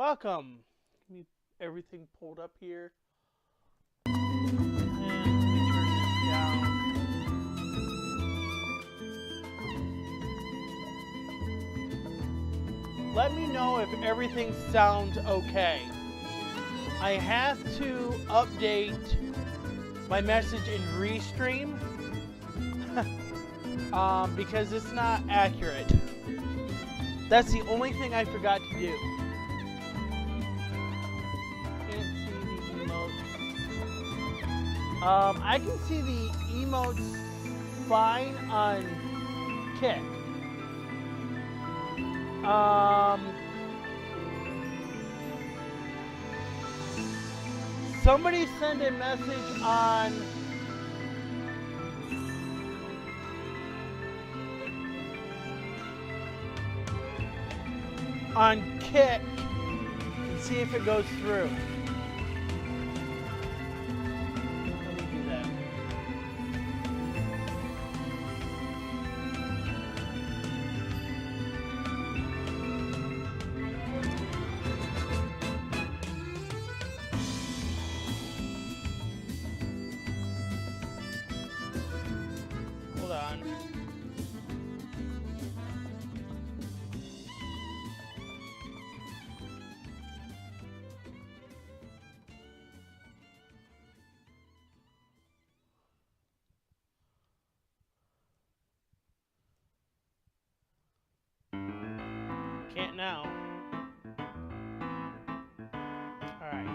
Welcome. Give me everything pulled up here. And let me turn this down. Let me know if everything sounds okay. I have to update my message in Restream because it's not accurate. That's the only thing I forgot to do. Can't see the emotes. I can see the emotes fine on Kick. Somebody send a message on Kick and see if it goes through. Let me do that. Hold on. Can't now. Alright.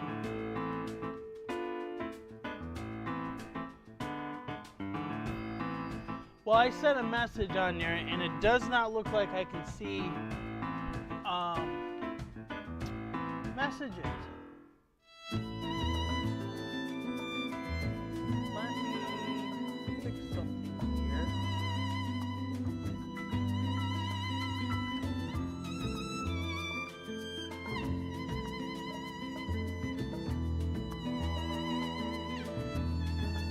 Well, I sent a message on there and it does not look like I can see messages. Let me fix something here.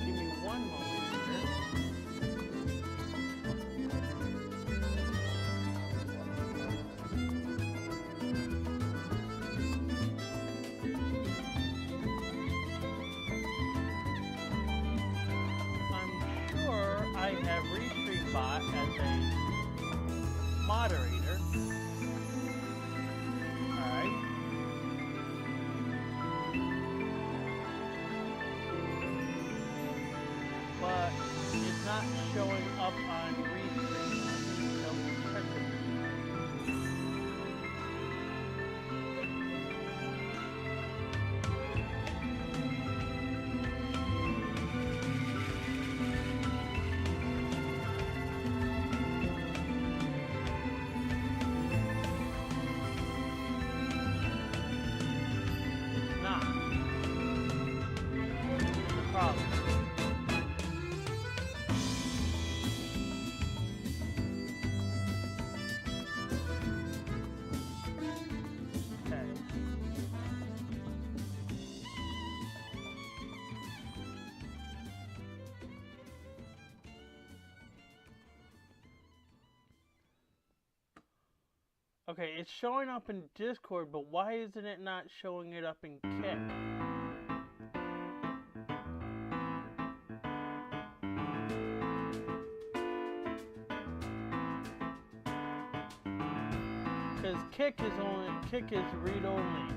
Give me one moment here. I'm sure I have RestreamBot as a moderator. Alright. But it's not showing up on Restream. Let me double check it. It's not. It's the problem. Okay. Okay, it's showing up in Discord, but why isn't it not showing it up in Kick? Because Kick is read only.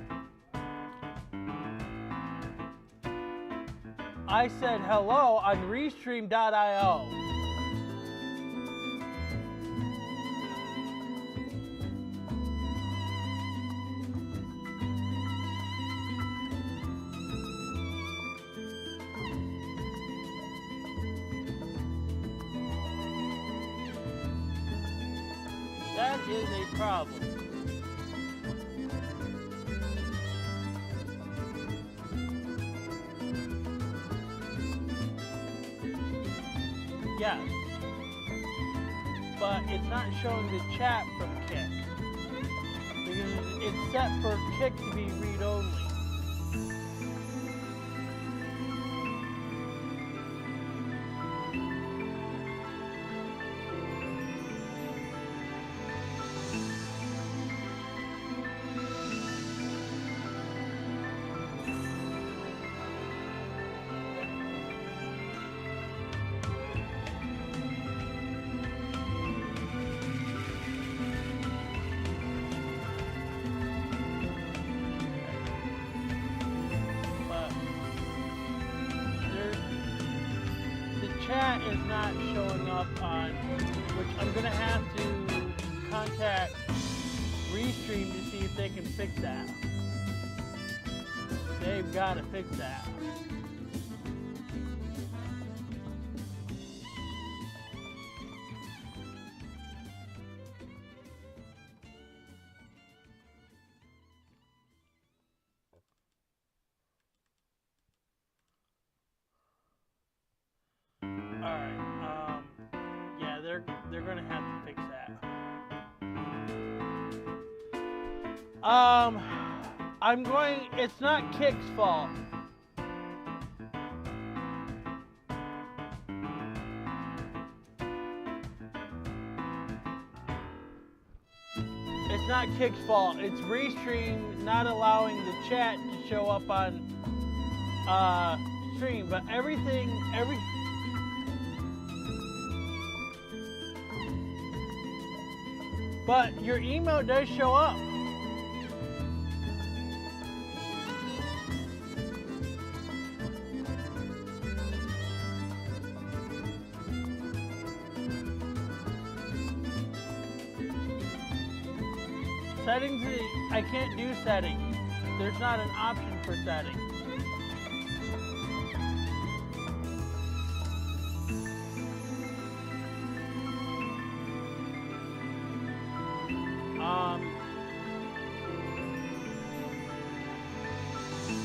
I said hello on Restream.io. That is a problem. Yes. But it's not showing the chat from Kick. Because it's set for Kick to be read only. chat is not showing up on, which I'm gonna have to contact Restream to see if they can fix that. They've got to fix that. Alright, yeah, they're gonna have to fix that. It's not Kick's fault. It's not Kick's fault. It's Restream not allowing the chat to show up on stream, but but your email does show up. Settings, I can't do settings. There's not an option for settings.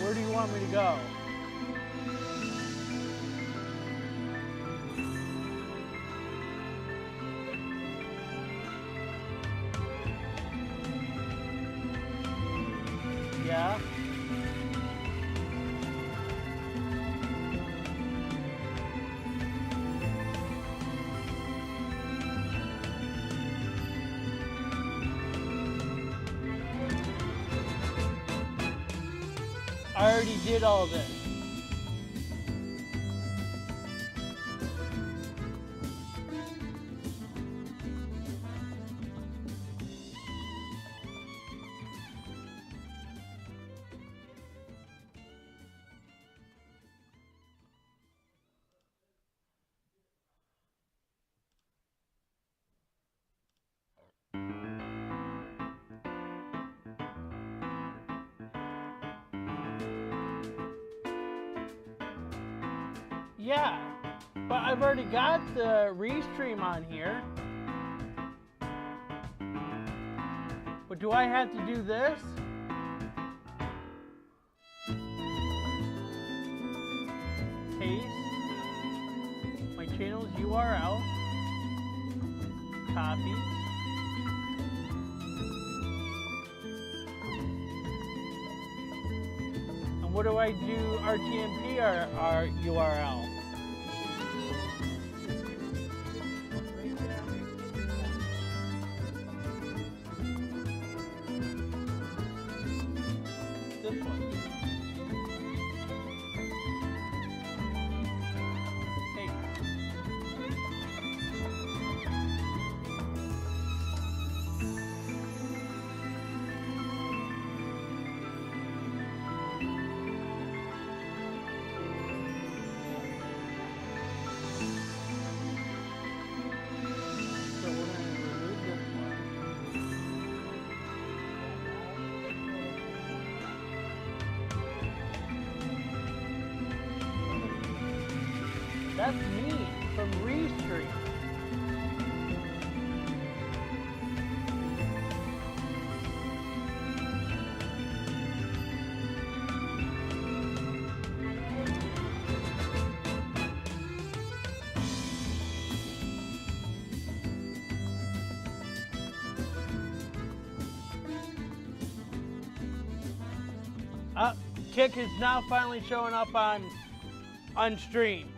Where do you want me to go? Yeah. I already did all this. Yeah, but I've already got the Restream on here. But do I have to do this? Paste my channel's URL. Copy. And what do I do RTMP our URL? This one. That's me from Restream. Kick is now finally showing up on stream.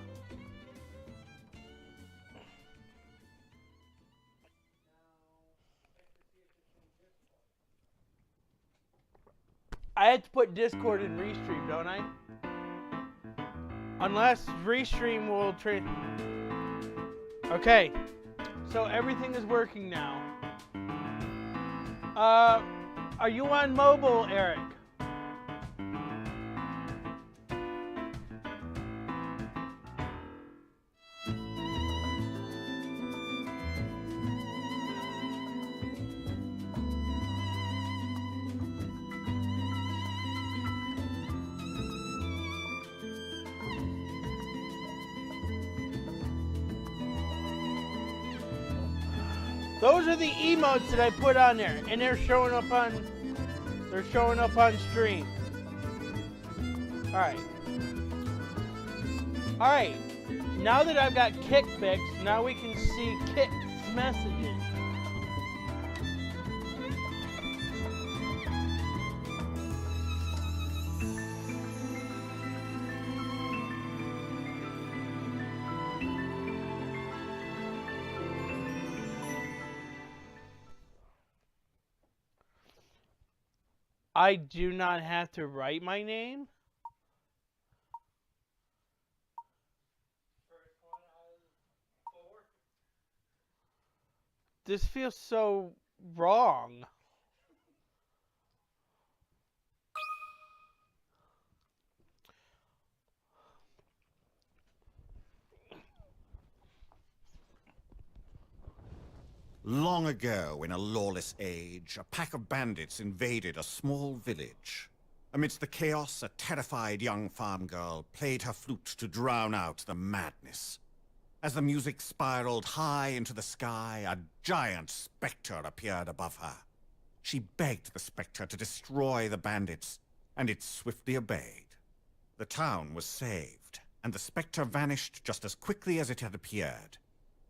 I had to put Discord in Restream, don't I? Unless Restream will Okay, so everything is working now. Are you on mobile, Eric? Those are the emotes that I put on there, and they're showing up on stream. Alright. Alright. Now that I've got Kick fixed, now we can see Kick's messages. I do not have to write my name. This feels so wrong. Long ago, in a lawless age, a pack of bandits invaded a small village. Amidst the chaos, a terrified young farm girl played her flute to drown out the madness. As the music spiraled high into the sky, a giant specter appeared above her. She begged the specter to destroy the bandits, and it swiftly obeyed. The town was saved, and the specter vanished just as quickly as it had appeared.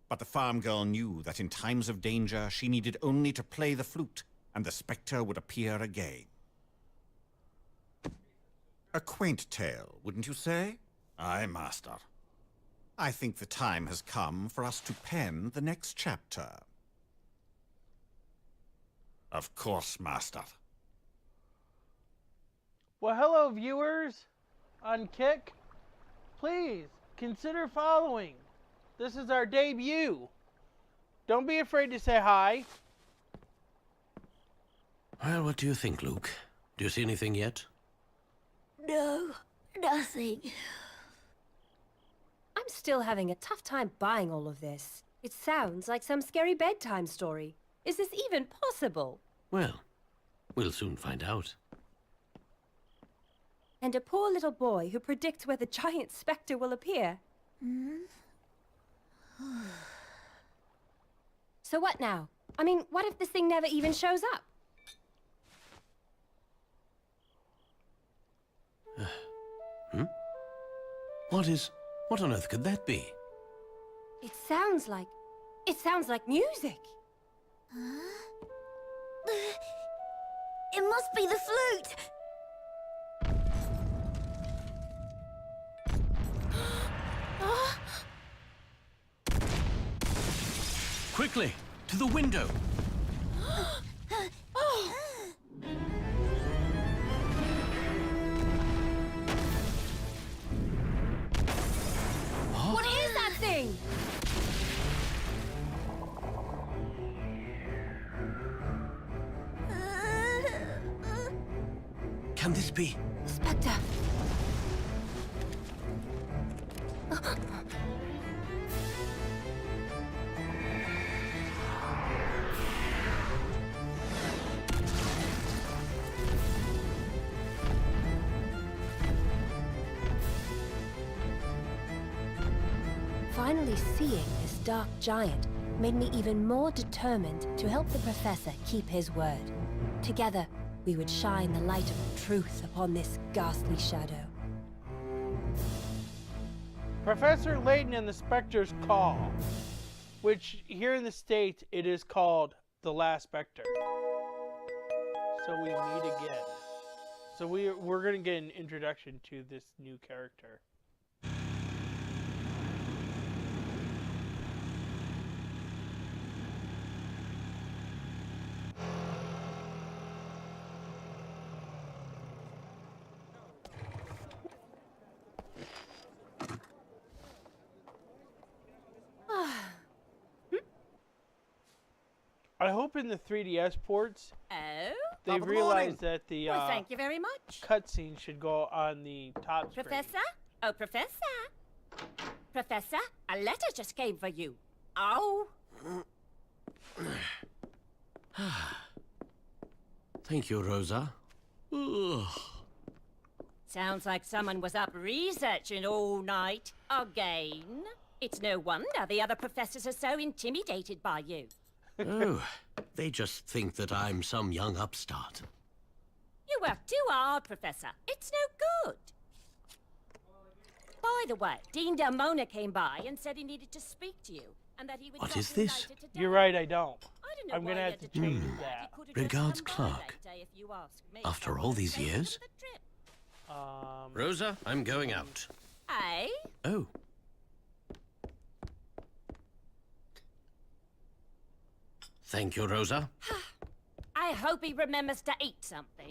But the farm girl knew that in times of danger, she needed only to play the flute, and the specter would appear again. A quaint tale, wouldn't you say? Aye, master. I think the time has come for us to pen the next chapter. Of course, master. Well, hello, viewers on Kick. Please consider following. This is our debut. Don't be afraid to say hi. Well, what do you think, Luke? Do you see anything yet? No, nothing. I'm still having a tough time buying all of this. It sounds like some scary bedtime story. Is this even possible? Well, we'll soon find out. And a poor little boy who predicts where the giant specter will appear. So what now? I mean, what if this thing never even shows up? What on earth could that be? It sounds like music. It must be the flute. Quickly, to the window! What is that thing? Can this be? Specter. Finally seeing this dark giant made me even more determined to help the professor keep his word. Together, we would shine the light of truth upon this ghastly shadow. Professor Layton and the Specter's Call, which here in the States it is called The Last Specter. So we meet again. So we're going to get an introduction to this new character. I hope in the 3DS ports they realize that the Well, thank you very much. cutscene should go on the top screen. Professor? Oh, Professor. Professor, a letter just came for you. Oh. Thank you, Rosa. Ugh. Sounds like someone was up researching all night. Again. It's no wonder the other professors are so intimidated by you. Oh, they just think that I'm some young upstart. You work too hard, Professor. It's no good. By the way, Dean Delmona came by and said he needed to speak to you, and that he would What drop is in this? later today. You're right, I don't. I don't know I'm why gonna he have had to to change do that. He could've just Regards, come by Clark. later if you ask me. After all these Save him years? for the trip. Rosa, I'm going out. Eh? Oh. Thank you, Rosa. I hope he remembers to eat something.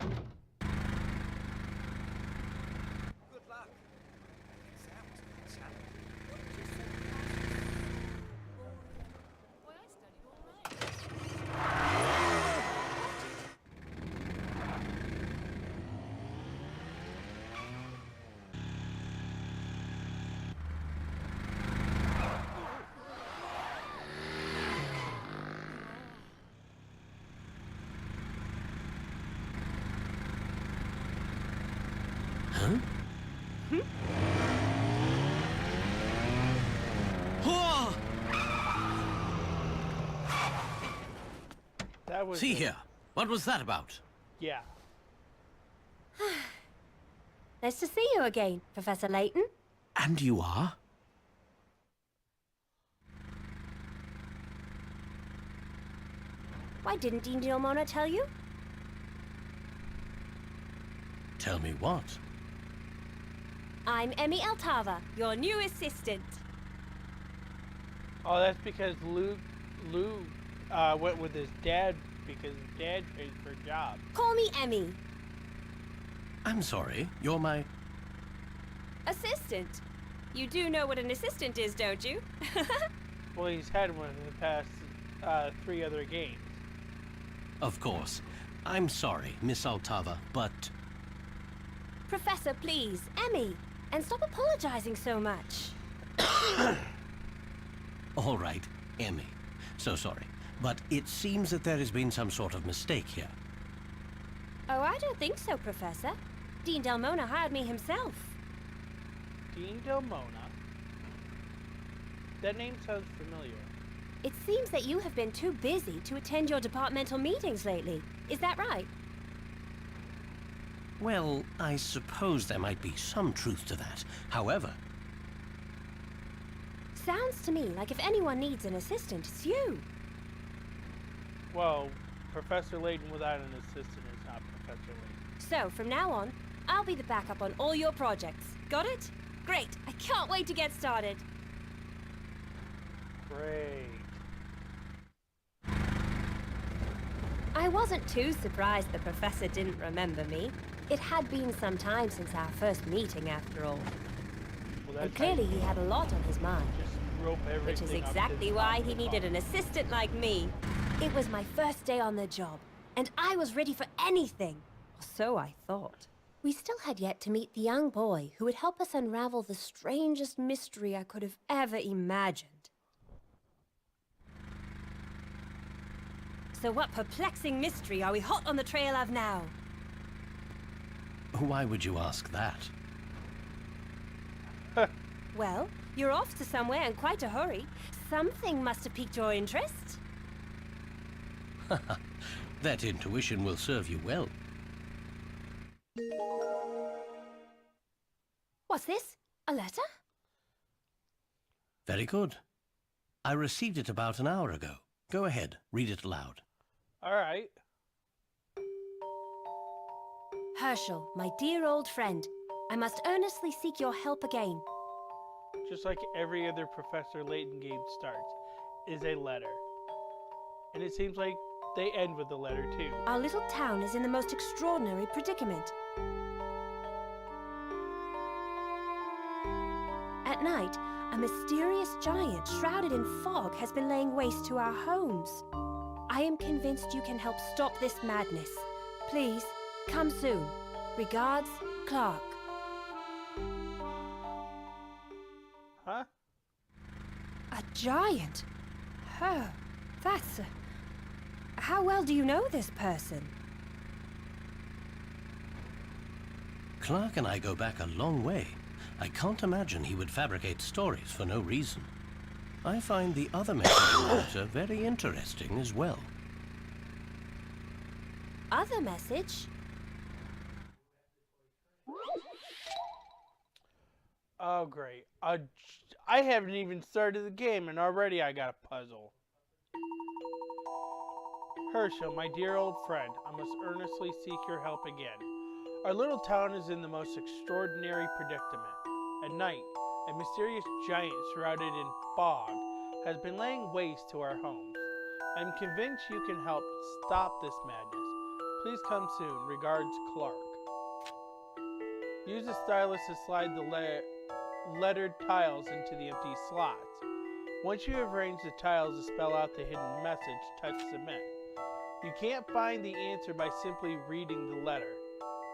Huh? Oh! That was See it. here. What was that about? Yeah. Nice to see you again, Professor Layton. And you are? Why didn't Dean Delmona tell you? Tell me what? I'm Emmy Altava, your new assistant. Oh, that's because Lou went with his dad because his dad paid for a job. Call me Emmy. I'm sorry. You're my... Assistant. You do know what an assistant is, don't you? Well, he's had one in the past 3 other games. Of course. I'm sorry, Miss Altava, but... Professor, please, Emmy. And stop apologizing so much. All right, Emmy. So sorry. But it seems that there has been some sort of mistake here. Oh, I don't think so, Professor. Dean Delmona hired me himself. Dean Delmona? That name sounds familiar. It seems that you have been too busy to attend your departmental meetings lately. Is that right? Well, I suppose there might be some truth to that. However... Sounds to me like if anyone needs an assistant, it's you. Well, Professor Layton without an assistant is not Professor Layton. So, from now on, I'll be the backup on all your projects. Got it? Great. I can't wait to get started. Great. I wasn't too surprised the professor didn't remember me. It had been some time since our first meeting, after all. Well, And that's clearly he had a lot on his mind. just rope everything Which is up to exactly the why top he of the needed an box. assistant like me. It was my first day on the job, and I was ready for anything. Or so I thought. We still had yet to meet the young boy who would help us unravel the strangest mystery I could have ever imagined. So what perplexing mystery are we hot on the trail of now? Why would you ask that? Well, you're off to somewhere in quite a hurry. Something must have piqued your interest. That intuition will serve you well. What's this? A letter? Very good. I received it about an hour ago. Go ahead, read it aloud. All right. Herschel, my dear old friend, I must earnestly seek your help again. Just like every other Professor Layton game starts, is a letter. And it seems like they end with a letter too. Our little town is in the most extraordinary predicament. At night, a mysterious giant shrouded in fog has been laying waste to our homes. I am convinced you can help stop this madness. Please, come soon. Regards, Clark. Huh? A giant? Oh, that's... How well do you know this person? Clark and I go back a long way. I can't imagine he would fabricate stories for no reason. I find the other message notes are very interesting as well. Other message? Oh, great. I haven't even started the game, and already I got a puzzle. Herschel, my dear old friend, I must earnestly seek your help again. Our little town is in the most extraordinary predicament. At night, a mysterious giant shrouded in fog has been laying waste to our homes. I am convinced you can help stop this madness. Please come soon. Regards, Clark. Use the stylus to slide the lettered tiles into the empty slots. Once you have arranged the tiles to spell out the hidden message, touch submit. You can't find the answer by simply reading the letter.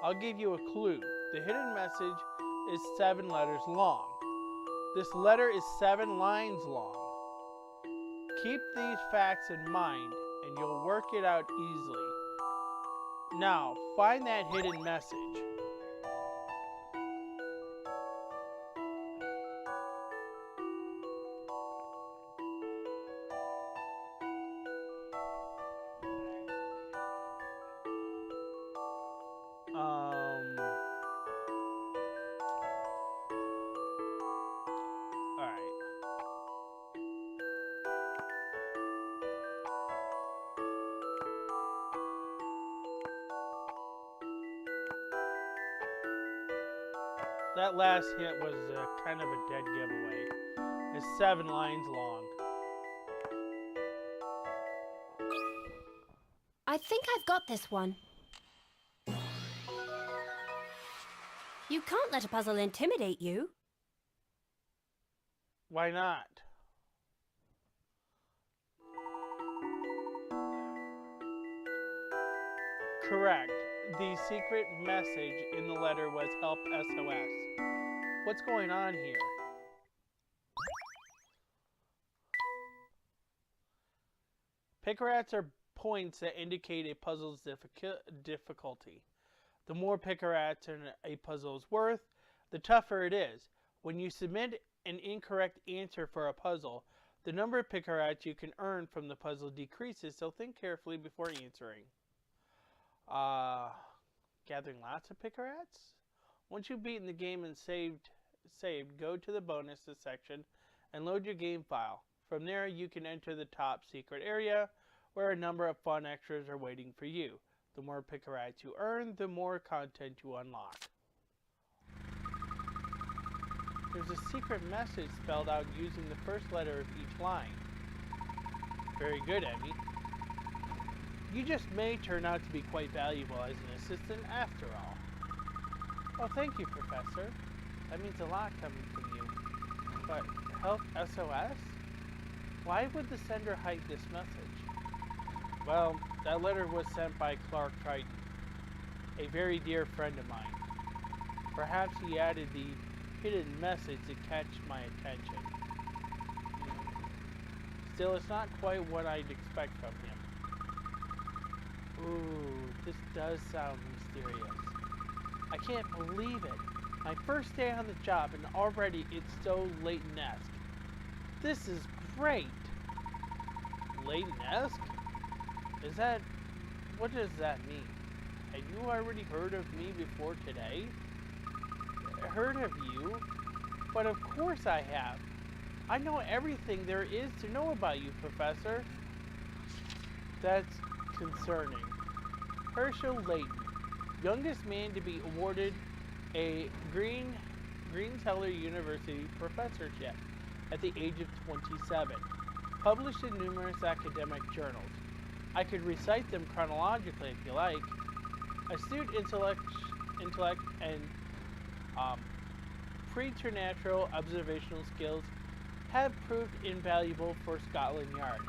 I'll give you a clue. The hidden message is 7 letters long. This letter is 7 lines long. Keep these facts in mind and you'll work it out easily. Now, find that hidden message. Alright. That last hint was kind of a dead giveaway. It's 7 lines long. I think I've got this one. You can't let a puzzle intimidate you. Why not? Correct. The secret message in the letter was help SOS. What's going on here? Picarats are points that indicate a puzzle's difficulty. The more picarats a puzzle is worth, the tougher it is. When you submit an incorrect answer for a puzzle, the number of picarats you can earn from the puzzle decreases, so think carefully before answering. Gathering lots of picarats? Once you've beaten the game and saved, go to the bonuses section and load your game file. From there, you can enter the top secret area where a number of fun extras are waiting for you. The more picarats you earn, the more content you unlock. There's a secret message spelled out using the first letter of each line. Very good, Emmy. You just may turn out to be quite valuable as an assistant after all. Oh, thank you, Professor. That means a lot coming from you. But help SOS? Why would the sender hide this message? Well, that letter was sent by Clark Triton, a very dear friend of mine. Perhaps he added the hidden message to catch my attention. Still, it's not quite what I'd expect from him. Ooh, this does sound mysterious. I can't believe it. My first day on the job and already it's so Layton-esque. This is great. Layton-esque? What does that mean? Have you already heard of me before today? Heard of you? But of course I have. I know everything there is to know about you, Professor. That's concerning. Herschel Layton, youngest man to be awarded a Greenteller University professorship at the age of 27. Published in numerous academic journals. I could recite them chronologically if you like. Astute intellect and preternatural observational skills have proved invaluable for Scotland Yard.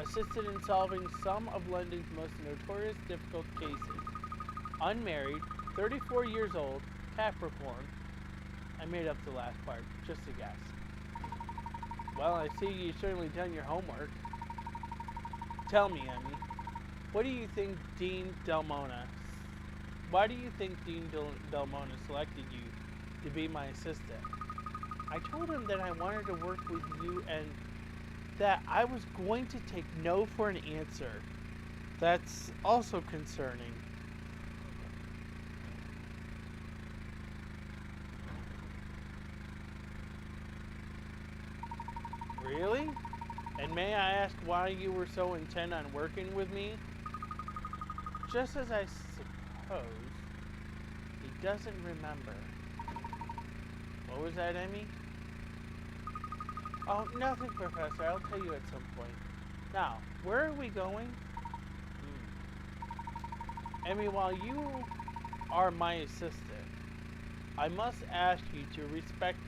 Assisted in solving some of London's most notorious difficult cases. Unmarried, 34 years old, Capricorn. I made up the last part, just a guess. Well, I see you've certainly done your homework. Tell me, Emmy, what do you think why do you think Dean Delmona selected you to be my assistant? I told him that I wanted to work with you and that I was going to take no for an answer. That's also concerning. Really? And may I ask why you were so intent on working with me? Just as I suppose, he doesn't remember. What was that, Emmy? Oh, nothing, Professor. I'll tell you at some point. Now, where are we going? Emmy, while you are my assistant, I must ask you to respect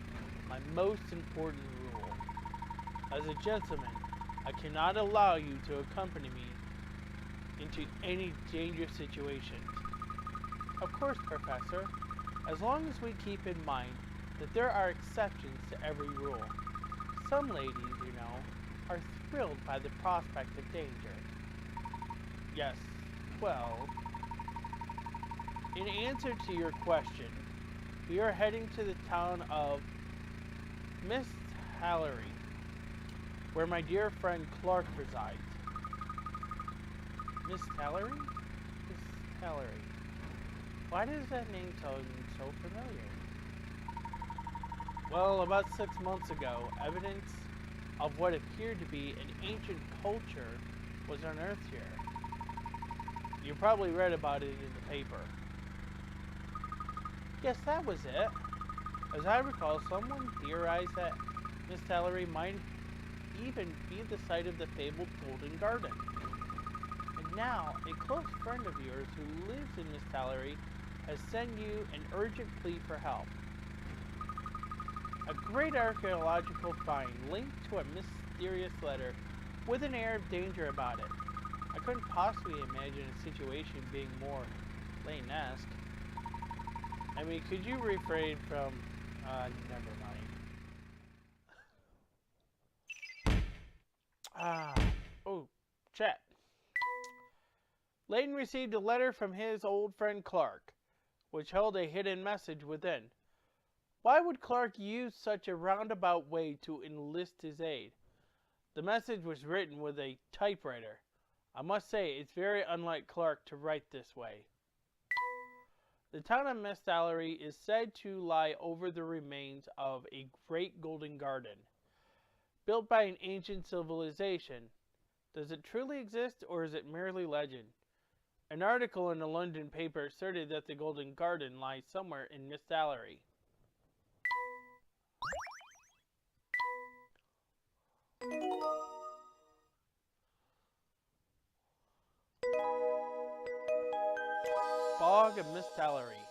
my most important rule. As a gentleman, I cannot allow you to accompany me into any dangerous situations. Of course, Professor, as long as we keep in mind that there are exceptions to every rule. Some ladies, you know, are thrilled by the prospect of danger. Yes, well, in answer to your question, we are heading to the town of Miss Hallery, where my dear friend Clark resides. Miss Hallery? Miss Hallery. Why does that name sound so familiar? Well, about 6 months ago, evidence of what appeared to be an ancient culture was unearthed here. You probably read about it in the paper. Yes, that was it. As I recall, someone theorized that Miss Hallery might even be the site of the fabled Golden Garden. And now, a close friend of yours who lives in Miss Hallery has sent you an urgent plea for help. A great archaeological find linked to a mysterious letter with an air of danger about it. I couldn't possibly imagine a situation being more Layton-esque. I mean, could you refrain from... never mind. Oh, chat. Layton received a letter from his old friend Clark, which held a hidden message within. Why would Clark use such a roundabout way to enlist his aid? The message was written with a typewriter. I must say, it's very unlike Clark to write this way. The town of Miss Hallery is said to lie over the remains of a great golden garden, built by an ancient civilization. Does it truly exist, or is it merely legend? An article in a London paper asserted that the Golden Garden lies somewhere in Miss Hallery. Fog of Miss Hallery.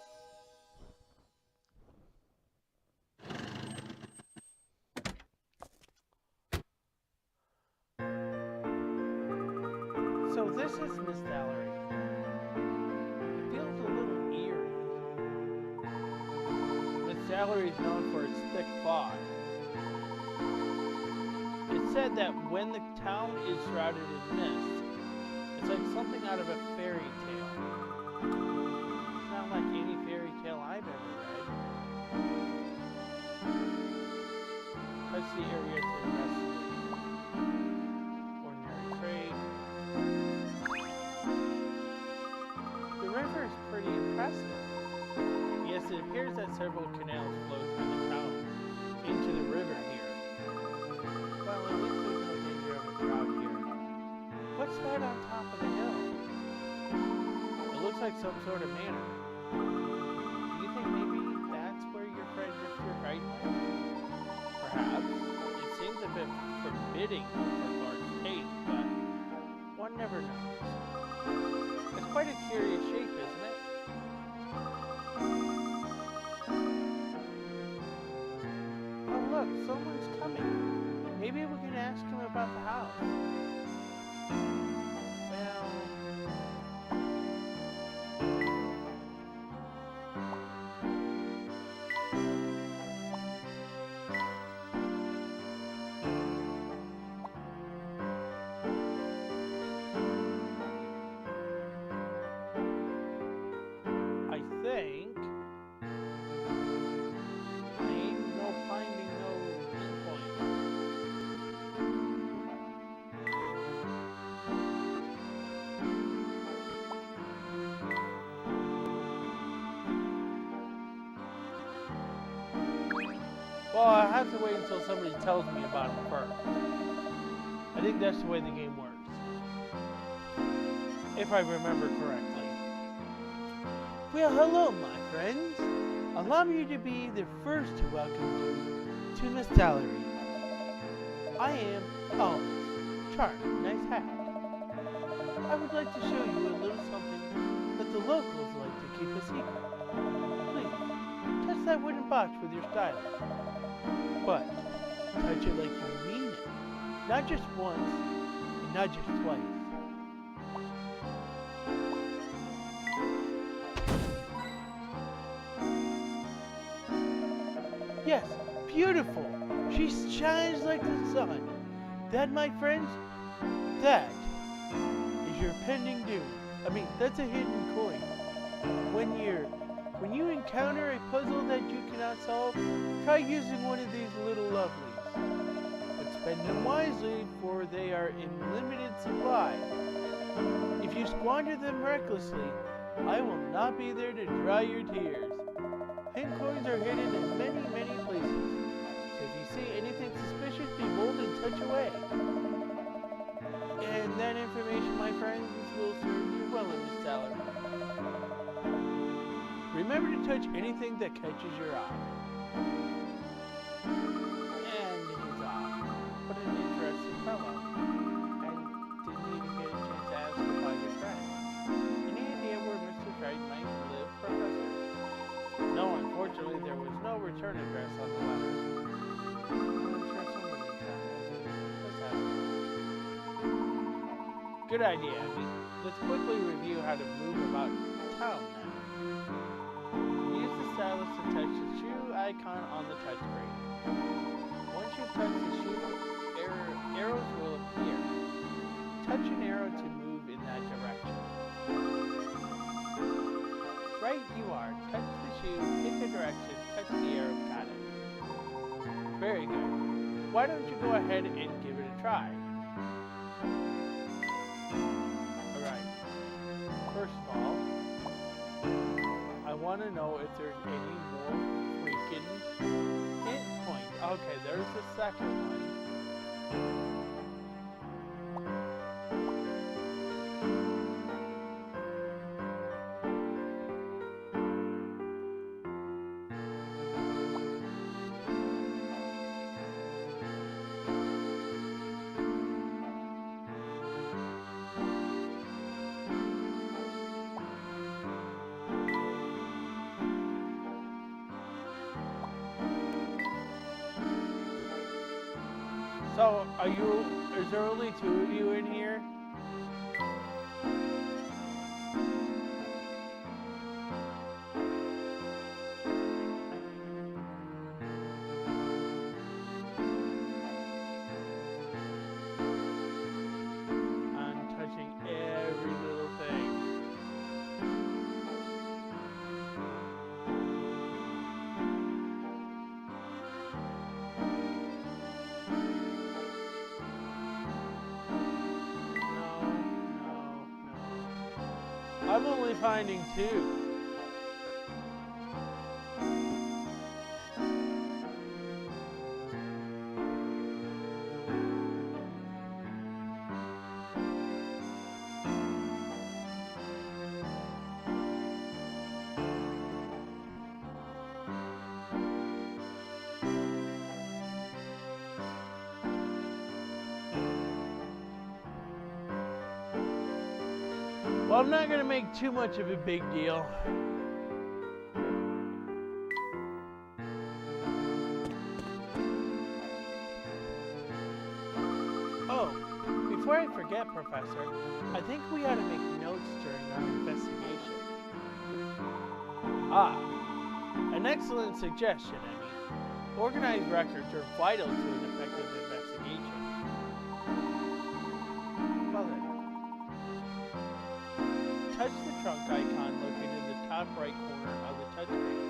So this is Miss Hallery. It feels a little eerie. Miss Hallery is known for its thick fog. It's said that when the town is shrouded in mist, it's like something out of a fairy tale. It's not like any fairy tale I've ever read. Touch the area to investigate. Ordinary trade. The river is pretty impressive. Yes, it appears that several canals flow through the town into the river here. Well, at least there's no danger of a drought here. What's that on top of the hill? It looks like some sort of manor. Do you think maybe that's where your friend Mr. Wright lives? Perhaps. It seems a bit forbidding for Clark's taste, but one never knows. It's quite a curious shape, isn't it? Oh look, someone's coming. Maybe we can ask him about the house. have to wait until somebody tells me about them first. I think that's the way the game works. If I remember correctly. Well, hello, my friends. Allow me to be the first to welcome you to Miss Gallery. I am Olive. Charm, nice hat. I would like to show you a little something that the locals like to keep a secret. Please, touch that wooden box with your stylus. But, touch it like you mean it. Not just once, and not just twice. Yes, beautiful! She shines like the sun. That, my friends, that is your pending doom. I mean, that's a hidden coin. When you encounter a puzzle that you cannot solve, try using one of these little lovelies. But spend them wisely, for they are in limited supply. If you squander them recklessly, I will not be there to dry your tears. Pin coins are hidden in many, many places. So if you see anything suspicious, be bold and touch away. And that information, my friends, will serve you well in this salary. Remember to touch anything that catches your eye. And he's off. What an interesting fellow. And didn't even get a chance to ask about your friend. Any idea where Mr. Wright might live, Professor? No, unfortunately, there was no return address on the letter. I'm sure someone in town has it. Let's ask him. Good idea, Abby. Let's quickly review how to move about town now. Use the stylus to touch the shoe icon on the touchscreen. Once you touch the shoe, arrows will appear. Touch an arrow to move in that direction. Right you are. Touch the shoe, pick a direction, touch the arrow, got it. Very good. Why don't you go ahead and give it a try? Alright. First of all, I want to know if there's any more freaking hit points. Okay, there's the second one. So, is there only two of you in here? I'm touching every little thing. I'm only finding two. Well, I'm not going to make too much of a big deal. Oh, before I forget, Professor, I think we ought to make notes during our investigation. Ah, an excellent suggestion, Emmy. Organized records are vital to an effective investigation. Well then. Touch the trunk icon located in the top right corner of the touchscreen.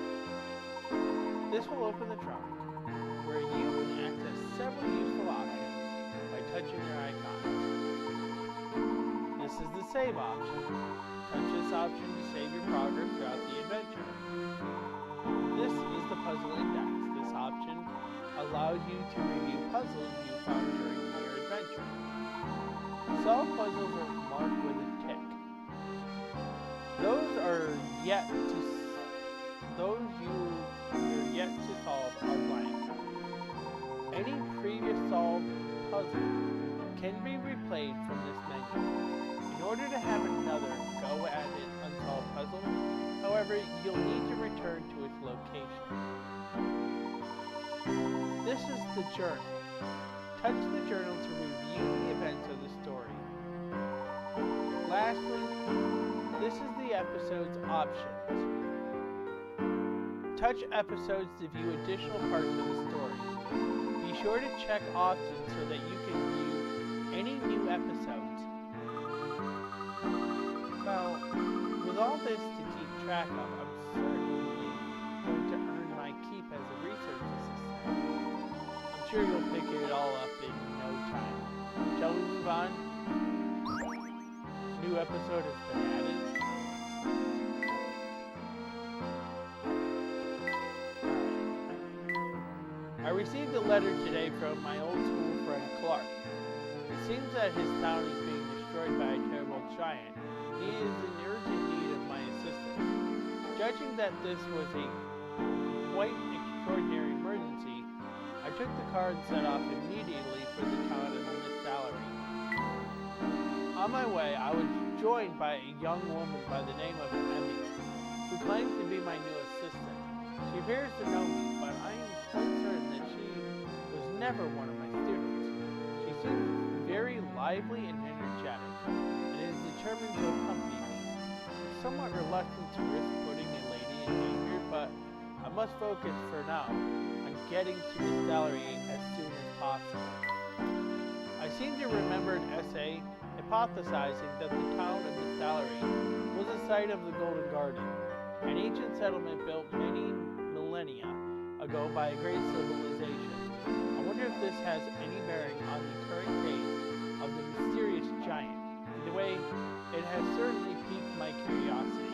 This will open the trunk, where you can access several useful options by touching their icons. This is the save option. Touch this option to save your progress throughout the adventure. This is the puzzle index. This option allows you to review puzzles you found during your adventure. Solved puzzles are marked with a tick. Those you're yet to solve are blank. Any previous solved puzzle can be replayed from this menu. In order to have another go at an unsolved puzzle, however, you'll need to return to its location. This is the journal. Touch the journal to review the events of the story. Lastly, this is the episode's options. Touch episodes to view additional parts of the story. Be sure to check often so that you can view any new episodes. Well, with all this to keep track of, I'm certainly going to earn my keep as a research assistant. I'm sure you'll pick it all up in no time. Shall we move on? New episode has been added. I received a letter today from my old school friend Clark. It seems that his town is being destroyed by a terrible giant. He is in urgent need of my assistance. Judging that this was a quite extraordinary emergency, I took the car and set off immediately for the town of Miss Valerie. On my way, I was joined by a young woman by the name of Emmy, who claims to be my new assistant. She appears to know me, but I am quite certain that she was never one of my students. She seems very lively and energetic, and is determined to accompany me. I'm somewhat reluctant to risk putting a lady in danger, but I must focus for now on getting to Miss Valerie as soon as possible. I seem to remember an essay hypothesizing that the town of Miss Valerie was the site of the Golden Garden, an ancient settlement built many millennia ago by a great civilization. I wonder if this has any bearing on the current case of the mysterious giant. Either way, it has certainly piqued my curiosity.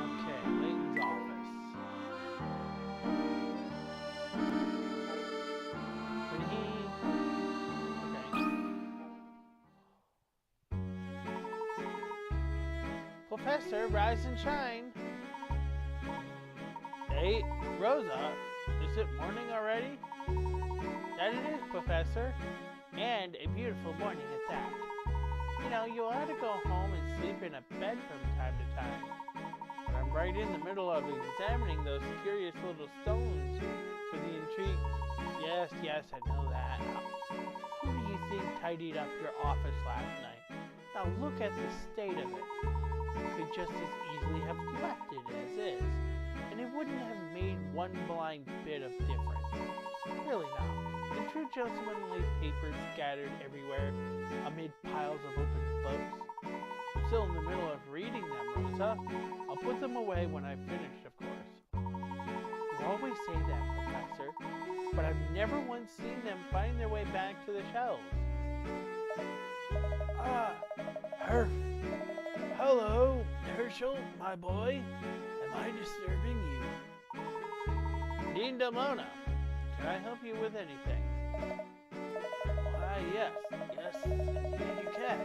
Okay, Layton's office. Professor, rise and shine. Hey, Rosa, is it morning already? That it is, Professor, and a beautiful morning at that. You know, you ought to go home and sleep in a bed from time to time. But I'm right in the middle of examining those curious little stones for the intrigue. Yes, I know that. Who do you think tidied up your office last night? Now look at the state of it. You could just as easily have left it as is, and it wouldn't have made one blind bit of difference. Really now, the true gentlemanly papers scattered everywhere amid piles of open books. I'm still in the middle of reading them, Rosa. I'll put them away when I've finished, of course. You always say that, Professor, but I've never once seen them find their way back to the shelves. Hello, Herschel, my boy. Am I disturbing you? Dean Damona, can I help you with anything? Why, yes, indeed you can.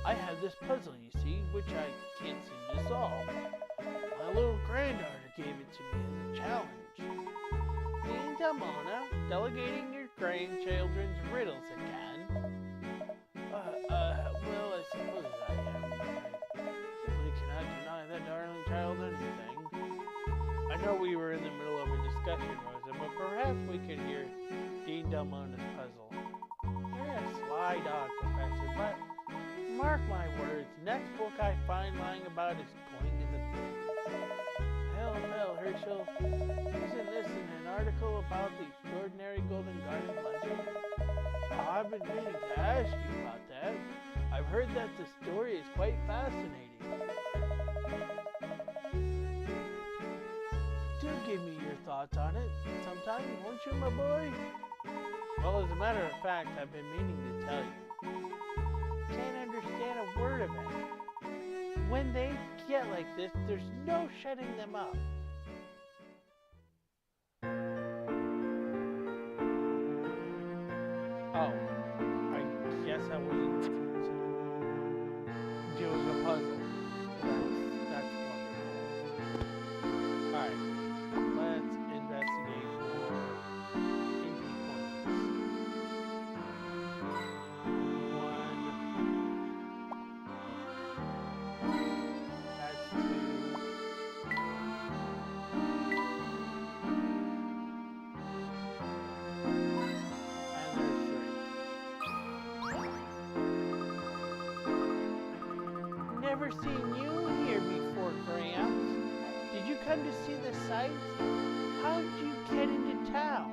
I have this puzzle, you see, which I can't seem to solve. My little granddaughter gave it to me as a challenge. Dean Damona, delegating your grandchildren's riddles again. Well, I suppose I am. I simply cannot deny that darling child anything. I know we were in the middle of a discussion, Rosa, but perhaps we could hear Dean Damona's puzzle. You're a sly dog, Professor, but mark my words, next book I find lying about is going in the bin. Hell, Herschel, isn't this an article about the extraordinary Golden Garden legend? I've been meaning to ask you about that. I've heard that the story is quite fascinating. Do give me your thoughts on it sometime, won't you, my boy? Well, as a matter of fact, I've been meaning to tell you. Can't understand a word of it. When they get like this, there's no shutting them up. never seen you here before, Gramps. Did you come to see the sights? How'd you get into town?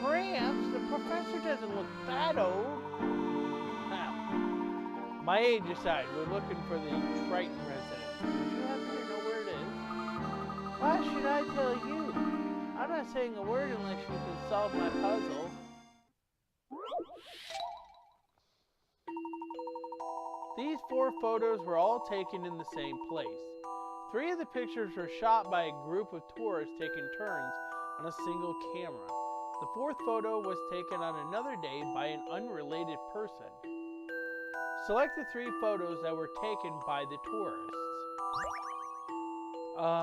Gramps, the professor doesn't look that old. My age aside, we're looking for the Triton residence. Do you happen to know where it is? Why should I tell you? I'm not saying a word unless you can solve my puzzle. These 4 photos were all taken in the same place. 3 of the pictures were shot by a group of tourists taking turns on a single camera. The 4th photo was taken on another day by an unrelated person. Select the 3 photos that were taken by the tourists. Well.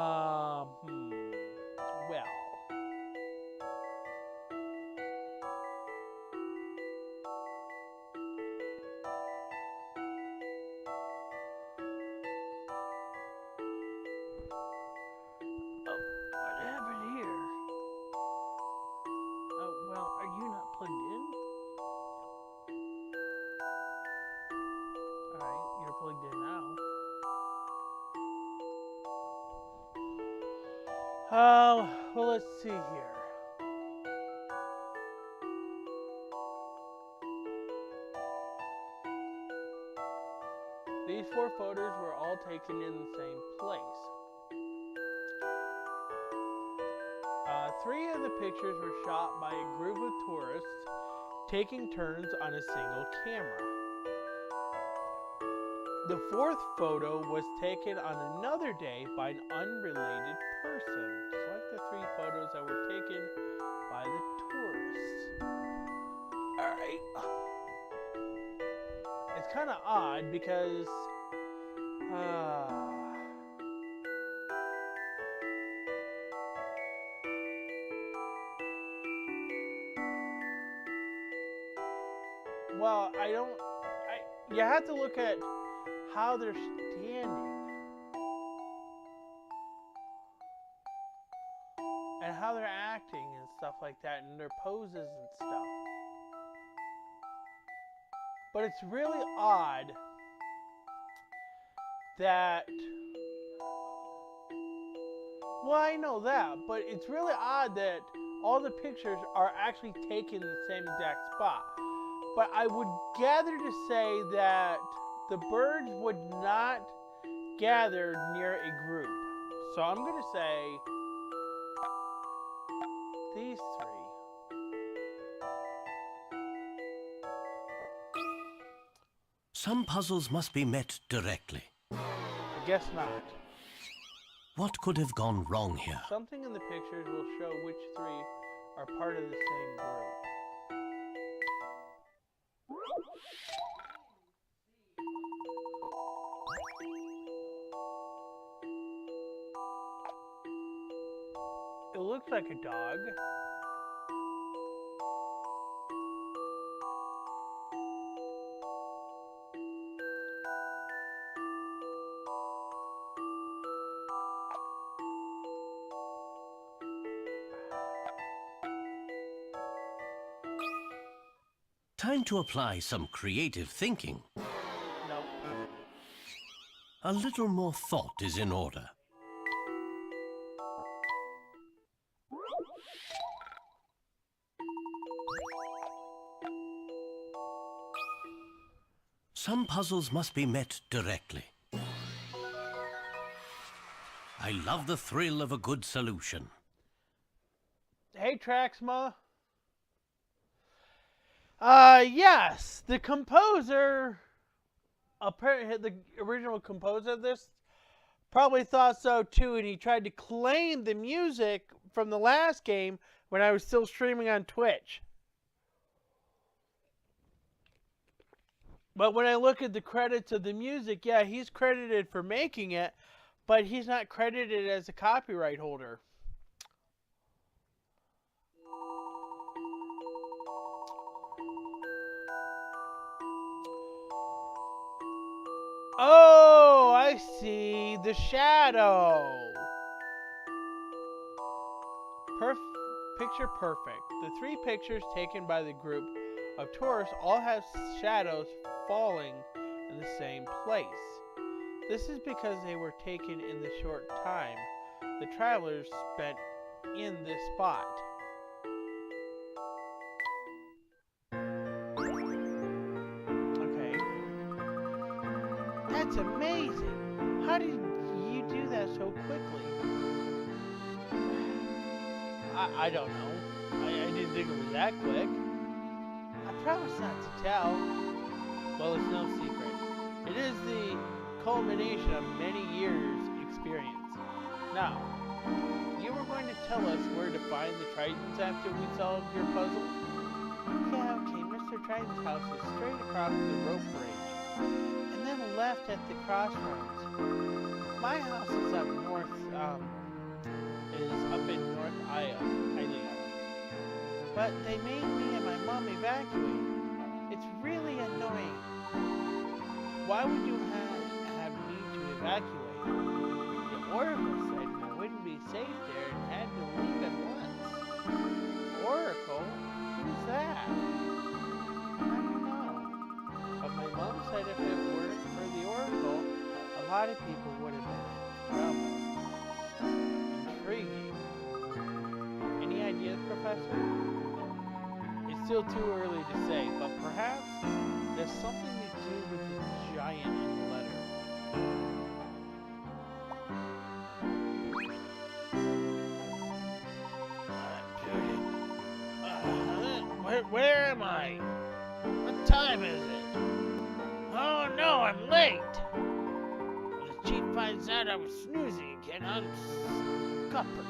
Oh, what happened here? Oh, well, are you not plugged in? Alright, you're plugged in now. Well, let's see here. These 4 photos were all taken in the same place. 3 of the pictures were shot by a group of tourists taking turns on a single camera. The 4th photo was taken on another day by an unrelated person. Select the 3 photos that were taken by the tourists. Alright. It's kind of odd because... well, you have to look at how they're standing and how they're acting and stuff like that, and their poses and stuff. But it's really odd that, well, I know that, but it's really odd that all the pictures are actually taken in the same exact spot. But I would gather to say that the birds would not gather near a group. So I'm going to say these 3. Some puzzles must be met directly. I guess not. What could have gone wrong here? Something in the pictures will show which 3 are part of the same group. It looks like a dog. Time to apply some creative thinking. Nope. A little more thought is in order. Some puzzles must be met directly. I love the thrill of a good solution. Hey, Traxma. Yes, the composer, apparently the original composer of this, probably thought so too, and he tried to claim the music from the last game when I was still streaming on Twitch. But when I look at the credits of the music, yeah, he's credited for making it, but he's not credited as a copyright holder. Oh, I see. The shadow. Picture perfect. The 3 pictures taken by the group of tourists all have shadows falling in in the same place. This is because they were taken in the short time the travelers spent in this spot. Okay. That's amazing! How did you do that so quickly? I don't know. I didn't think it was that quick. I promise not to tell. Well, it's no secret. It is the culmination of many years' experience. Now, you were going to tell us where to find the Tritons after we solved your puzzle? Yeah, okay. Mr. Triton's house is straight across the rope bridge, and then left at the crossroads. My house is up north, in North Iowa. But they made me and my mom evacuate. It's really annoying. Why would you have me to evacuate? The Oracle said I wouldn't be safe there and had to leave at once. Oracle? Who's that? I don't know. But my mom said if it weren't for the Oracle, a lot of people would have been in trouble. Intriguing. Any ideas, Professor? It's still too early to say, but perhaps there's something to do with the giant in the letter. Where am I? What time is it? Oh no, I'm late! When the chief finds out I was snoozing again, I'm scuppered.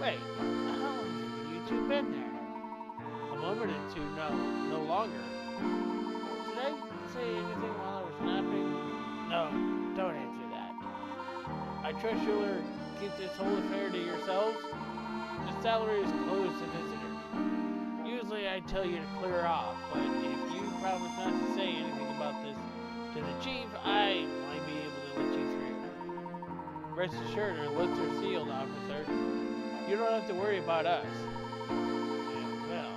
Wait, how long have you two been there? A moment or two, no longer. Did I say anything while I was napping? No, don't answer that. I trust you'll keep this whole affair to yourselves. The salary is closed to visitors. Usually I tell you to clear off, but if you promise not to say anything about this to the chief, I might be able to let you through. Rest assured, our lips are sealed, officer. You don't have to worry about us. Well,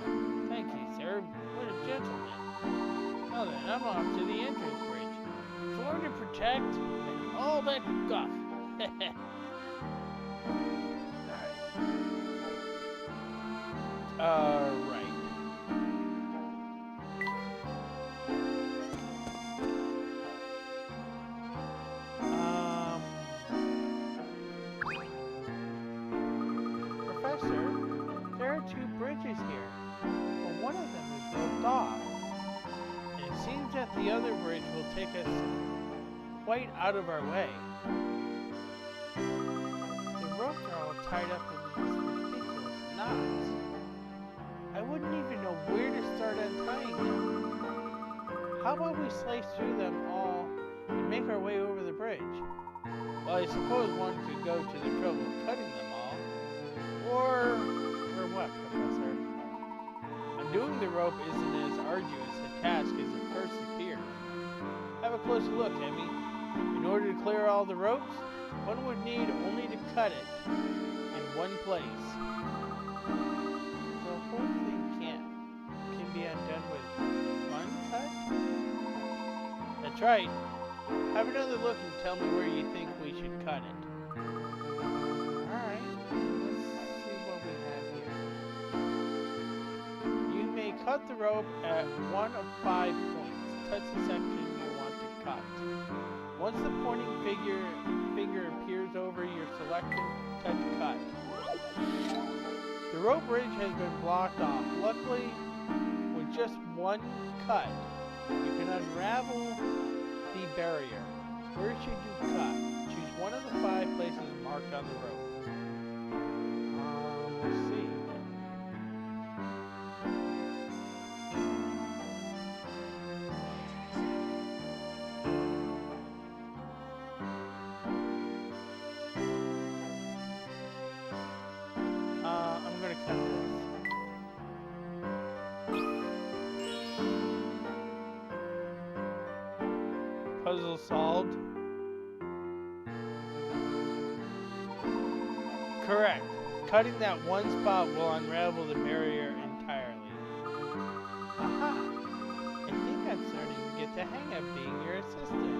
thank you, sir. What a gentleman. Well then, I'm off to the entrance bridge. Sworn to protect and all that guff. Right. Professor, there are two bridges here, but one of them is roped off. And it seems that the other bridge will take us quite out of our way. The ropes are all tied up in these ridiculous knots. I wouldn't even know where to start untying them. How about we slice through them all and make our way over the bridge? Well, I suppose one could go to the trouble of cutting them all. Or what, Professor? Undoing the rope isn't as arduous a task as it first appears. Have a closer look, Emmy. In order to clear all the ropes, one would need only to cut it in one place. The whole thing can be undone with one cut? That's right. Have another look and tell me where you think we should cut it. Alright, let's see what we have here. You may cut the rope at one of 5 points. Touch the section you want to cut. Once the pointing finger appears over your selection, touch cut. The rope bridge has been blocked off. Luckily, with just one cut, you can unravel the barrier. Where should you cut? Choose one of the 5 places marked on the rope. Let's see. I'm gonna cut this. Puzzle solved. Correct. Cutting that one spot will unravel the barrier entirely. Aha! I think I'm starting get the hang of being your assistant.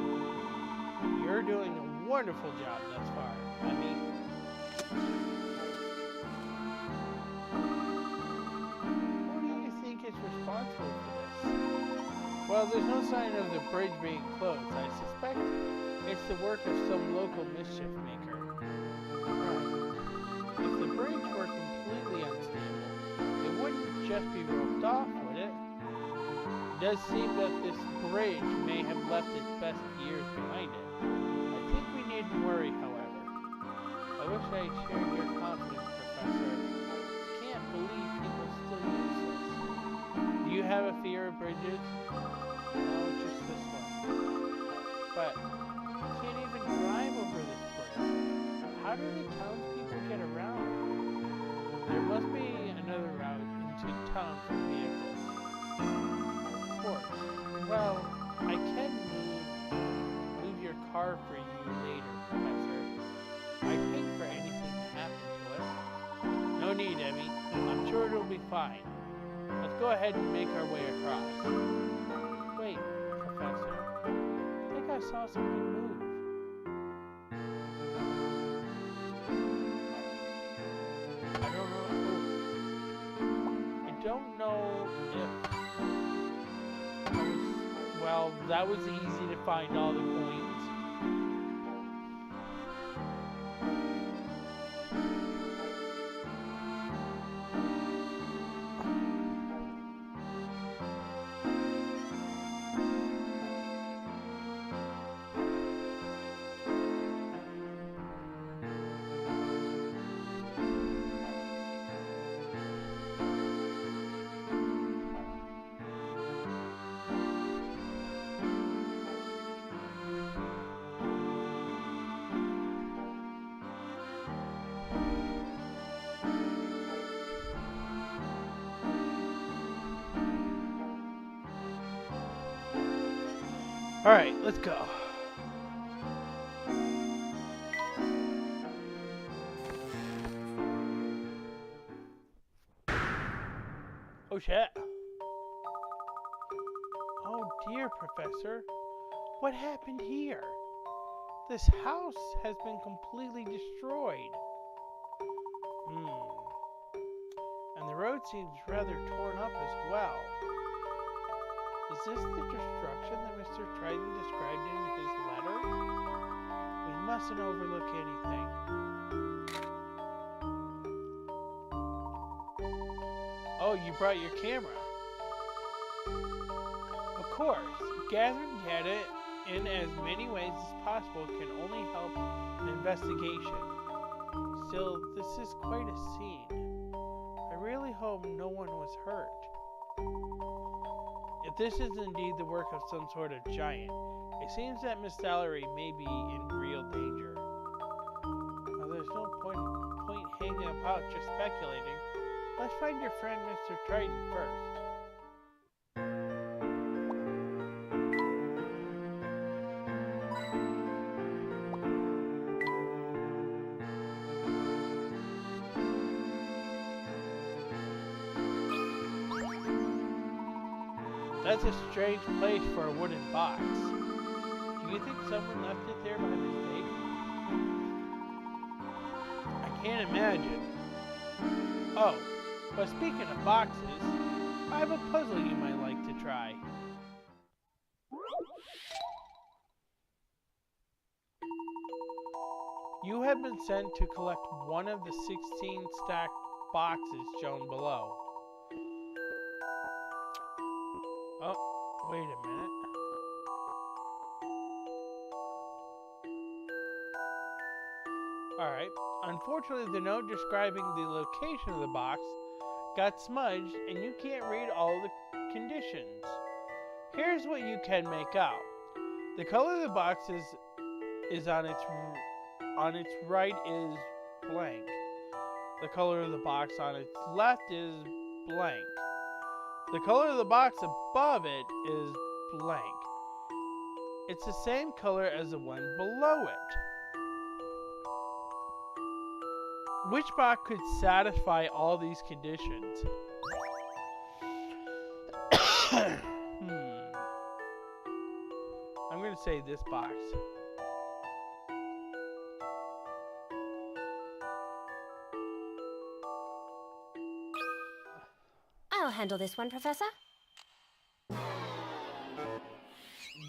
You're doing a wonderful job thus far. I mean, who do you think is responsible for this? Well, there's no sign of the bridge being closed. I suspect it's the work of some local mischief maker. Right. If the bridge were completely unstable, it wouldn't just be roped off, would it? It does seem that this bridge may have left its best years behind it. I think we needn't worry, however. I wish I shared your confidence, Professor. I can't believe people still use this. Do you have a fear of bridges? No, just this one. But you can't even drive over this bridge. How do the townspeople get around? There must be another route into town for vehicles. Of course. Well, I can move your car for you later, Professor. I'd hate for anything to happen to it. No need, Emmy. I'm sure it'll be fine. Let's go ahead and make our way across. Wait, Professor. I think I saw something move. I don't know if well, that was easy to find all the coins. Alright, let's go. Oh shit. Oh dear, Professor. What happened here? This house has been completely destroyed. And the road seems rather torn up as well. Is this the destruction that Mr. Triton described in his letter? We mustn't overlook anything. Oh, you brought your camera. Of course, gathering data in as many ways as possible can only help an investigation. Still, this is quite a scene. I really hope no one was hurt. If this is indeed the work of some sort of giant, it seems that Miss Salary may be in real danger. Now, there's no point hanging about just speculating. Let's find your friend Mr. Triton first. That's a strange place for a wooden box. Do you think someone left it there by mistake? I can't imagine. Oh, but speaking of boxes, I have a puzzle you might like to try. You have been sent to collect one of the 16 stacked boxes shown below. Oh, wait a minute. Alright, unfortunately the note describing the location of the box got smudged and you can't read all the conditions. Here's what you can make out. The color of the box is on its right is blank. The color of the box on its left is blank. The color of the box above it is blank. It's the same color as the one below it. Which box could satisfy all these conditions? say this box. I'll handle this one, Professor.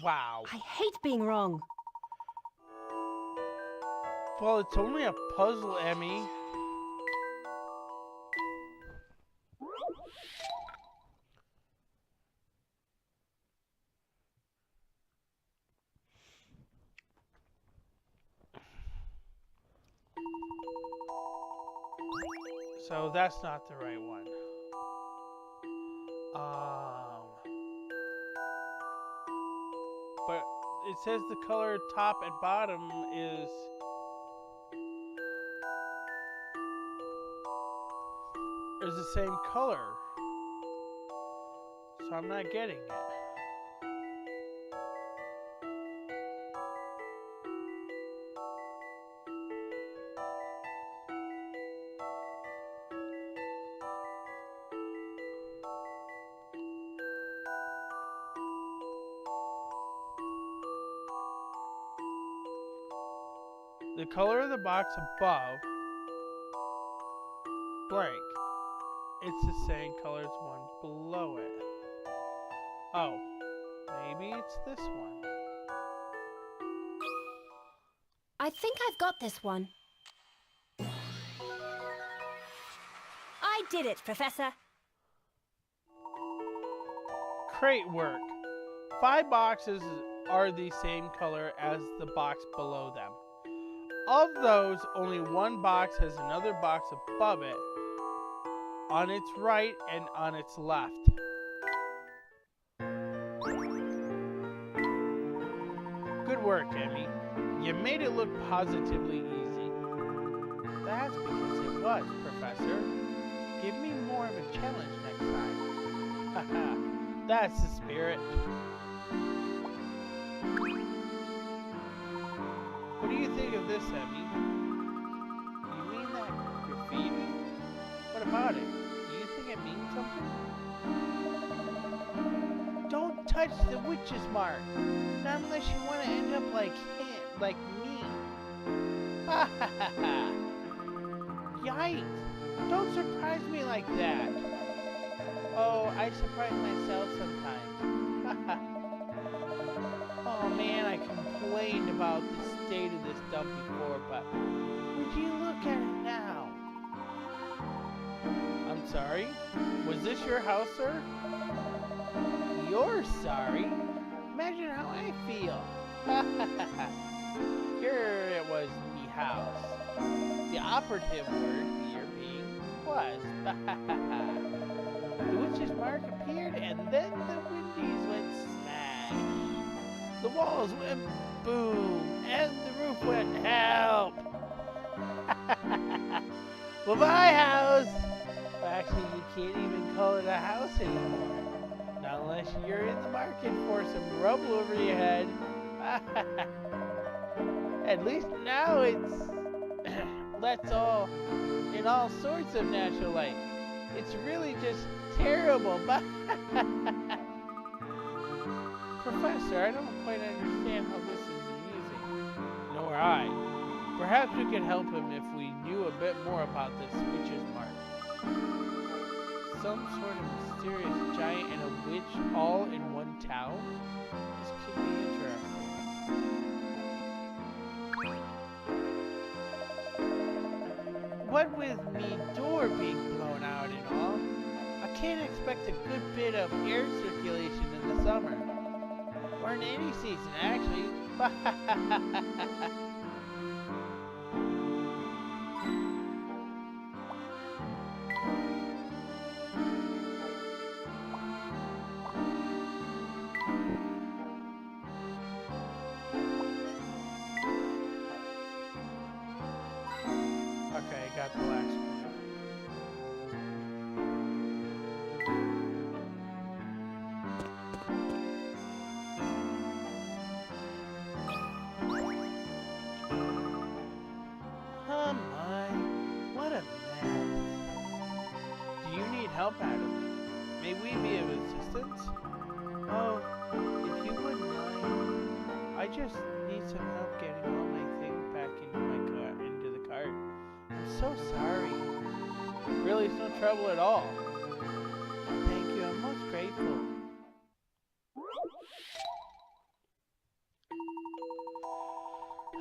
Wow. I hate being wrong. Well, it's only a puzzle, Emmy. So that's not the right one. But it says the color top and bottom is the same color. So I'm not getting it. The color of the box above, blank. It's the same color as one below it. Oh, maybe it's this one. I think I've got this one. I did it, Professor. Great work. 5 boxes are the same color as the box below them. Of those, only one box has another box above it, on its right and on its left. Good work, Emmy. You made it look positively easy. That's because it was, Professor. Give me more of a challenge next time. Haha, that's the spirit. What do you think of this, Emmy? You mean that graffiti? What about it? Do you think it means something? Don't touch the witch's mark. Not unless you want to end up like him, like me. Ha ha ha ha. Yikes. Don't surprise me like that. Oh, I surprise myself sometimes. Ha ha. Oh man, I complained about the state of this dump before, but would you look at it now? I'm sorry? Was this your house, sir? You're sorry? Imagine how I feel. Here it was me house. The operative word here being was. The witch's mark appeared and then the windies went smash. The walls went boom and the roof went help. Well, my house. Actually, you can't even call it a house anymore. Not unless you're in the market for some rubble over your head. At least now it's lets all in all sorts of natural light. It's really just terrible. Professor, I don't quite understand how this is amusing. Nor I. Perhaps we could help him if we knew a bit more about this witch's mark. Some sort of mysterious giant and a witch all in one town? This could be interesting. What with me door being blown out and all, I can't expect a good bit of air circulation in the summer. Or in any season, actually. Okay, I got the last one. Oh my, what a mess. Do you need help, Adam? May we be of assistance? Oh, if you wouldn't mind, I'd so sorry. Really, it's no trouble at all. Thank you, I'm most grateful.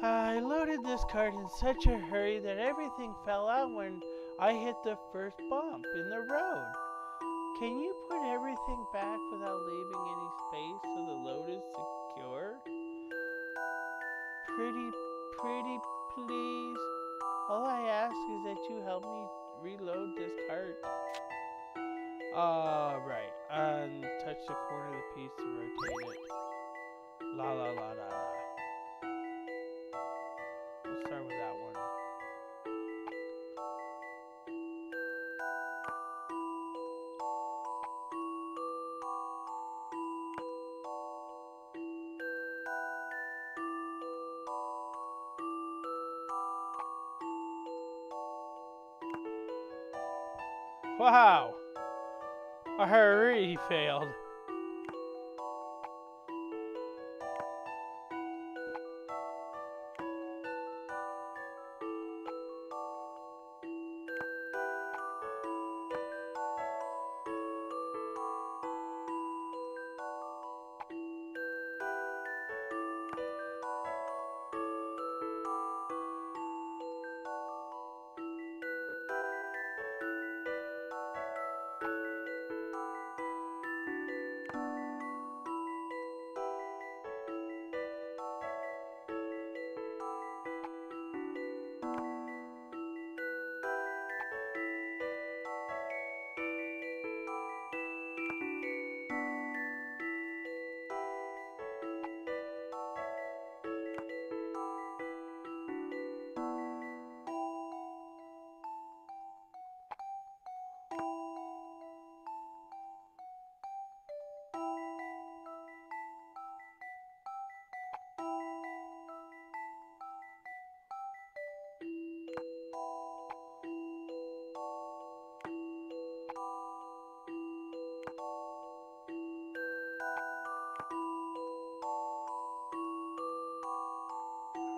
I loaded this cart in such a hurry that everything fell out when I hit the first bump in the road. Can you put everything back without leaving any space so the load is secure? Pretty, please. All I ask is that you help me reload this cart. Right. And touch the corner of the piece to rotate it. La la la la la. We'll start with that one. Wow! I already failed.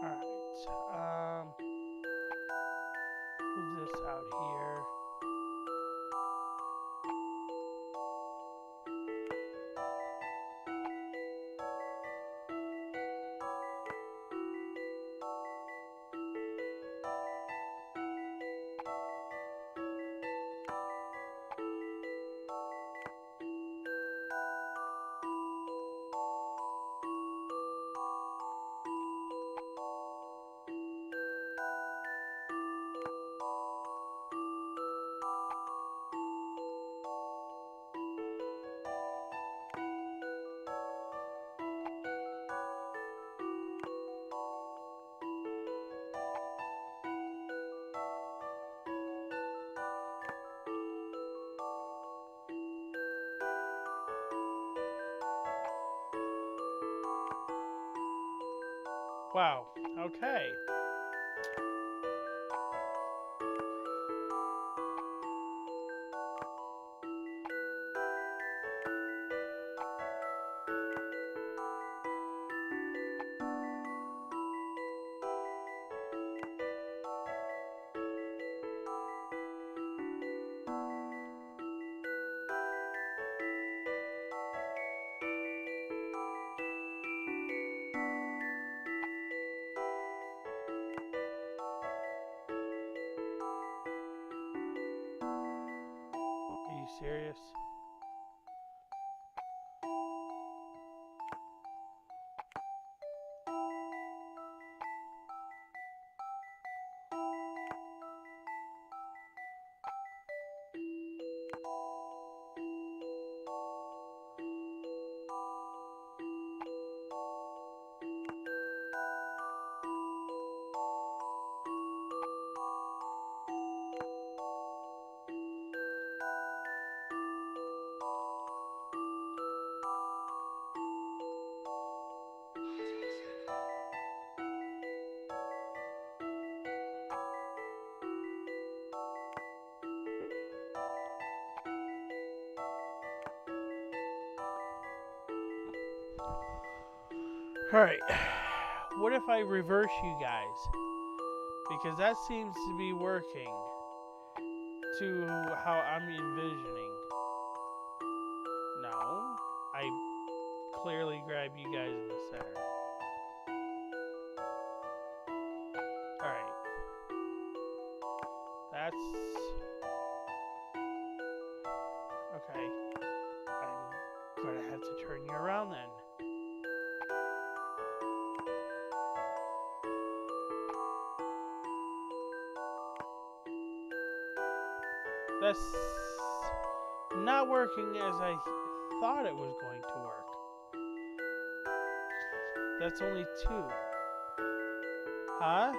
Alright, move this out here. Wow, okay. Are you serious? Alright, what if I reverse you guys? Because that seems to be working to how I'm envisioning. No, I clearly grab you guys in the center. Alright. That's... Okay. I'm gonna have to turn you around then. That's not working as I thought it was going to work. That's only 2. Huh?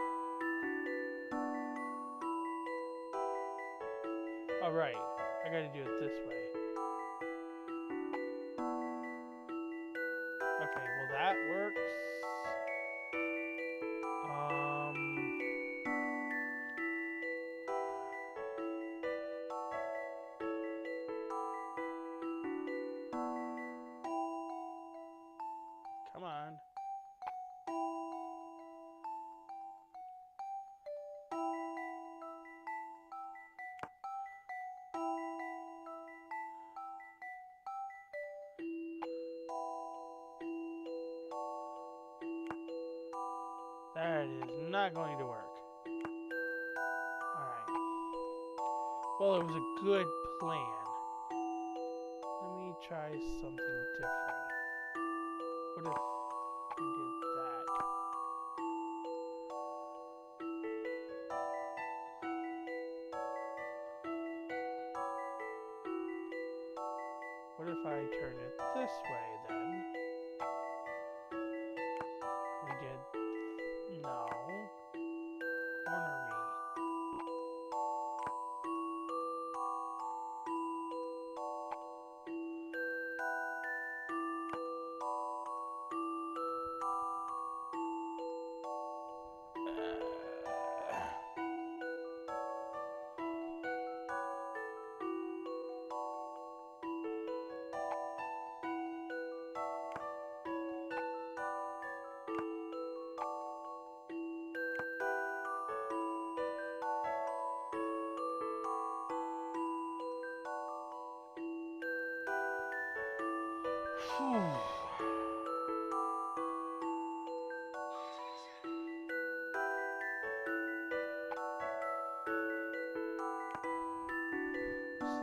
Alright, I gotta do it this way. Okay, well that works. Come on. That is not going to work. Alright. Well, it was a good plan. Let me try something different. What if we did that? What if I turn it this way then? We did... No. Corner me.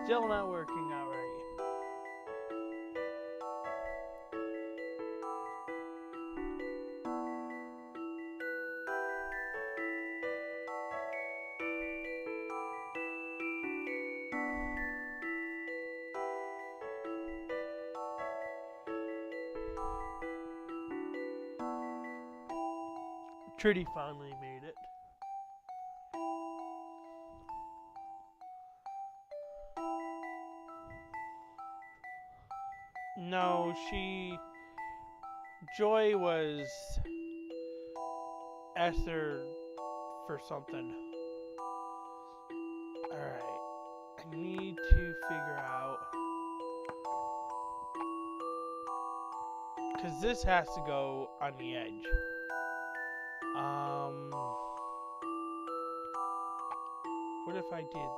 Still not working out right. Trudy finally made it. No, Joy was asked her for something. Alright. I need to figure out... Because this has to go on the edge. What if I did...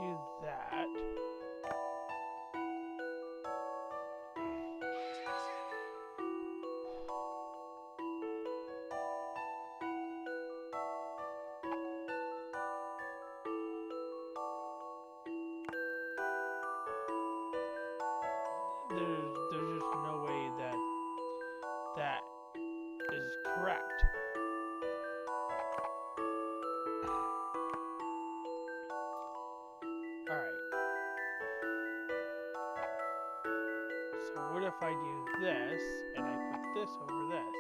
do that. There's just no way that is correct. Alright. So what if I do this, and I put this over this?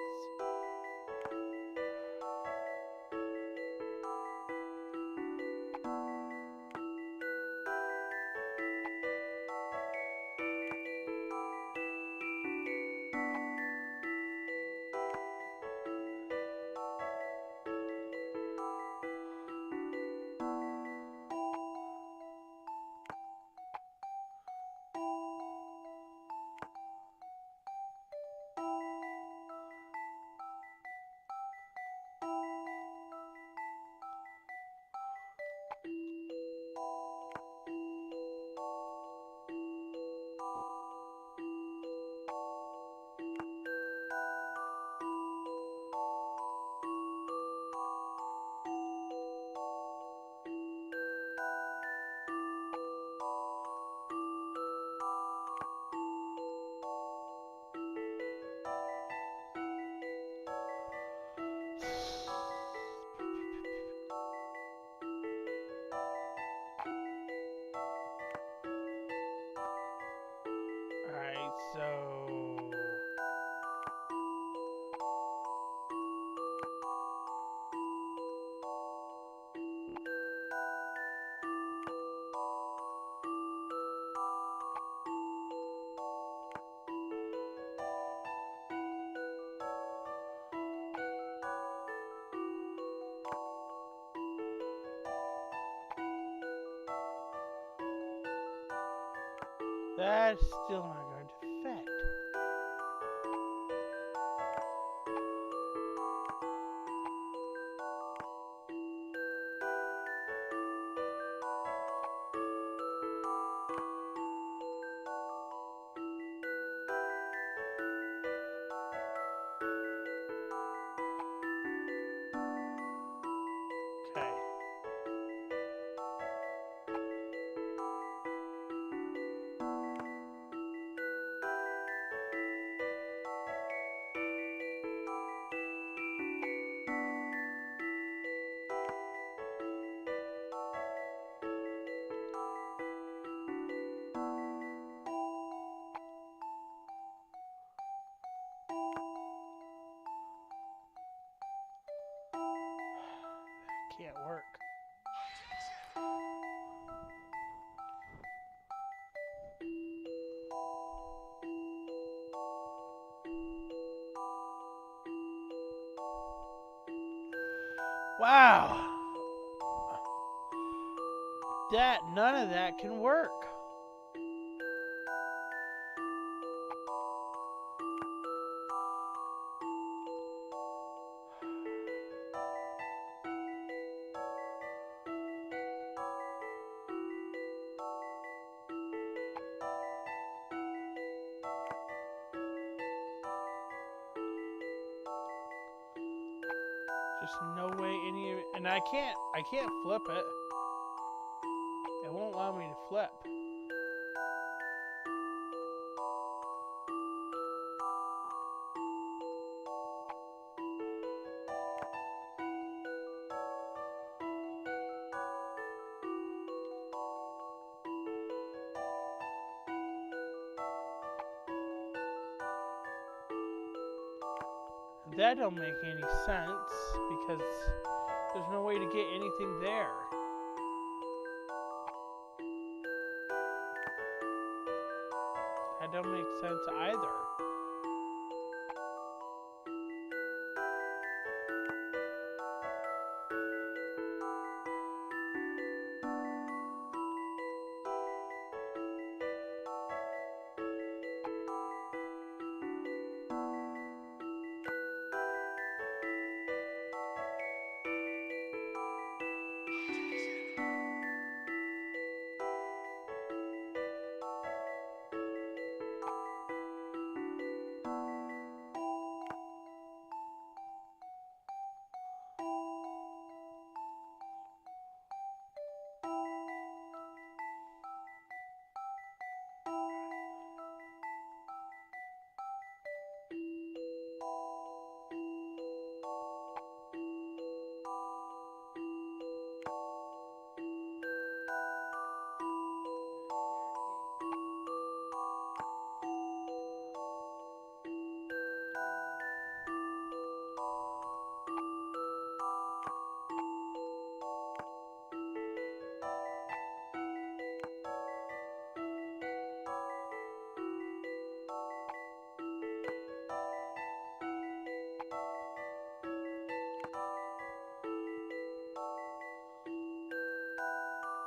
That's still not going to fit. Okay. Can't work. Wow. None of that can work. Just no way any of it, and I can't flip it. It won't allow me to flip. That don't make any sense because there's no way to get anything there. That don't make sense either.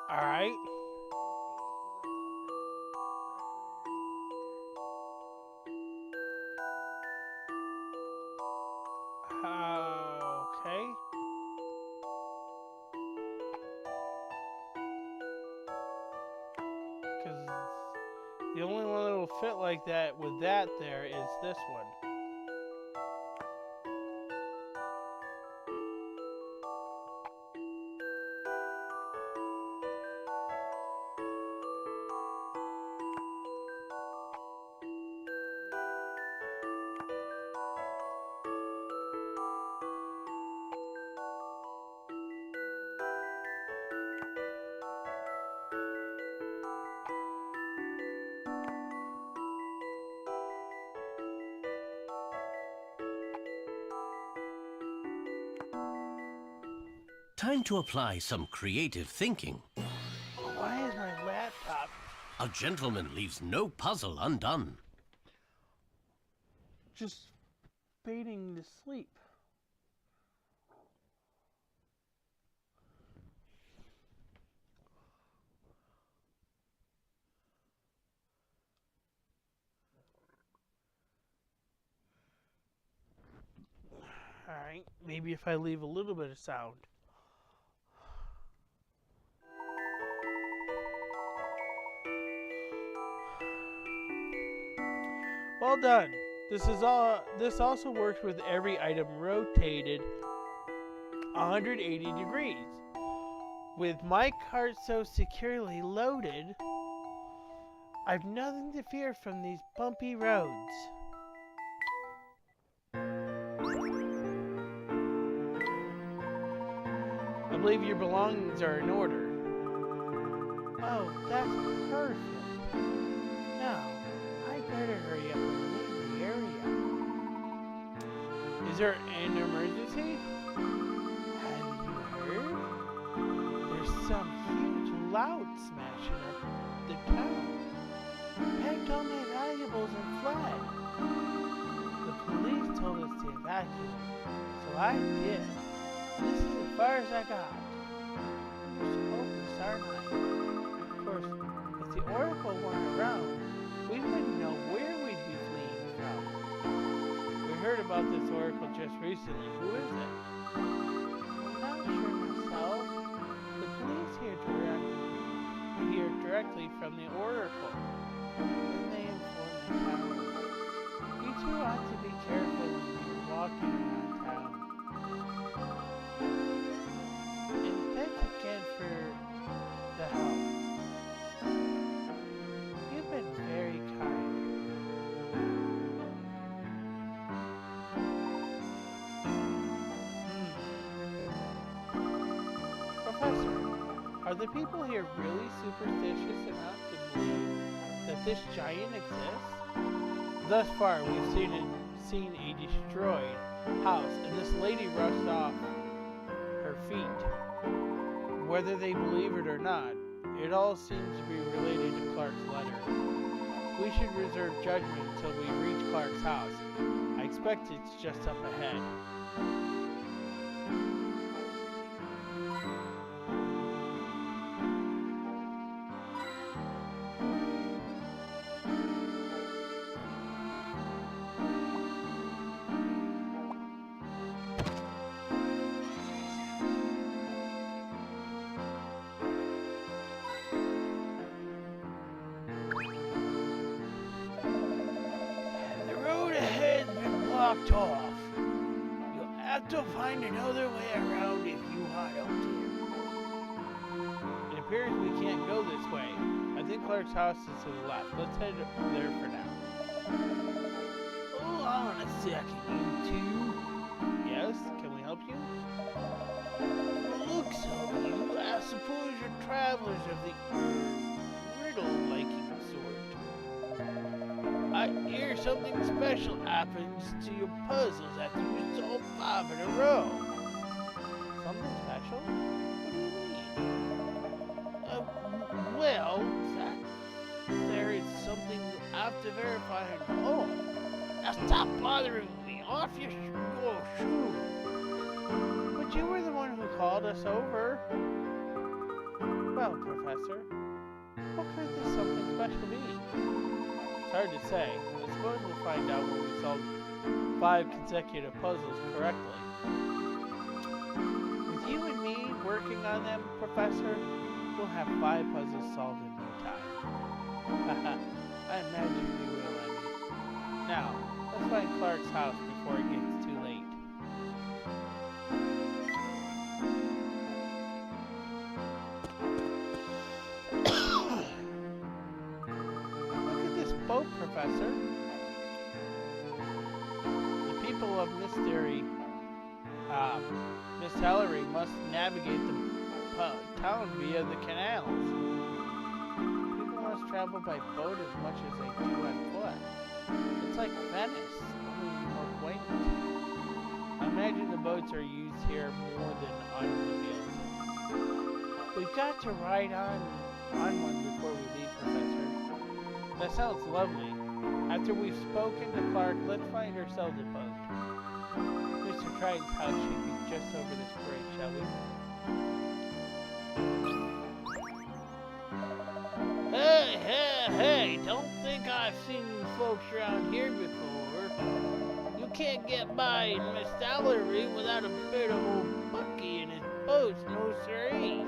All right. Okay. Because the only one that will fit like that with that there is this one. Time to apply some creative thinking. Why is my laptop? A gentleman leaves no puzzle undone. Just fading to sleep. point. Maybe if I leave a little bit of sound. Well done. This also works with every item rotated 180 degrees. With my cart so securely loaded, I've nothing to fear from these bumpy roads. I believe your belongings are in order. Oh, that's perfect. Now, I better hurry up and leave the area. Is there an emergency? Have you heard? There's some huge loud smashing up the town. Packed all my valuables and fled. The police told us to evacuate, so I did. This is as far as I got. We're supposed to start night. Of course, if the Oracle weren't around, we wouldn't know where we'd be fleeing from. We heard about this Oracle just recently. Who is it? I'm not sure myself. The police hear directly from the Oracle. And they inform the town. You two ought to be careful when you're walking around town. And thanks again for the help. You've been very kind. Professor, are the people here really superstitious enough to believe that this giant exists? Thus far, we've seen a destroyed house, and this lady rushed off her feet. Whether they believe it or not, it all seems to be related to Clark's letter. We should reserve judgment until we reach Clark's house. I expect it's just up ahead. Blocked off. You'll have to find another way around if you want out here. It appears we can't go this way. I think Clark's house is to the left. Let's head there for now. Hold on a second, you two. Yes, can we help you? From the looks of you, I suppose you're travelers of the riddle-liking sort. I hear something special happens to your puzzles after you solve 5 in a row. Something special? What do you mean? Well, that there is something you have to verify on your own. Now stop bothering me. Off your shoe. But you were the one who called us over. Well, Professor, what could this something special be? It's hard to say. I suppose we'll find out when we solve 5 consecutive puzzles correctly. With you and me working on them, Professor, we'll have 5 puzzles solved in no time. I imagine we will, Emmy. Now, let's find Clark's house before it gets too late. Boat, Professor. The people of Miss Hallery must navigate the town via the canals. People must travel by boat as much as they do on foot. It's like Venice, only more quaint. I imagine the boats are used here more than automobiles. We've got to ride on one before we leave, Professor. That sounds lovely. After we've spoken to Clark, let's find ourselves a boat. Mr. Triton's house should be just over this bridge, shall we? Hey! Don't think I've seen you folks around here before. You can't get by in my salary without a bit of old Bucky and his boats, no siree.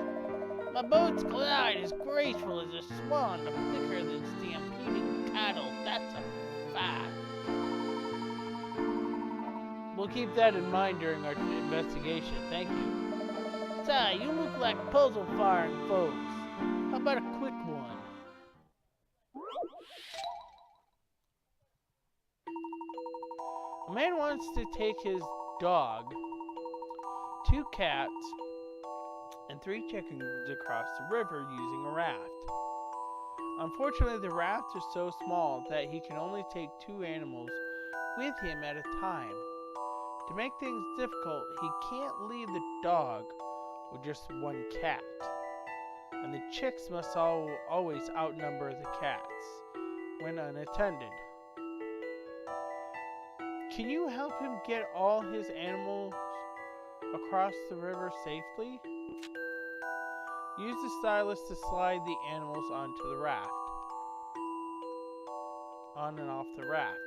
My boat's glide as graceful as a swan, but quicker than stampeding cattle, that's a fact. We'll keep that in mind during our investigation, thank you. Say, you look like puzzle-firing folks. How about a quick one? A man wants to take his dog, 2 cats, and 3 chickens across the river using a raft. Unfortunately, the raft is so small that he can only take 2 animals with him at a time. To make things difficult, he can't leave the dog with just 1 cat. And the chicks must always outnumber the cats when unattended. Can you help him get all his animals across the river safely? Use the stylus to slide the animals onto the raft. On and off the raft.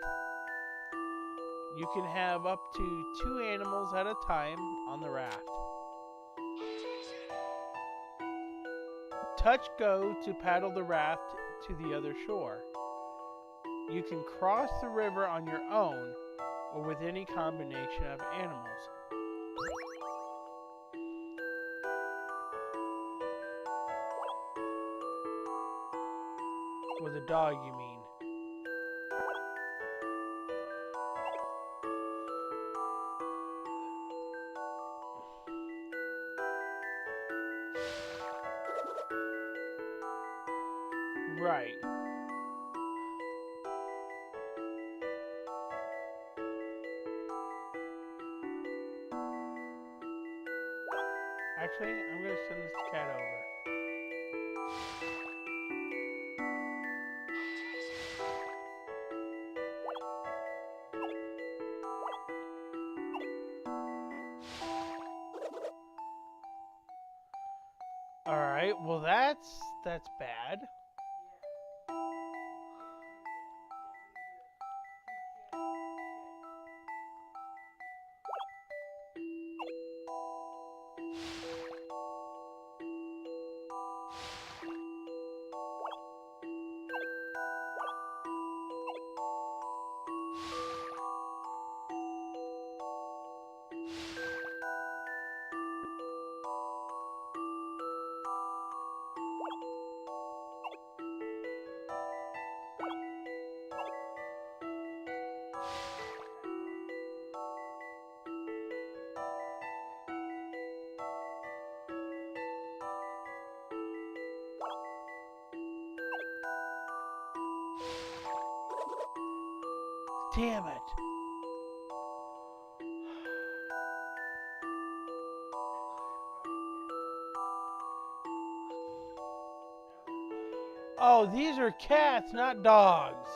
You can have up to 2 animals at a time on the raft. Touch go to paddle the raft to the other shore. You can cross the river on your own or with any combination of animals. With a dog, you mean. Right. Actually, I'm going to send this cat over. Alright, well that's bad. Damn it. Oh, these are cats, not dogs.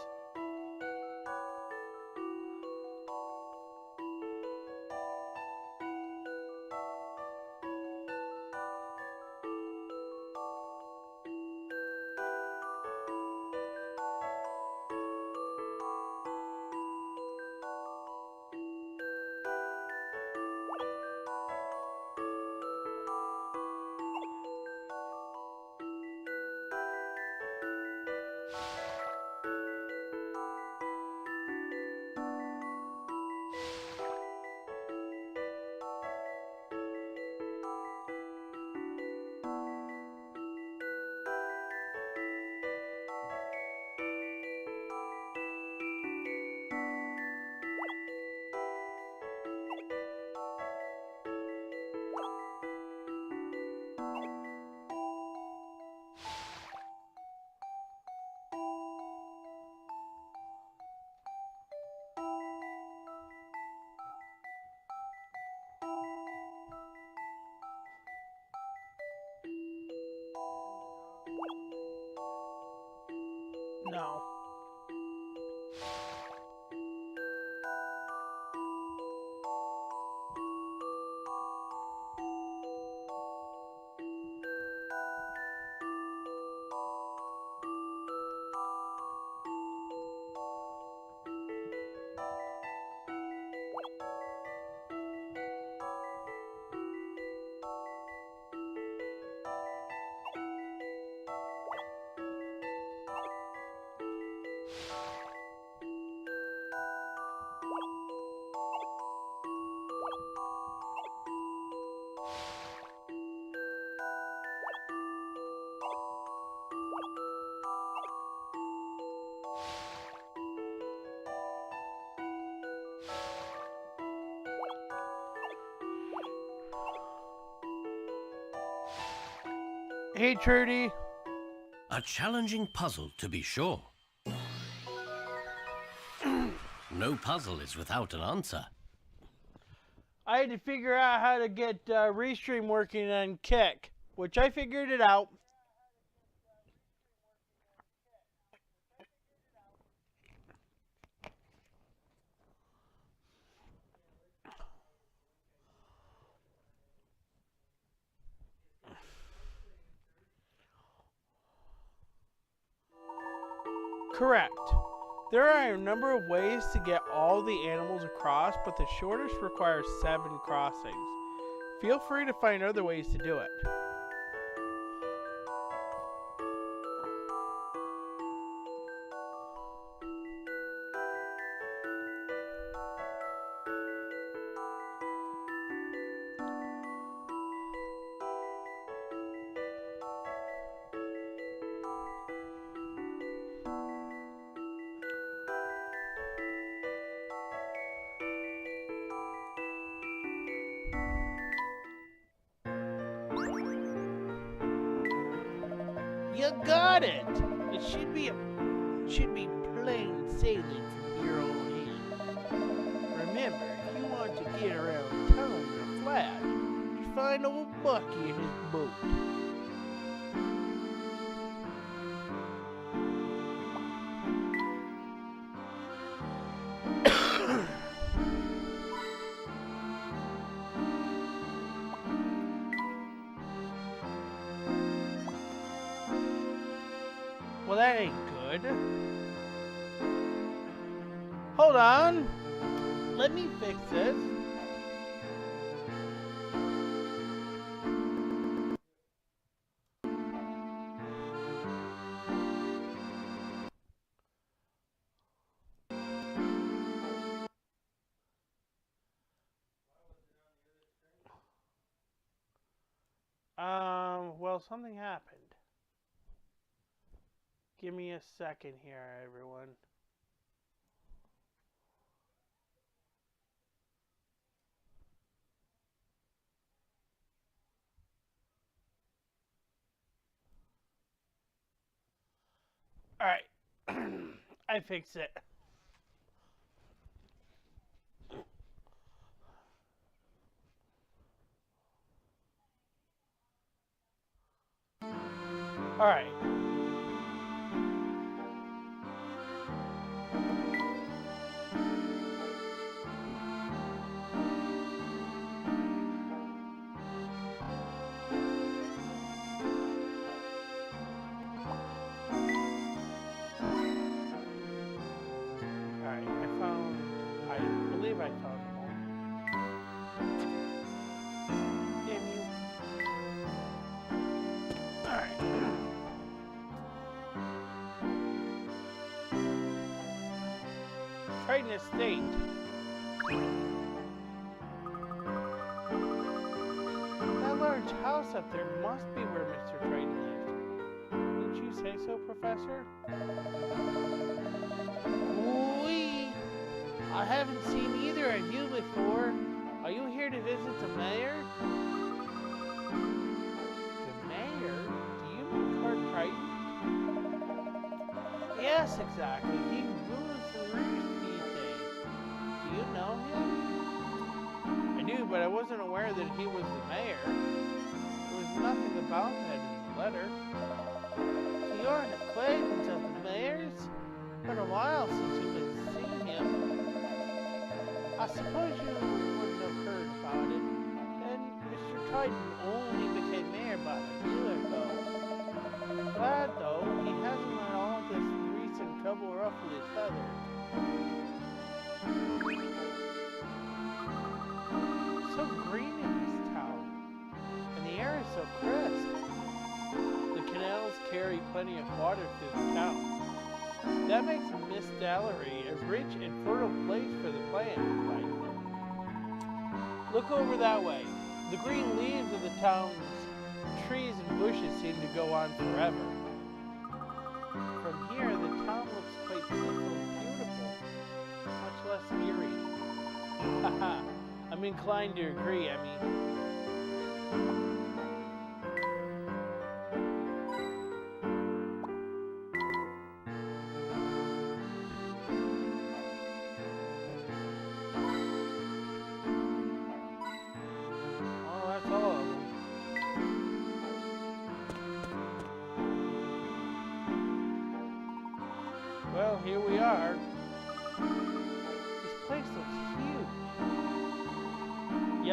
Hey, Trudy. A challenging puzzle, to be sure. No puzzle is without an answer. I had to figure out how to get Restream working on Kick, which I figured it out. Correct. There are a number of ways to get all the animals across, but the shortest requires 7 crossings. Feel free to find other ways to do it. You got it! It should be plain sailing from here on in. Remember, if you want to get around town in a flash, just find old Bucky in his boat. Well, that ain't good. Hold on. Let me fix this. Well, something happened. Give me a second here, everyone. Alright. I fixed it. Alright. I believe I found them all. Damn you. Alright. Triton Estate. That large house up there must be where Mr. Triton lives. Didn't you say so, Professor? I haven't seen either of you before. Are you here to visit the mayor? The mayor? Do you mean Clark Triton? Yes, exactly. He rules the roost these days. Do you know him? I do, but I wasn't aware that he was the mayor. There was nothing about that in the letter. So you're an acquaintance of the mayor's? It's been a while since you've been seeing him. I suppose you wouldn't have heard about it. And Mr. Triton only became mayor about a year ago. Glad, though, he hasn't let all this recent trouble ruffle his feathers. It's so green in this town, and the air is so crisp. The canals carry plenty of water through the town. That makes Miss Dallery a rich and fertile place for the plant life. Look over that way. The green leaves of the town's trees and bushes seem to go on forever. From here, the town looks quite peaceful and beautiful, much less eerie. Haha, I'm inclined to agree, Emmy.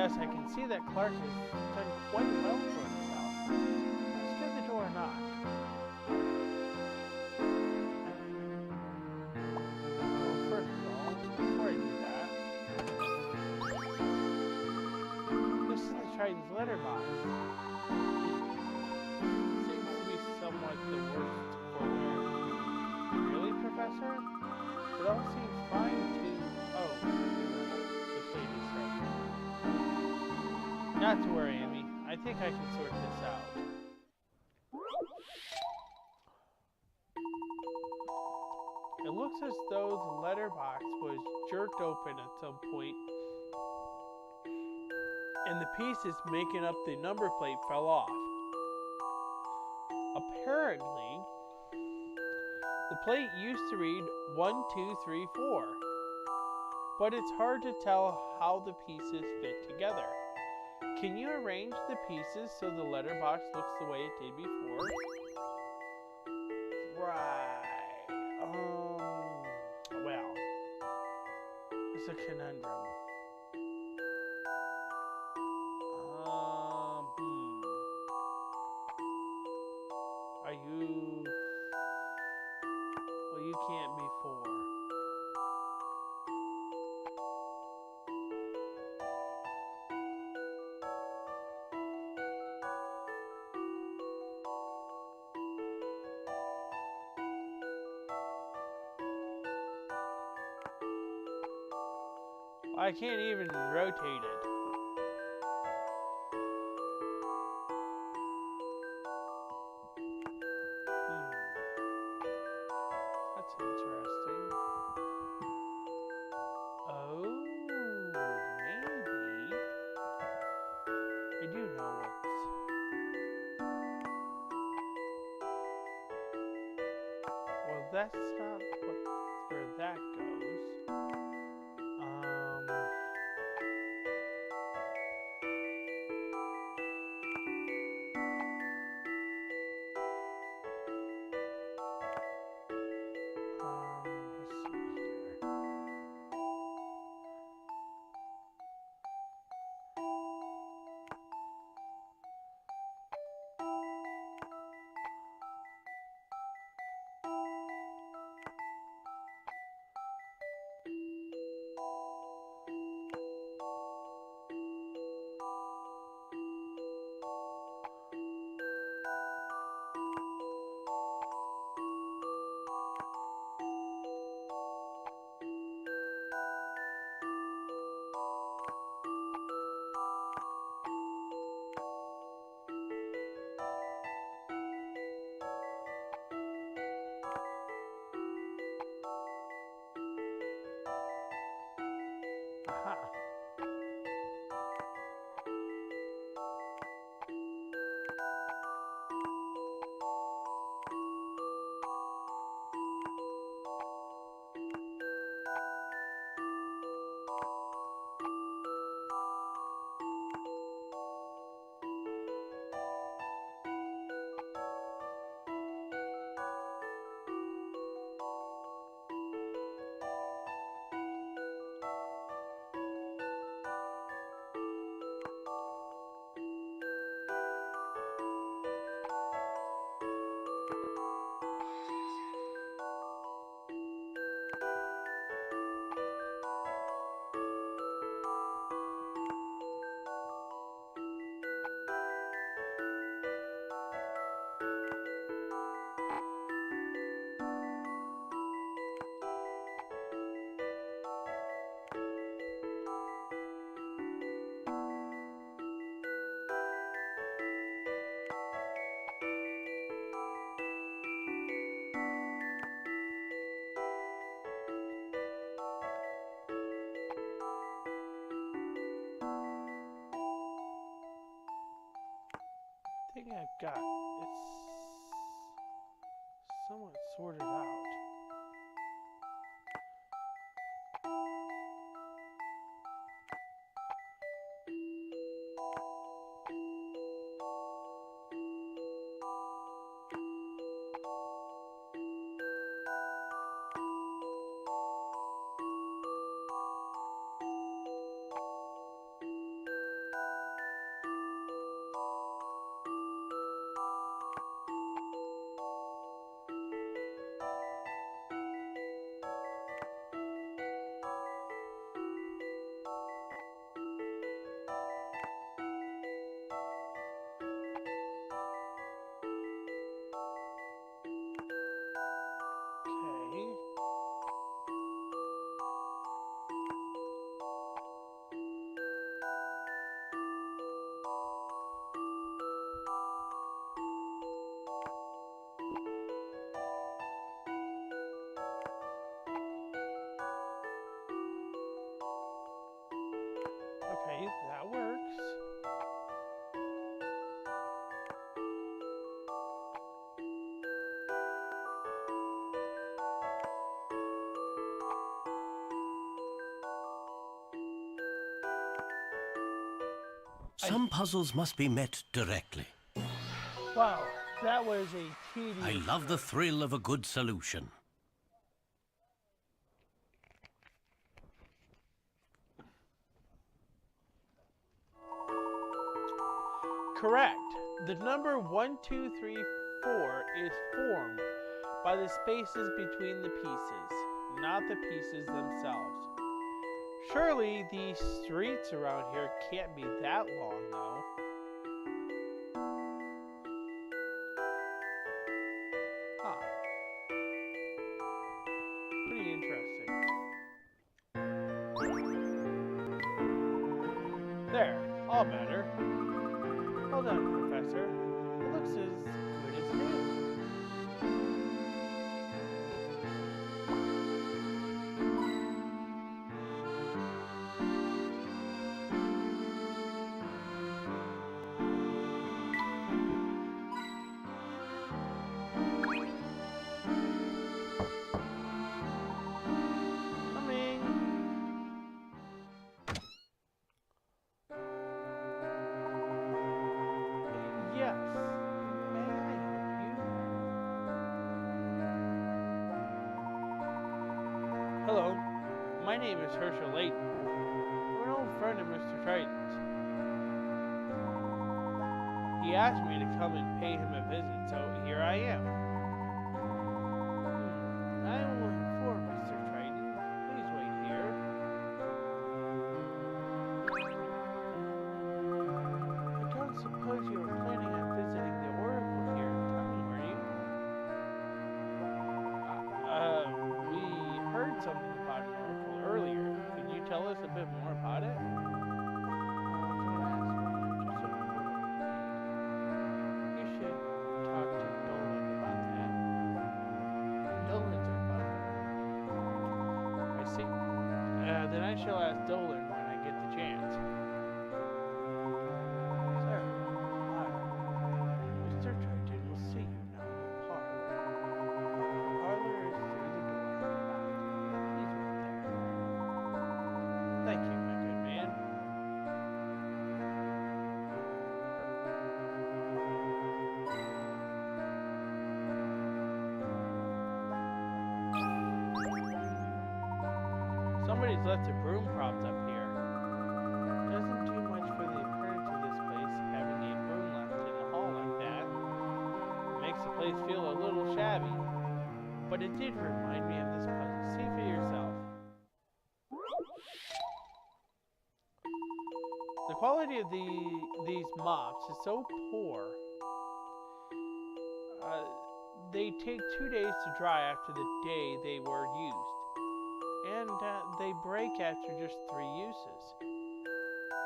yes, I can see that Clark has done quite well for himself. Let's give the door a knock. Well, first of all, before I do that, this is the Triton's letterbox. Seems to be somewhat the worst for wear. Really, Professor? It all seems fine to... Oh, the plate is right. Not to worry, Amy. I think I can sort this out. It looks as though the letterbox was jerked open at some point, and the pieces making up the number plate fell off. Apparently, the plate used to read 1, 2, 3, 4, but it's hard to tell how the pieces fit together. Can you arrange the pieces so the letterbox looks the way it did before? Right. Well, it's a conundrum. Are you... Well, you can't be 4. I can't even rotate it. That's interesting. Oh, maybe. I do know what's... Well, that's not where that goes. Let's see here. Aha. I think I've got it's somewhat sorted out. Okay, that works. Some puzzles must be met directly. Wow, that was a tedious. I love the thrill of a good solution. Correct. The number 1, 2, 3, 4 is formed by the spaces between the pieces, not the pieces themselves. Surely these streets around here can't be that long, though. Huh. Pretty interesting. There, all better. Well done, Professor. It looks as good as new. Coming. Yes. May I help you? Hello. My name is Layton. I'm an old friend of Mr. Triton's. He asked me to come and pay him a visit, so here I am. I will inform Mr. Triton. Please wait here. I don't suppose you were planning on visiting the Oracle here in town, were you? We heard something about an Oracle earlier. Can you tell us a bit more about it? You should talk to Dolan about that. Dolan's our butler. I see. Then I shall ask Dolan when I get the chance. Sir, Mr. Triton will see you now in the parlor. The parlor is through the door. Please wait there. Thank you, my good man. Somebody's left a broom propped up here. Doesn't do much for the appearance of this place, having a broom left in the hall like that. Makes the place feel a little shabby. But it did remind me of this puzzle. See for yourself. The quality of these mops is so poor. They take 2 days to dry after the day they were used. And they break after just 3 uses.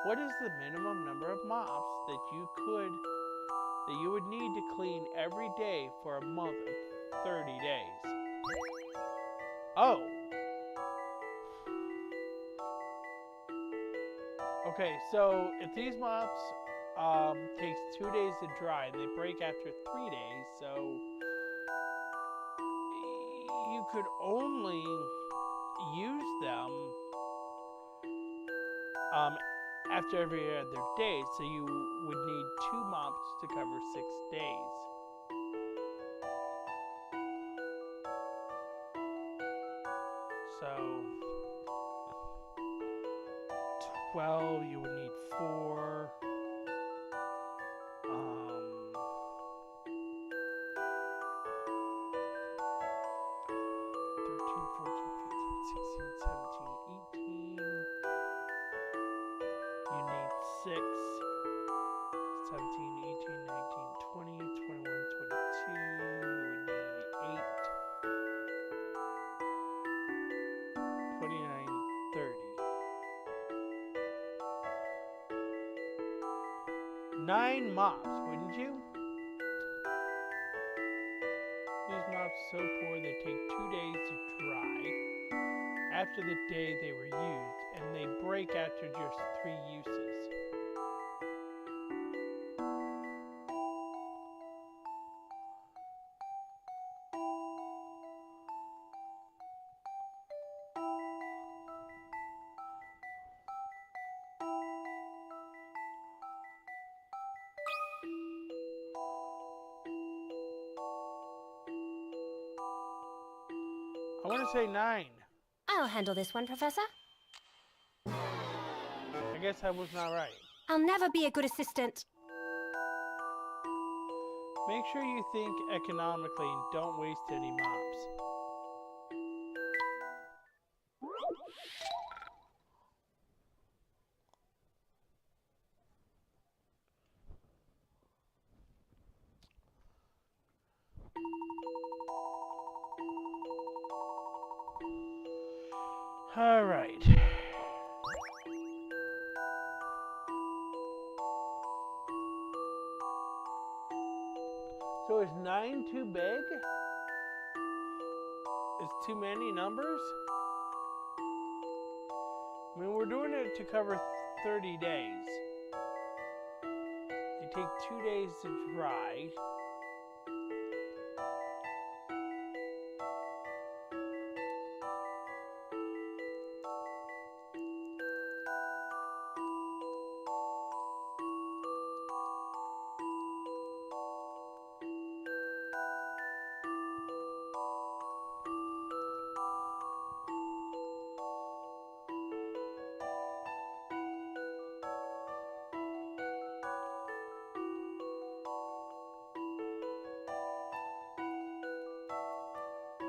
What is the minimum number of mops that you would need to clean every day for a month of 30 days? Oh. Okay, so if these mops takes 2 days to dry and they break after 3 days, so you could only use them after every other day, so you would need 2 mops to cover 6 days. So 12, you would need 4. 13, 14, 15, 16, 17, 18. You need 6. 17, 18, 19, 20, 21, 22. You would need 8. 29, 30. 9 mops, wouldn't you? These mops so poor they take 2 days to dry after the day they were used, and they break after just 3 uses. I want to say 9. I'll handle this one, Professor. I guess I was not right. I'll never be a good assistant. Make sure you think economically and don't waste any mobs. All right. So is 9 too big? Is too many numbers? I mean, we're doing it to cover 30 days. They take 2 days to dry.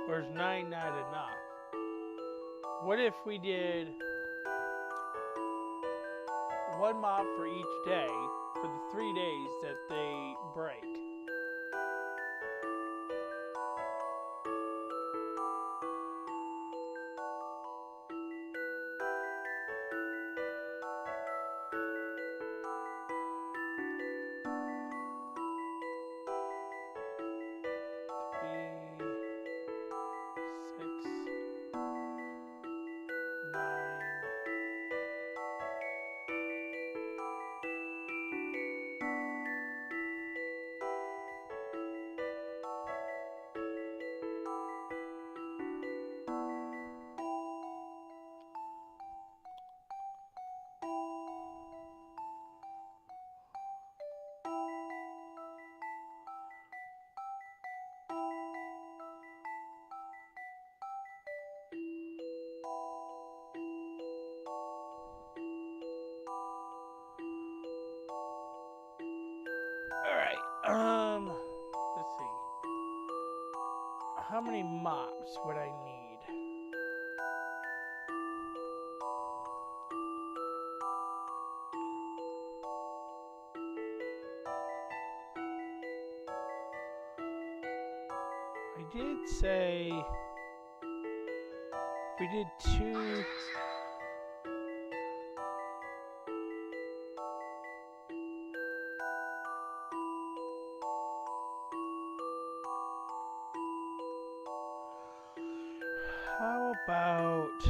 Or is 9 not enough? What if we did 1 mob for each day for the 3 days that they break? Let's see. How many mops would I need? I did say if we did 2. How about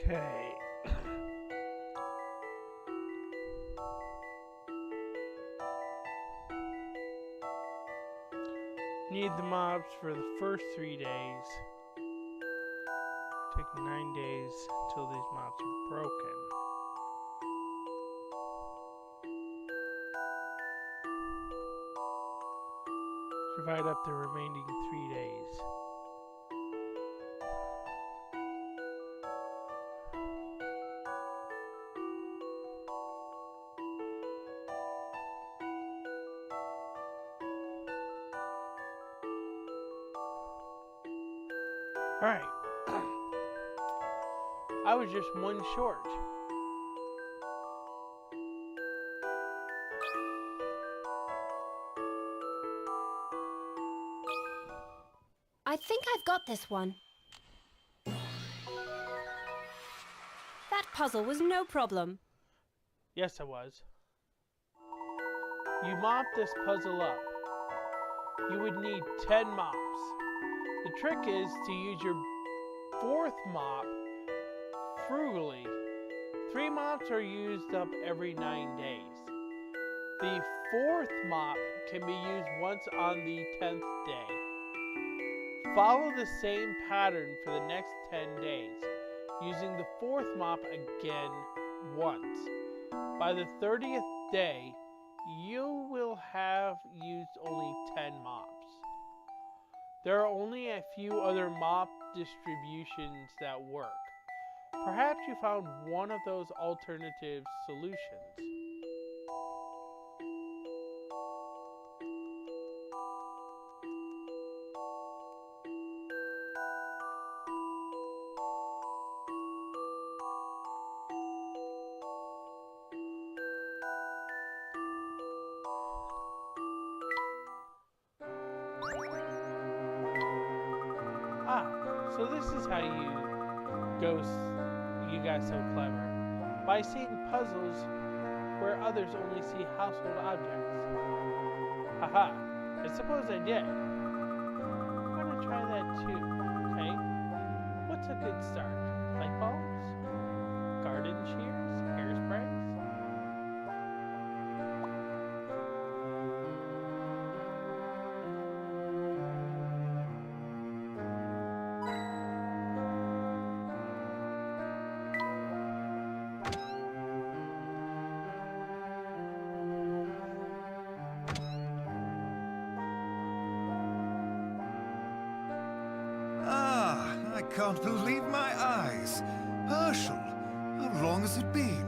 Okay. Need the mobs for the first 3 days. Take 9 days until these mobs are broken. Divide up the remaining 3 days. Alright. I was just one short. I think I've got this one. That puzzle was no problem. Yes, I was. You mop this puzzle up. You would need 10 mops. The trick is to use your 4th mop frugally. 3 mops are used up every 9 days. The 4th mop can be used once on the 10th day. Follow the same pattern for the next 10 days, using the 4th mop again once. By the 30th day, you will have used only 10 mops. There are only a few other mop distributions that work. Perhaps you found one of those alternative solutions. So this is how you guys so clever. By seeing puzzles where others only see household objects. Haha, I suppose I did. I'm gonna try that too, okay? What's a good start? Light bulbs? Garden shears? Hairsprays? I can't believe my eyes. Herschel, how long has it been?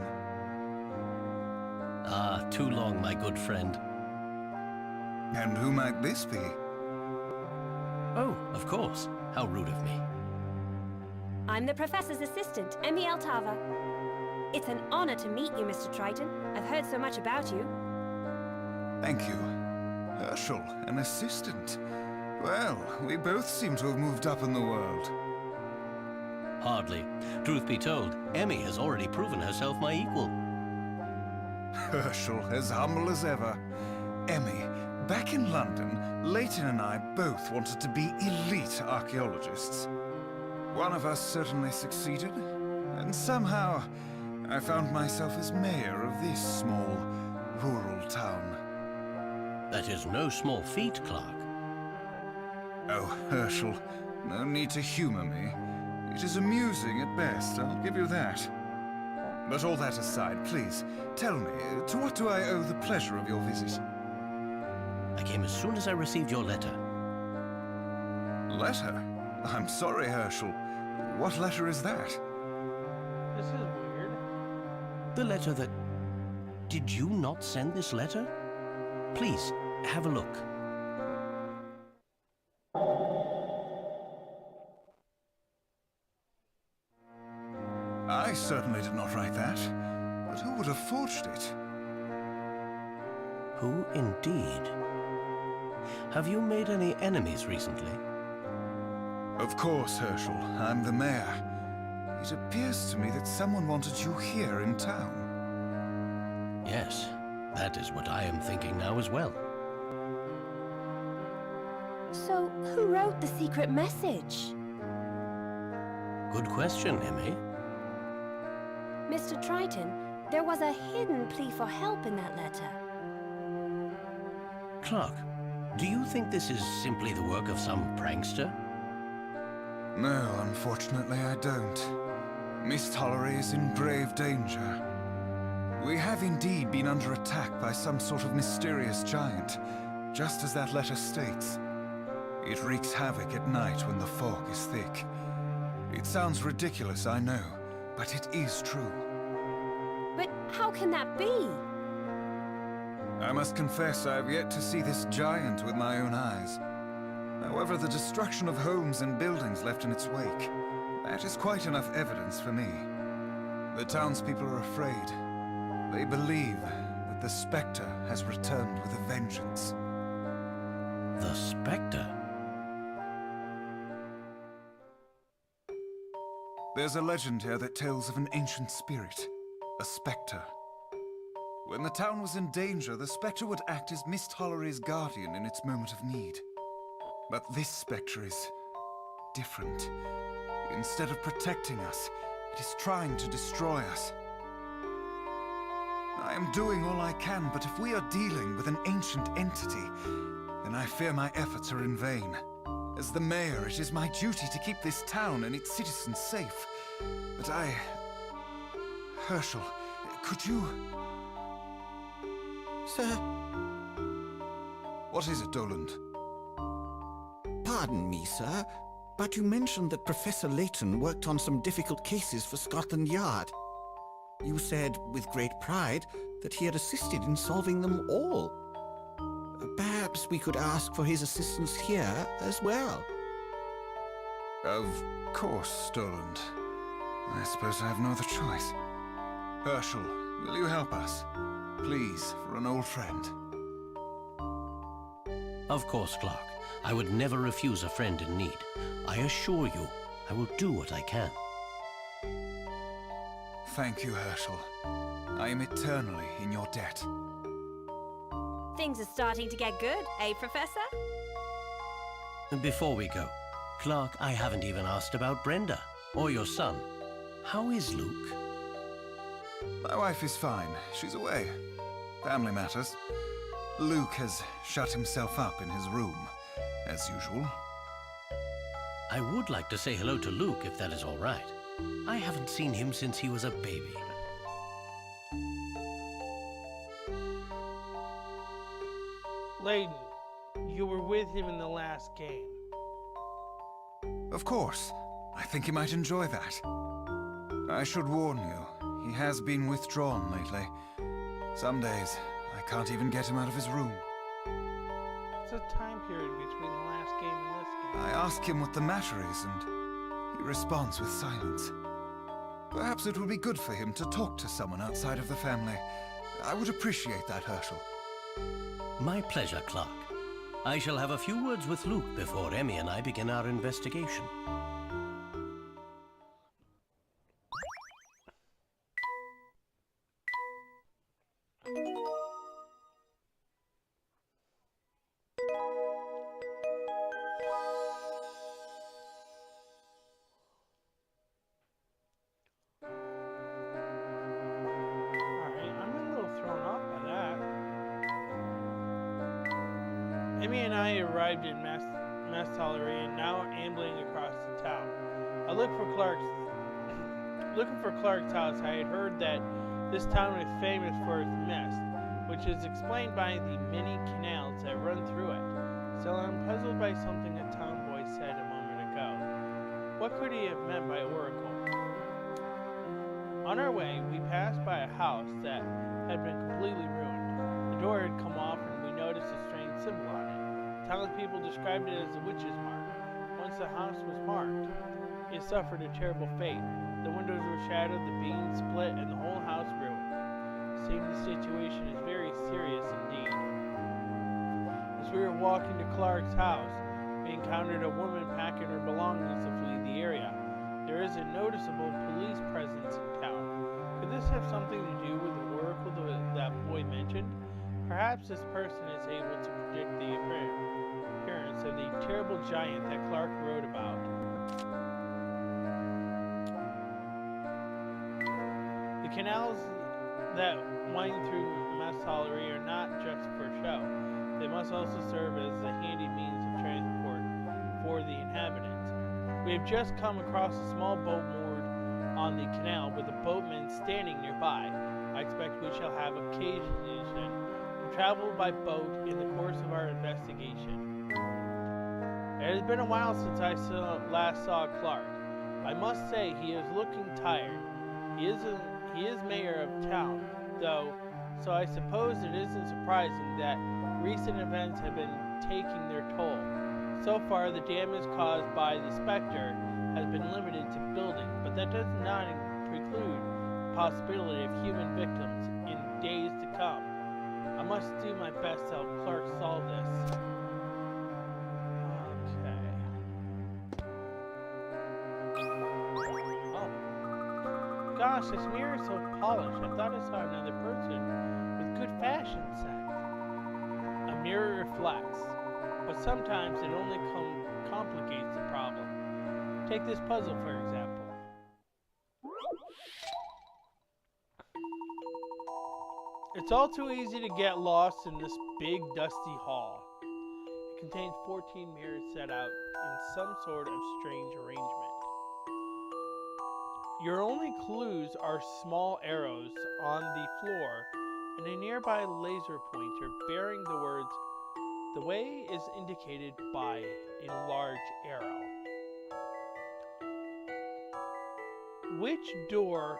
Ah, too long, my good friend. And who might this be? Oh, of course. How rude of me. I'm the professor's assistant, Emmy Altava. It's an honor to meet you, Mr. Triton. I've heard so much about you. Thank you. Herschel, an assistant. Well, we both seem to have moved up in the world. Hardly. Truth be told, Emmy has already proven herself my equal. Herschel, as humble as ever. Emmy, back in London, Layton and I both wanted to be elite archaeologists. One of us certainly succeeded, and somehow I found myself as mayor of this small, rural town. That is no small feat, Clark. Oh, Herschel, no need to humor me. It is amusing at best, I'll give you that. But all that aside, please, tell me, to what do I owe the pleasure of your visit? I came as soon as I received your letter. Letter? I'm sorry, Herschel. What letter is that? This is weird. The letter that... Did you not send this letter? Please, have a look. I certainly did not write that. But who would have forged it? Who indeed? Have you made any enemies recently? Of course, Herschel. I'm the mayor. It appears to me that someone wanted you here in town. Yes, that is what I am thinking now as well. So, who wrote the secret message? Good question, Emmy. Mr. Triton, there was a hidden plea for help in that letter. Clark, do you think this is simply the work of some prankster? No, unfortunately I don't. Miss Tollery is in grave danger. We have indeed been under attack by some sort of mysterious giant, just as that letter states. It wreaks havoc at night when the fog is thick. It sounds ridiculous, I know, but it is true. But how can that be? I must confess I have yet to see this giant with my own eyes. However, the destruction of homes and buildings left in its wake, that is quite enough evidence for me. The townspeople are afraid. They believe that the Specter has returned with a vengeance. The Specter? There's a legend here that tells of an ancient spirit, a Specter. When the town was in danger, the Specter would act as Miss Tollery's guardian in its moment of need. But this Spectre is different. Instead of protecting us, it is trying to destroy us. I am doing all I can, but if we are dealing with an ancient entity, then I fear my efforts are in vain. As the mayor, it is my duty to keep this town and its citizens safe. But Herschel, could you... Sir, What is it, Doland? pardon me, sir, but you mentioned that Professor Layton worked on some difficult cases for Scotland Yard. You said, with great pride, that he had assisted in solving them all. Perhaps we could ask for his assistance here as well. Of course, Doland. I suppose I have no other choice. Herschel, will you help us? Please, for an old friend. Of course, Clark. I would never refuse a friend in need. I assure you, I will do what I can. Thank you, Herschel. I am eternally in your debt. Things are starting to get good, eh, Professor? Before we go, Clark, I haven't even asked about Brenda, or your son. How is Luke? My wife is fine. She's away. Family matters. Luke has shut himself up in his room, as usual. I would like to say hello to Luke, if that is all right. I haven't seen him since he was a baby. Layton, you were with him in the last game. Of course. I think you might enjoy that. I should warn you, he has been withdrawn lately. Some days, I can't even get him out of his room. What's the time period between the last game and this game? I ask him what the matter is, and he responds with silence. Perhaps it would be good for him to talk to someone outside of the family. I would appreciate that, Herschel. My pleasure, Clark. I shall have a few words with Luke before Emmy and I begin our investigation. Emmy and I arrived in Mastollery and now ambling across the town. Looking for Clark's house, I had heard that this town was famous for its mist, which is explained by the many canals that run through it. Still, I'm puzzled by something a town boy said a moment ago. What could he have meant by oracle? On our way, we passed by a house that had been completely ruined. The door had come off and we noticed a strange symbol on it. Townspeople described it as a witch's mark. Once the house was marked, it suffered a terrible fate. The windows were shattered, the beams split, and the whole house ruined. It seemed the situation is very serious indeed. walk into Clark's house, we encountered a woman packing her belongings to flee the area. There is a noticeable police presence in town. Could this have something to do with the oracle that boy mentioned? Perhaps this person is able to predict the appearance of the terrible giant that Clark wrote about. The canals that wind through Massallery are not just for show. They must also serve as a handy means of transport for the inhabitants. We have just come across a small boat moored on the canal with a boatman standing nearby. I expect we shall have occasion to travel by boat in the course of our investigation. It has been a while since I last saw Clark. I must say he is looking tired. He is mayor of town, though, so I suppose it isn't surprising that recent events have been taking their toll. So far, the damage caused by the Specter has been limited to building, but that does not preclude the possibility of human victims in days to come. I must do my best to help Clark solve this. Gosh, this mirror is so polished. I thought I saw another person with good fashion sense. A mirror reflects, but sometimes it only complicates the problem. Take this puzzle, for example. It's all too easy to get lost in this big, dusty hall. It contains 14 mirrors set out in some sort of strange arrangement. Your only clues are small arrows on the floor and a nearby laser pointer bearing the words, "The way is indicated by a large arrow." Which door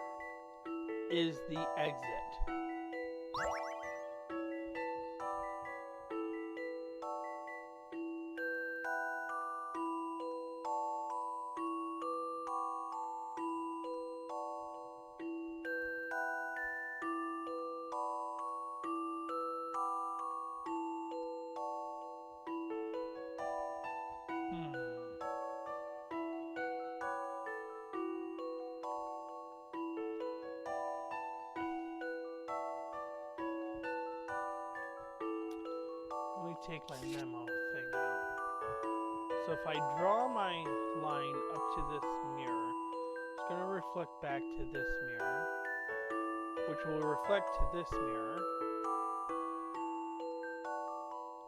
is the exit? Let me take my memo thing out. So if I draw my line up to this mirror, it's going to reflect back to this mirror, which will reflect to this mirror.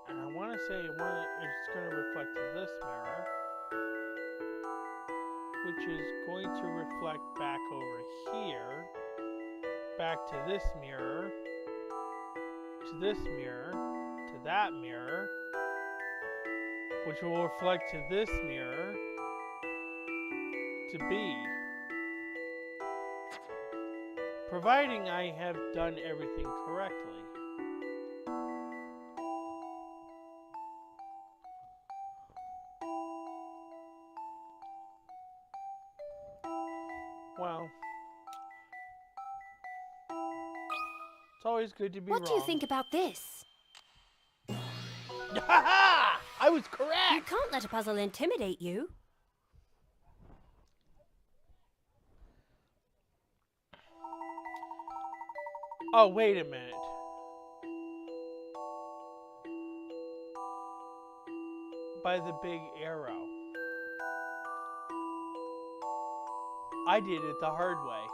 And I want to say it's going to reflect to this mirror, which is going to reflect back over here, back to this mirror, to this mirror, to that mirror, which will reflect to this mirror, to B. Providing I have done everything correctly. Well, it's always good to be wrong. What do you think about this? Ha! I was You correct! can't let a puzzle intimidate you. Oh, wait a minute. By the big arrow. I did it the hard way.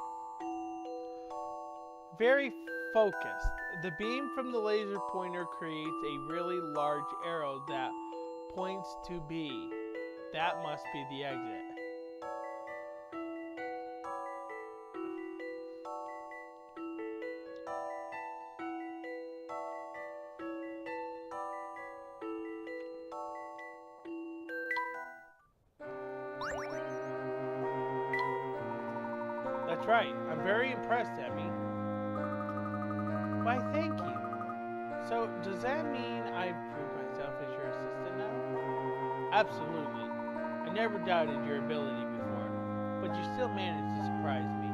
Very focused. The beam from the laser pointer creates a really large arrow that points to B. That must be the exit. That's right. I'm very impressed, Emmy. Why, thank you. So, does that mean I've proved myself as your assistant now? Absolutely. I never doubted your ability before, but you still managed to surprise me.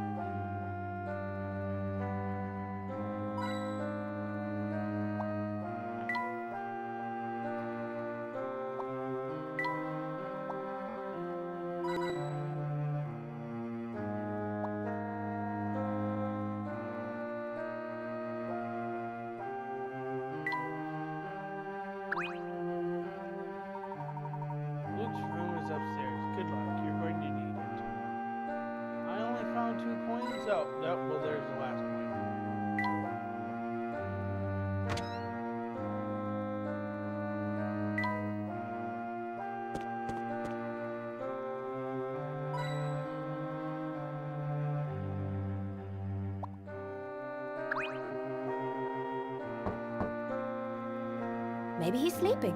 Maybe he's sleeping.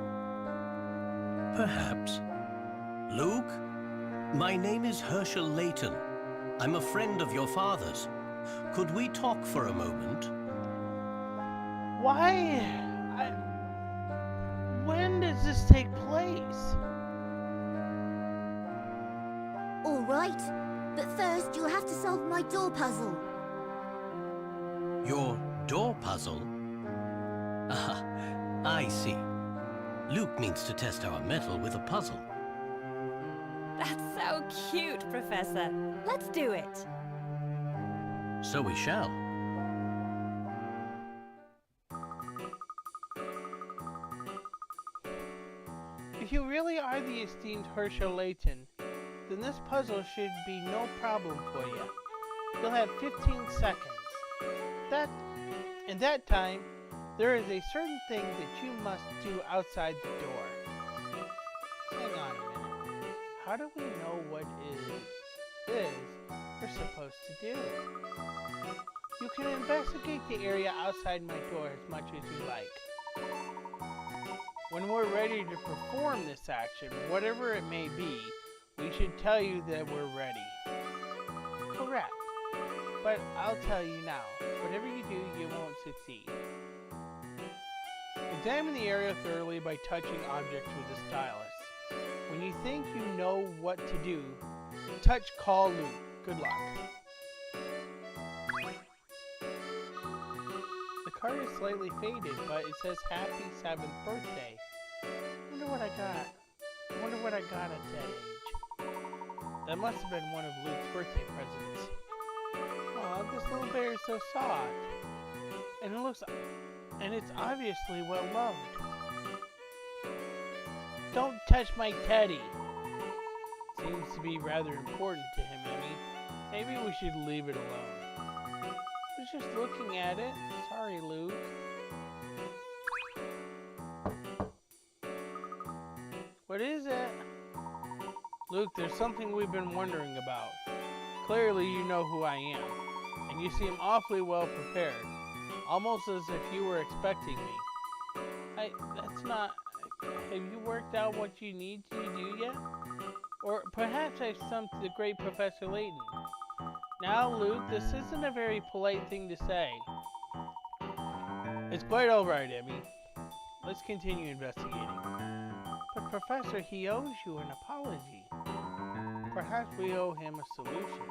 Perhaps. Luke, my name is Herschel Layton. I'm a friend of your father's. Could we talk for a moment? When does this take place? All right, but first you'll have to solve my door puzzle. Your door puzzle? Ah, I see. Luke means to test our metal with a puzzle. That's so cute, Professor. Let's do it. So we shall. If you really are the esteemed Herschel Layton, then this puzzle should be no problem for you. You'll have 15 seconds. In that time, there is a certain thing that you must do outside the door. Hang on a minute. How do we know what it is we're supposed to do? You can investigate the area outside my door as much as you like. When we're ready to perform this action, whatever it may be, we should tell you that we're ready. Correct. But I'll tell you now, whatever you do, you won't succeed. Examine the area thoroughly by touching objects with a stylus. When you think you know what to do, touch Call Luke. Good luck. The card is slightly faded, but it says Happy 7th birthday. Wonder what I got at that age. That must have been one of Luke's birthday presents. Aw, this little bear is so soft. And it's obviously well loved. Don't touch my teddy. Seems to be rather important to him, Emmy. Maybe we should leave it alone. I was just looking at it. Sorry, Luke. What is it? Luke, there's something we've been wondering about. Clearly you know who I am, and you seem awfully well prepared. Almost as if you were expecting me. That's not... Have you worked out what you need to do yet? Or perhaps I've stumped the great Professor Layton. Now, Luke, this isn't a very polite thing to say. It's quite alright, Emmy. Let's continue investigating. But Professor, he owes you an apology. Perhaps we owe him a solution.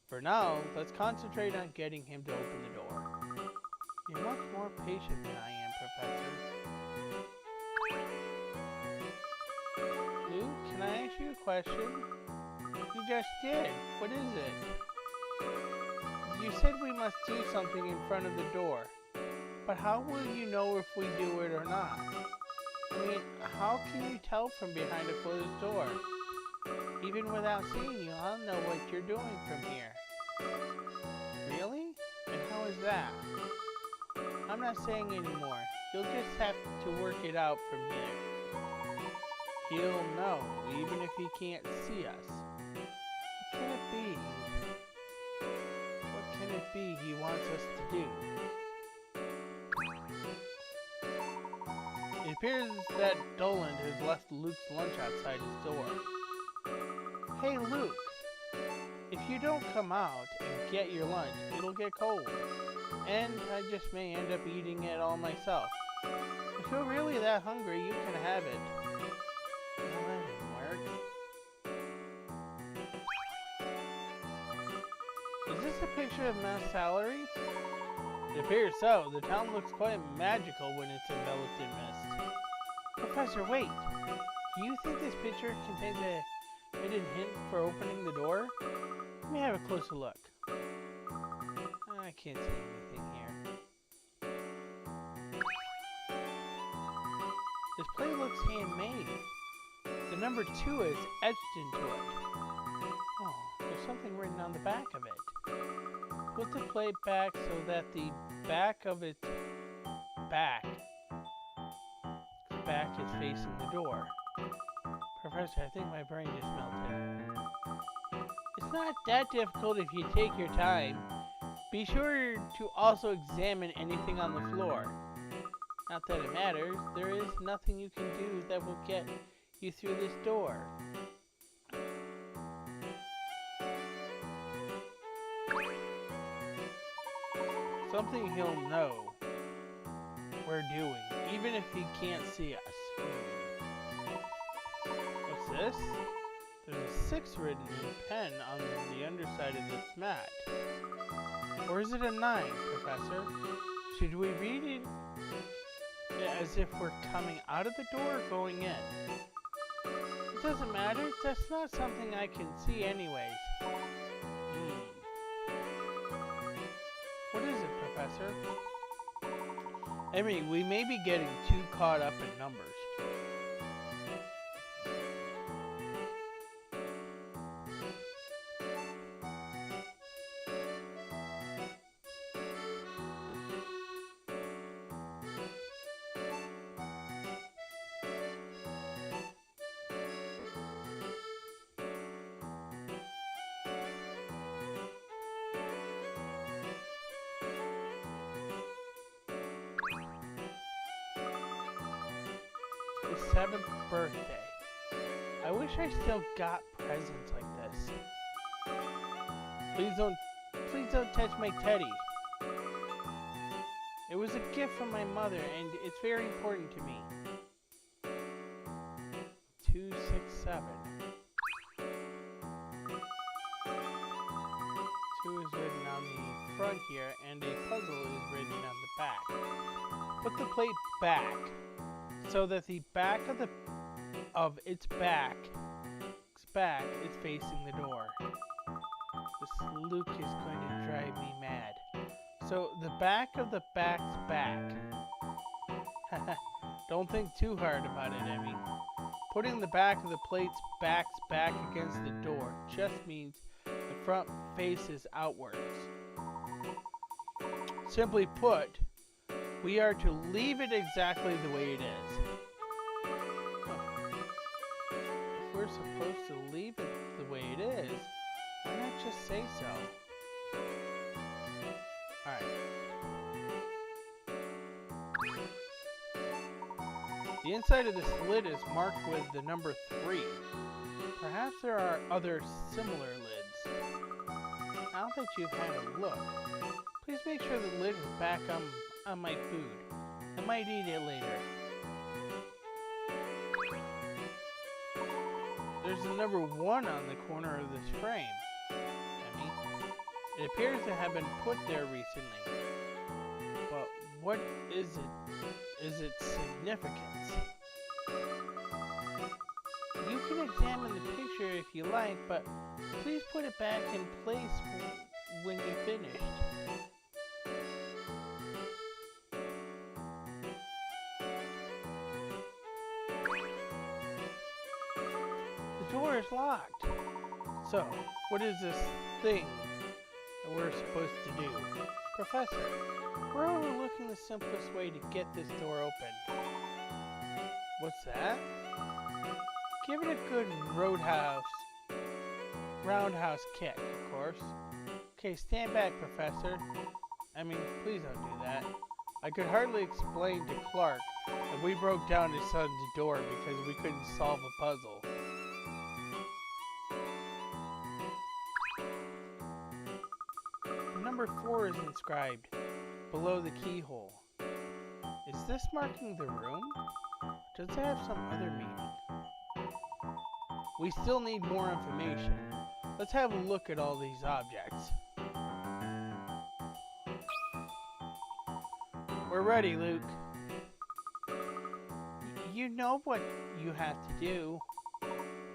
For now, let's concentrate on getting him to open the door. You're much more patient than I am, Professor. Luke, can I ask you a question? You just did. What is it? You said we must do something in front of the door. But how will you know if we do it or not? I mean, how can you tell from behind a closed door? Even without seeing you, I'll know what you're doing from here. Really? And how is that? I'm not saying anymore. You'll just have to work it out from here. He'll know, even if he can't see us. What can it be? What can it be he wants us to do? It appears that Doland has left Luke's lunch outside his door. Hey Luke, if you don't come out and get your lunch, it'll get cold. And I just may end up eating it all myself. If you're really that hungry, you can have it. Well, that didn't work. Is this a picture of mass salary? It appears so. The town looks quite magical when it's enveloped in mist. Professor, wait. Do you think this picture contains a hidden hint for opening the door? Let me have a closer look. I can't see anything here. This plate looks handmade. The number 2 is etched into it. Oh, there's something written on the back of it. Put the plate back so that the back of its back is facing the door. Professor, I think my brain just melted. It's not that difficult if you take your time. Be sure to also examine anything on the floor. Not that it matters. There is nothing you can do that will get you through this door. Something he'll know we're doing, even if he can't see us. What's this? There's a 6 written in pen on the underside of this mat. Or is it a 9, Professor? Should we read it as if we're coming out of the door or going in? It doesn't matter. That's not something I can see anyways. What is it, Professor? I mean, we may be getting too caught up in numbers. His 7th birthday. I wish I still got presents like this. Please don't touch my teddy. It was a gift from my mother and it's very important to me. 267. 2 is written on the front here and a puzzle is written on the back. Put the plate back so that the back of its back is facing the door. This Luke is going to drive me mad. So the back of the back's back. Don't think too hard about it, Emmy. Putting the back of the plate's back against the door just means the front faces outwards. Simply put, we are to leave it exactly the way it is. If we're supposed to leave it the way it is, why not just say so? Alright. The inside of this lid is marked with the number 3. Perhaps there are other similar lids. Now that you've had a look, please make sure the lid is back on my food. I might eat it later. There's the number 1 on the corner of this frame. Emmy. It appears to have been put there recently. But what is it? Is its significance? You can examine the picture if you like, but please put it back in place when you're finished. The door is locked. So, what is this thing that we're supposed to do? Professor, we're overlooking the simplest way to get this door open. What's that? Give it a good roundhouse kick, of course. Okay, stand back, Professor. I mean, please don't do that. I could hardly explain to Clark that we broke down his son's door because we couldn't solve a puzzle. Number 4 is inscribed below the keyhole. Is this marking the room? Does it have some other meaning? We still need more information. Let's have a look at all these objects. We're ready, Luke. You know what you have to do.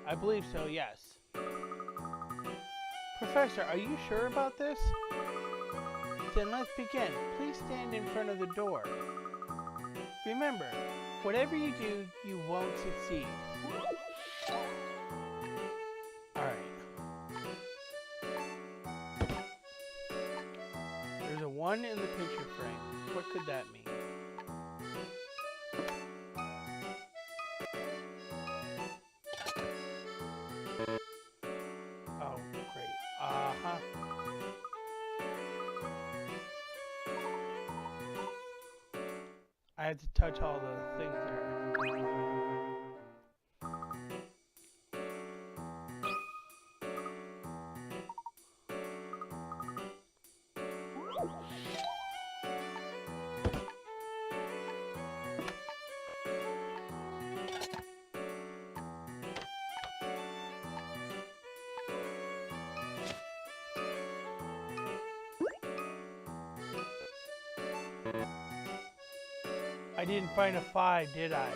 I believe so, yes. Professor, are you sure about this? Then let's begin. Please stand in front of the door. Remember, whatever you do, you won't succeed. Alright. There's a 1 in the picture frame. What could that mean? Oh, great. Uh-huh. I have to touch all the things there. I didn't find a 5, did I?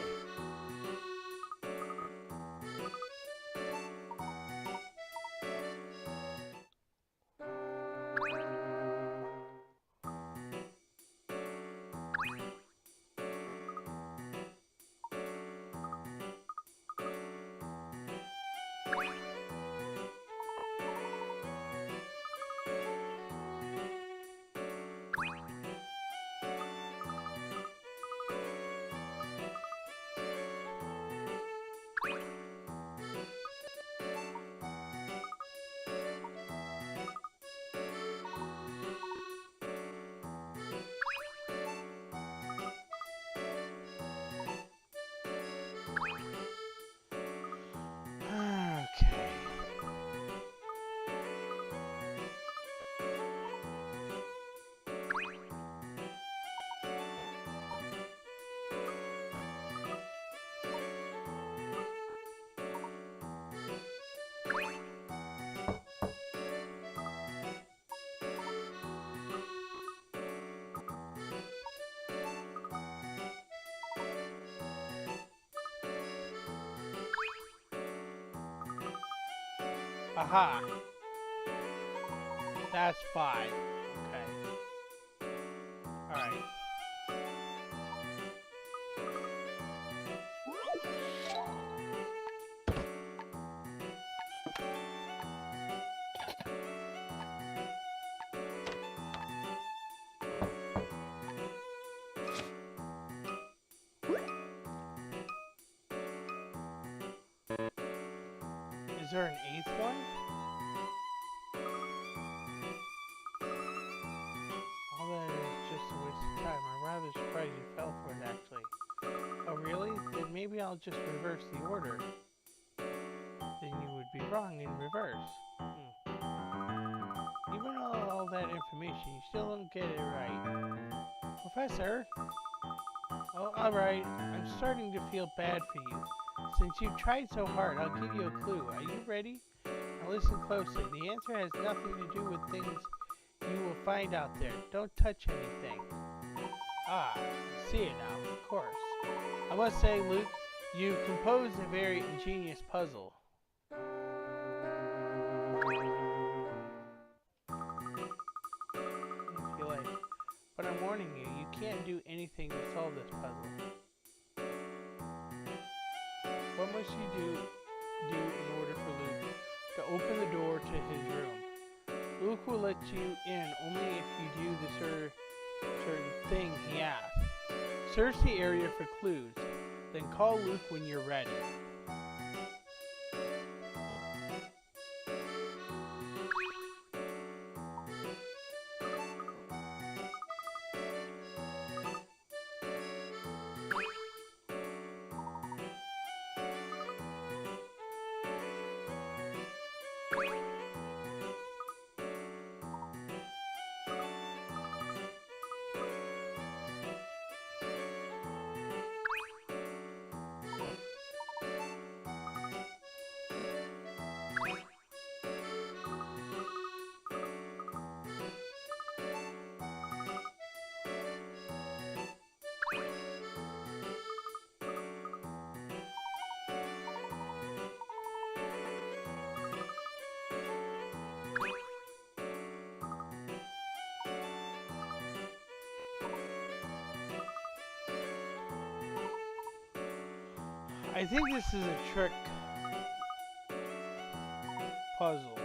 Okay. Aha. That's 5. Okay. Alright. Is there an 8th one? All that is just a waste of time. I'm rather surprised you fell for it, actually. Oh, really? Then maybe I'll just reverse the order. Then you would be wrong in reverse. Even all that information, you still don't get it right. Professor? Oh, alright. I'm starting to feel bad for you. Since you've tried so hard, I'll give you a clue. Are you ready? Now listen closely. The answer has nothing to do with things you will find out there. Don't touch anything. Ah, I see it now, of course. I must say, Luke, you composed a very ingenious puzzle. If you like. But I'm warning you, you can't do anything to solve this puzzle. What must you do in order for Luke to open the door to his room? Luke will let you in only if you do the certain thing he asks. Search the area for clues, then call Luke when you're ready. I think this is a trick puzzle.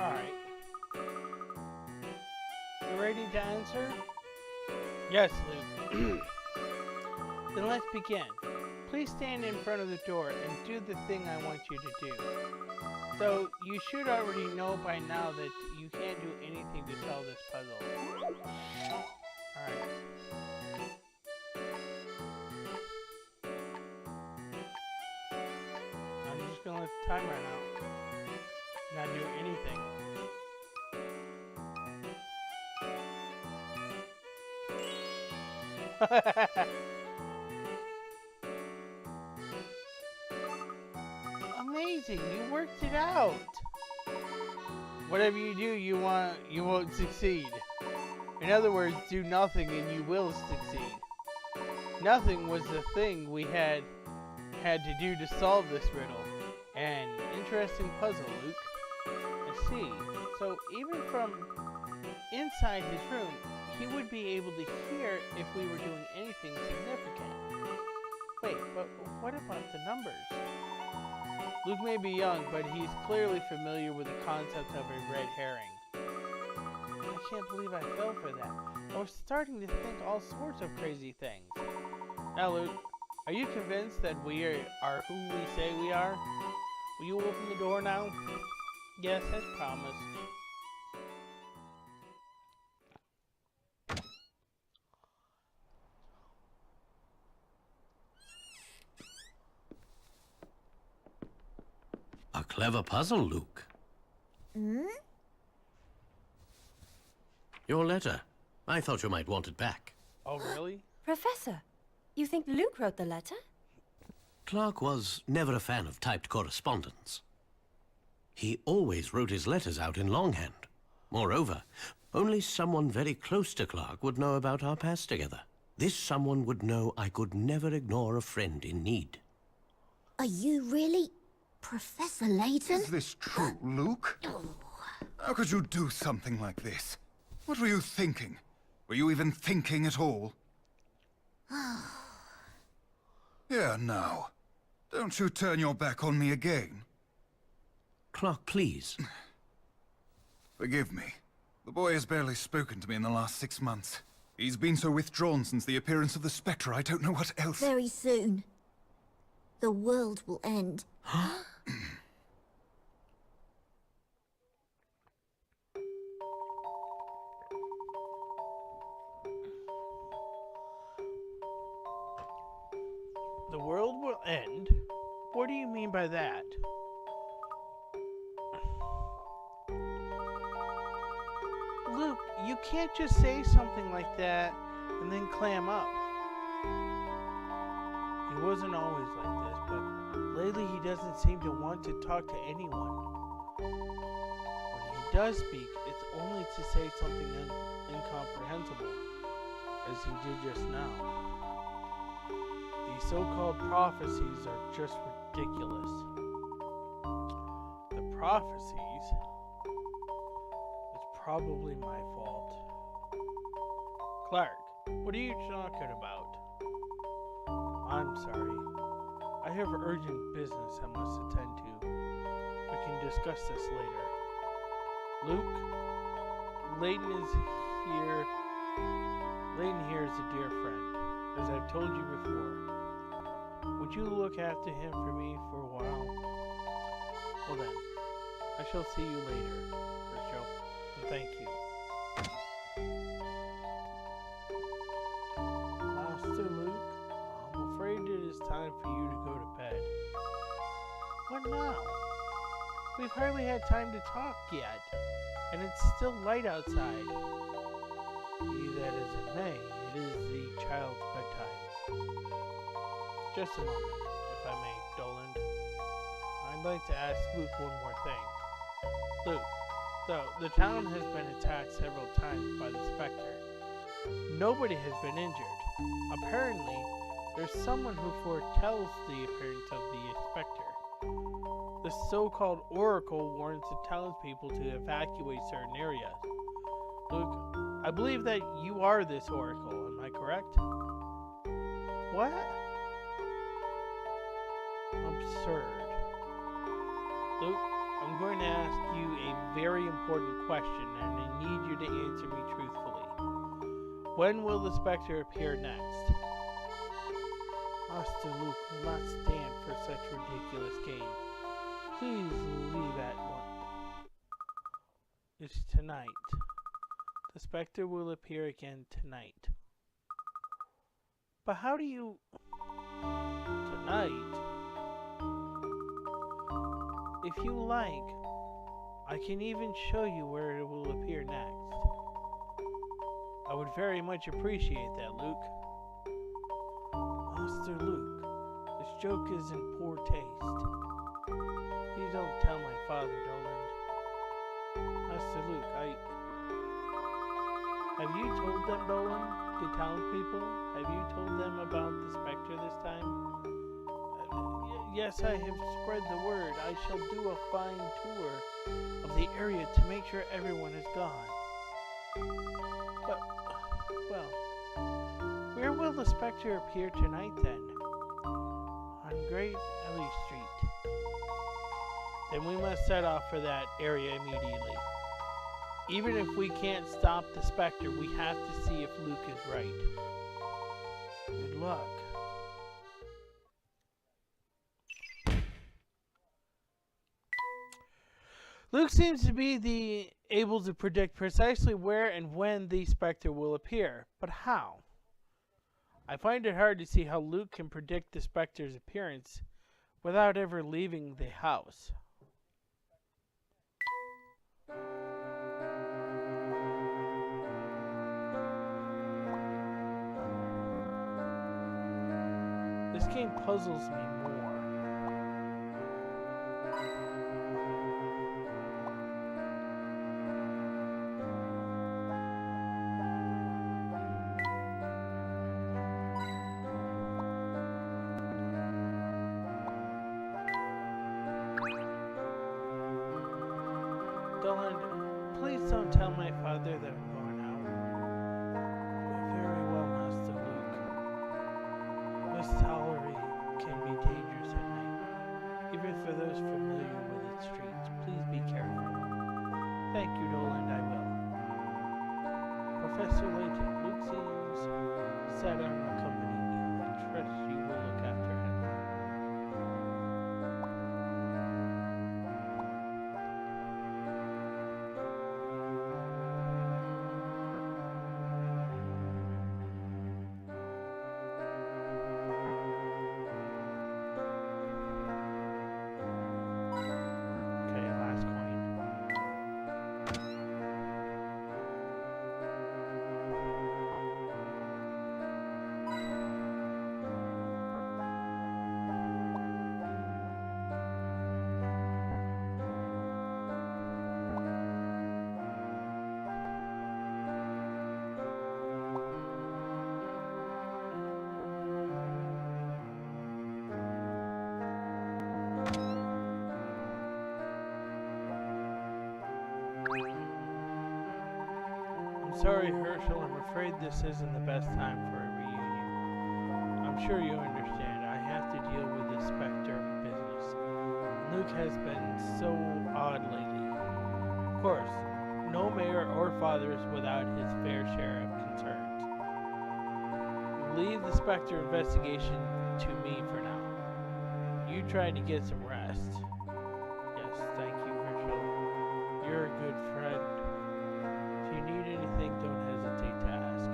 Alright. You ready to answer? Yes, Luke. Then let's begin. Please stand in front of the door and do the thing I want you to do. So, you should already know by now that you can't do anything to solve this puzzle. Alright. I'm just gonna let the timer run out. Not do anything. Amazing, you worked it out. Whatever you do, you won't succeed. In other words, do nothing and you will succeed. Nothing was the thing we had to do to solve this riddle. An interesting puzzle, Luke. I see. So even from inside his room, he would be able to hear if we were doing anything significant. Wait, but what about the numbers? Luke may be young, but he's clearly familiar with the concept of a red herring. I can't believe I fell for that. I was starting to think all sorts of crazy things. Now, Luke, are you convinced that we are who we say we are? Will you open the door now? Yes, as promised. A clever puzzle, Luke. Hmm? Your letter. I thought you might want it back. Oh, really? Professor, you think Luke wrote the letter? Clark was never a fan of typed correspondence. He always wrote his letters out in longhand. Moreover, only someone very close to Clark would know about our past together. This someone would know I could never ignore a friend in need. Are you really Professor Layton? Is this true, Luke? How could you do something like this? What were you thinking? Were you even thinking at all? Here now. Don't you turn your back on me again. Clark, please. Forgive me. The boy has barely spoken to me in the last 6 months. He's been so withdrawn since the appearance of the Specter, I don't know what else. Very soon, the world will end. The world will end? What do you mean by that? Luke, you can't just say something like that and then clam up. He wasn't always like this, but lately he doesn't seem to want to talk to anyone. When he does speak, it's only to say something incomprehensible, as he did just now. These so-called prophecies are just ridiculous. The prophecies? It's probably my fault. Clark, what are you talking about? I'm sorry. I have urgent business I must attend to. We can discuss this later. Luke, Layton is here. Layton here is a dear friend, as I've told you before. Would you look after him for me for a while? Well then, I shall see you later, Herschel, and thank you. Master Luke, I'm afraid it is time for you to go to bed. What now? We've hardly had time to talk yet, and it's still light outside. Be that as it may, it is the child's bedtime. Just a moment, if I may, Doland. I'd like to ask Luke one more thing. Luke, though the town has been attacked several times by the Specter, nobody has been injured. Apparently, there's someone who foretells the appearance of the Specter. The so-called Oracle warns the townspeople to evacuate certain areas. Luke, I believe that you are this Oracle, am I correct? What? Absurd. Luke, I'm going to ask you a very important question, and I need you to answer me truthfully. When will the Specter appear next? Master Luke will not stand for such ridiculous game. Please leave at once. It's tonight. The Specter will appear again tonight. But how do you... Tonight? If you like, I can even show you where it will appear next. I would very much appreciate that, Luke. Master Luke, this joke is in poor taste. Please don't tell my father, Dolan. Master Luke, Have you told them, Dolan? The townspeople? Have you told them about the Specter this time? Yes, I have spread the word. I shall do a fine tour of the area to make sure everyone is gone. But, well, where will the Specter appear tonight then? On Great Ellie Street. Then we must set off for that area immediately. Even if we can't stop the Specter, we have to see if Luke is right. Good luck. Luke seems to be able to predict precisely where and when the Specter will appear, but how? I find it hard to see how Luke can predict the Specter's appearance without ever leaving the house. This game puzzles me more. Dolan, please don't tell my father that I'm going out. Very well, Master Luke. This tolerary can be dangerous at night, even for those familiar with its streets. Please be careful. Thank you, Dolan, I will. Professor Layton, Luke seems set on accompanying you. I trust you will look after him. Sorry, Herschel, I'm afraid this isn't the best time for a reunion. I'm sure you understand, I have to deal with the Specter business. Luke has been so odd lately. Of course, no mayor or father is without his fair share of concerns. Leave the Specter investigation to me for now. You try to get some rest. Yes, thank you, Herschel. You're a good friend. If you need anything, don't hesitate to ask.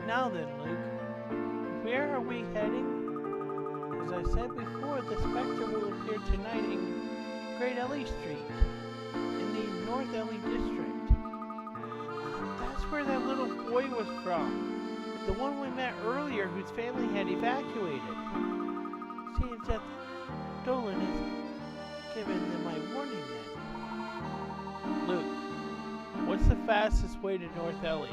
Now then, Luke, where are we heading? As I said before, the Specter will appear tonight in Great Ellie Street, in the North Ellie District. That's where that little boy was from. The one we met earlier whose family had evacuated. Seems that Dolan has given them my warning then. Luke, what's the fastest way to North Ellie?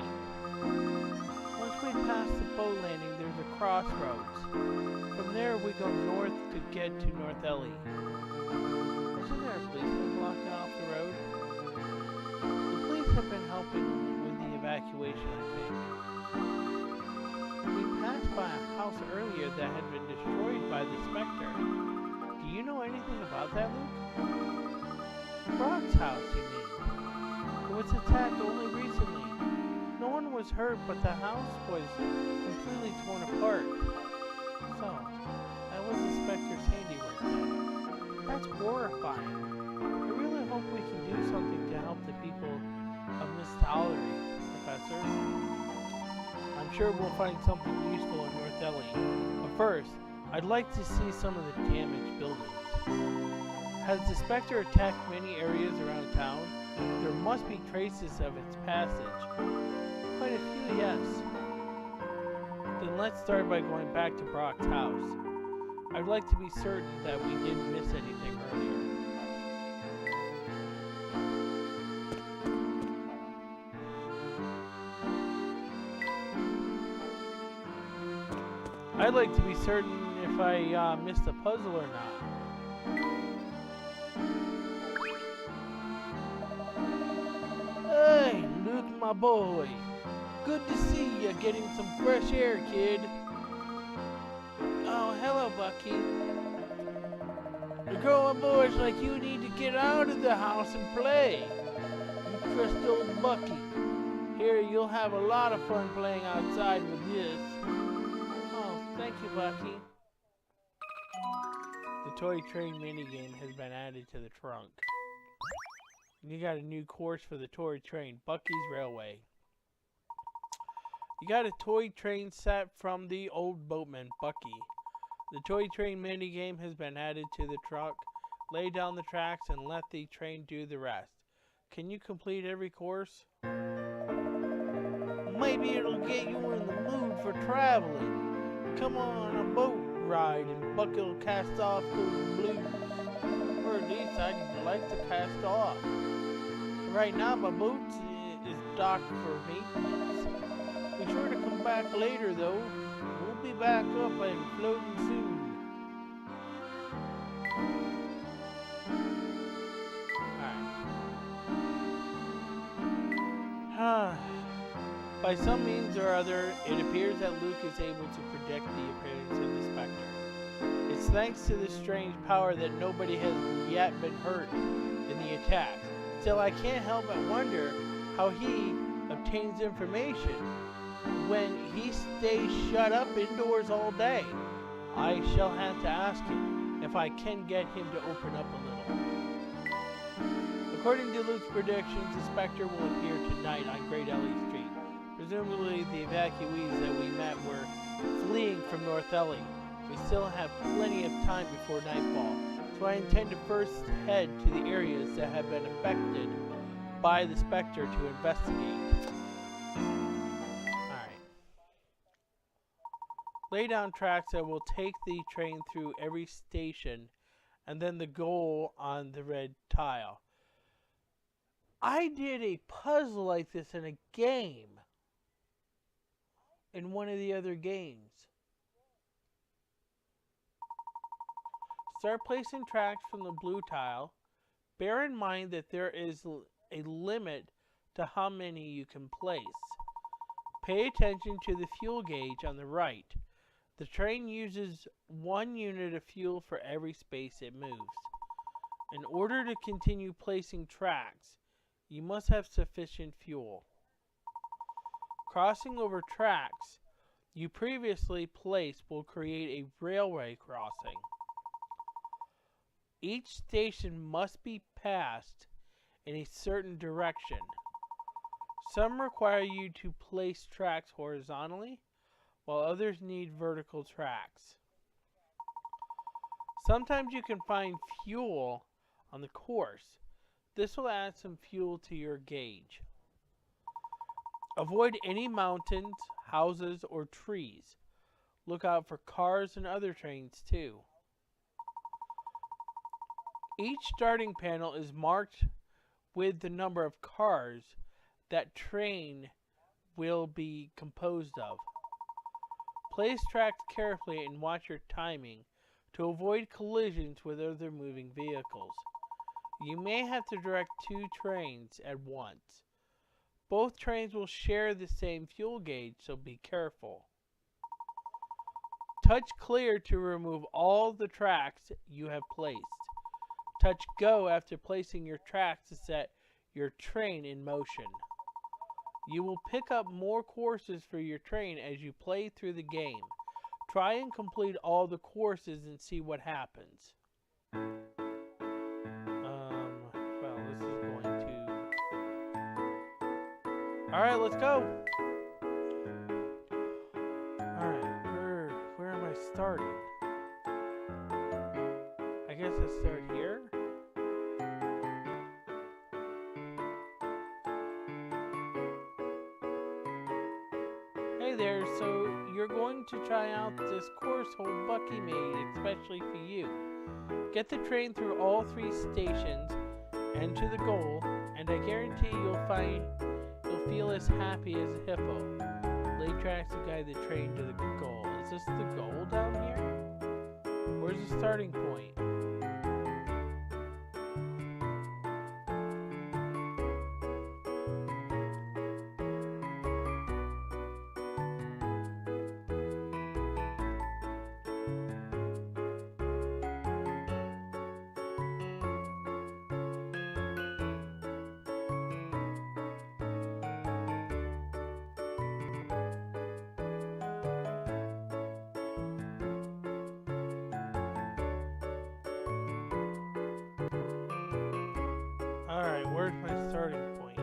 Once we pass the boat landing, there's a crossroads. From there, we go north to get to North Ellie. Isn't there a policeman blocking off the road? The police have been helping with the evacuation, I think. We passed by a house earlier that had been destroyed by the Specter. Do you know anything about that, Luke? Brock's house, you mean? It was attacked only recently. No one was hurt, but the house was completely torn apart. So, that was the Specter's handiwork then. That's horrifying. I really hope we can do something to help the people of Miss Tollery, Professor. I'm sure we'll find something useful in North Ellie. But first, I'd like to see some of the damaged buildings. Has the Specter attacked many areas around town? There must be traces of its passage. Quite a few, yes. Then let's start by going back to Brock's house. I'd like to be certain that we didn't miss anything earlier. I'd like to be certain if I missed a puzzle or not. Hey, Luke, my boy. Good to see you getting some fresh air, kid. Oh, hello, Bucky. The growing boys like you need to get out of the house and play. You trust old Bucky. Here, you'll have a lot of fun playing outside with this. Oh, thank you, Bucky. The toy train minigame has been added to the trunk. You got a new course for the toy train, Bucky's Railway. You got a toy train set from the old boatman, Bucky. The toy train minigame has been added to the truck. Lay down the tracks and let the train do the rest. Can you complete every course? Maybe it'll get you in the mood for traveling. Come on a boat ride and Bucky will cast off those blues. Or at least I'd like to cast off. Right now my boat is docked for maintenance. Be sure to come back later though. We'll be back up and floating soon. Alright. By some means or other, it appears that Luke is able to predict the appearance of the Specter. It's thanks to this strange power that nobody has yet been hurt in the attacks. Still, I can't help but wonder how he obtains information when he stays shut up indoors all day. I shall have to ask him if I can get him to open up a little. According to Luke's predictions, the Specter will appear tonight on Great Ellie Street. Presumably the evacuees that we met were fleeing from North Ellie. We still have plenty of time before nightfall, so I intend to first head to the areas that have been affected by the Specter to investigate. Alright. Lay down tracks that will take the train through every station and then the goal on the red tile. I did a puzzle like this in a game. In one of the other games. Start placing tracks from the blue tile. Bear in mind that there is a limit to how many you can place. Pay attention to the fuel gauge on the right. The train uses 1 unit of fuel for every space it moves. In order to continue placing tracks, you must have sufficient fuel. Crossing over tracks you previously placed will create a railway crossing. Each station must be passed in a certain direction. Some require you to place tracks horizontally, while others need vertical tracks. Sometimes you can find fuel on the course. This will add some fuel to your gauge. Avoid any mountains, houses, or trees. Look out for cars and other trains too. Each starting panel is marked with the number of cars that train will be composed of. Place tracks carefully and watch your timing to avoid collisions with other moving vehicles. You may have to direct 2 trains at once. Both trains will share the same fuel gauge, so be careful. Touch clear to remove all the tracks you have placed. Touch go after placing your tracks to set your train in motion. You will pick up more courses for your train as you play through the game. Try and complete all the courses and see what happens. Well, this is going to... Alright, let's go! Alright, where am I starting? I guess I start here? Hey there, so you're going to try out this course old Bucky made especially for you. Get the train through all 3 stations and to the goal, and I guarantee you'll feel as happy as a hippo. Lay tracks to guide the train to the goal. Is this the goal down here? Where's the starting point? Alright, where's my starting point?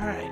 Alright.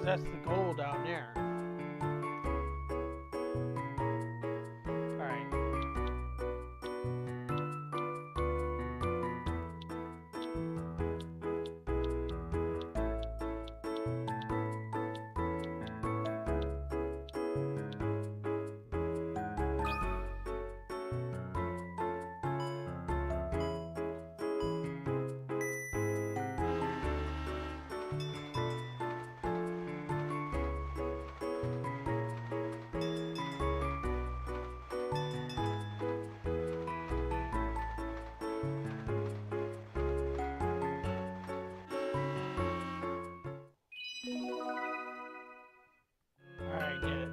Because that's the goal down there. Alright. Alright, get it.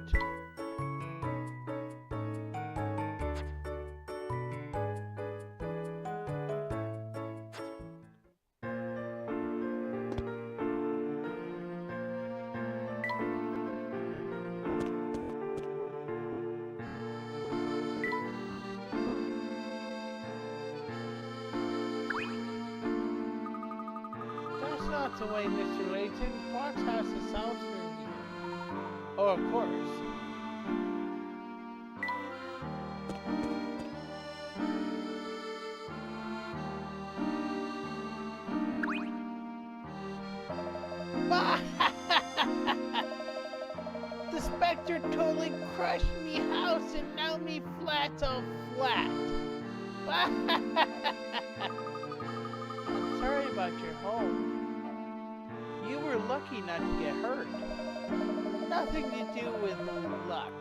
That's not the way, Mr. Layton. Fox House is south from here. Oh, of course. The Specter totally crushed me house and now me flat's all flat. I'm sorry about your home. You were lucky not to get hurt. Nothing to do with luck.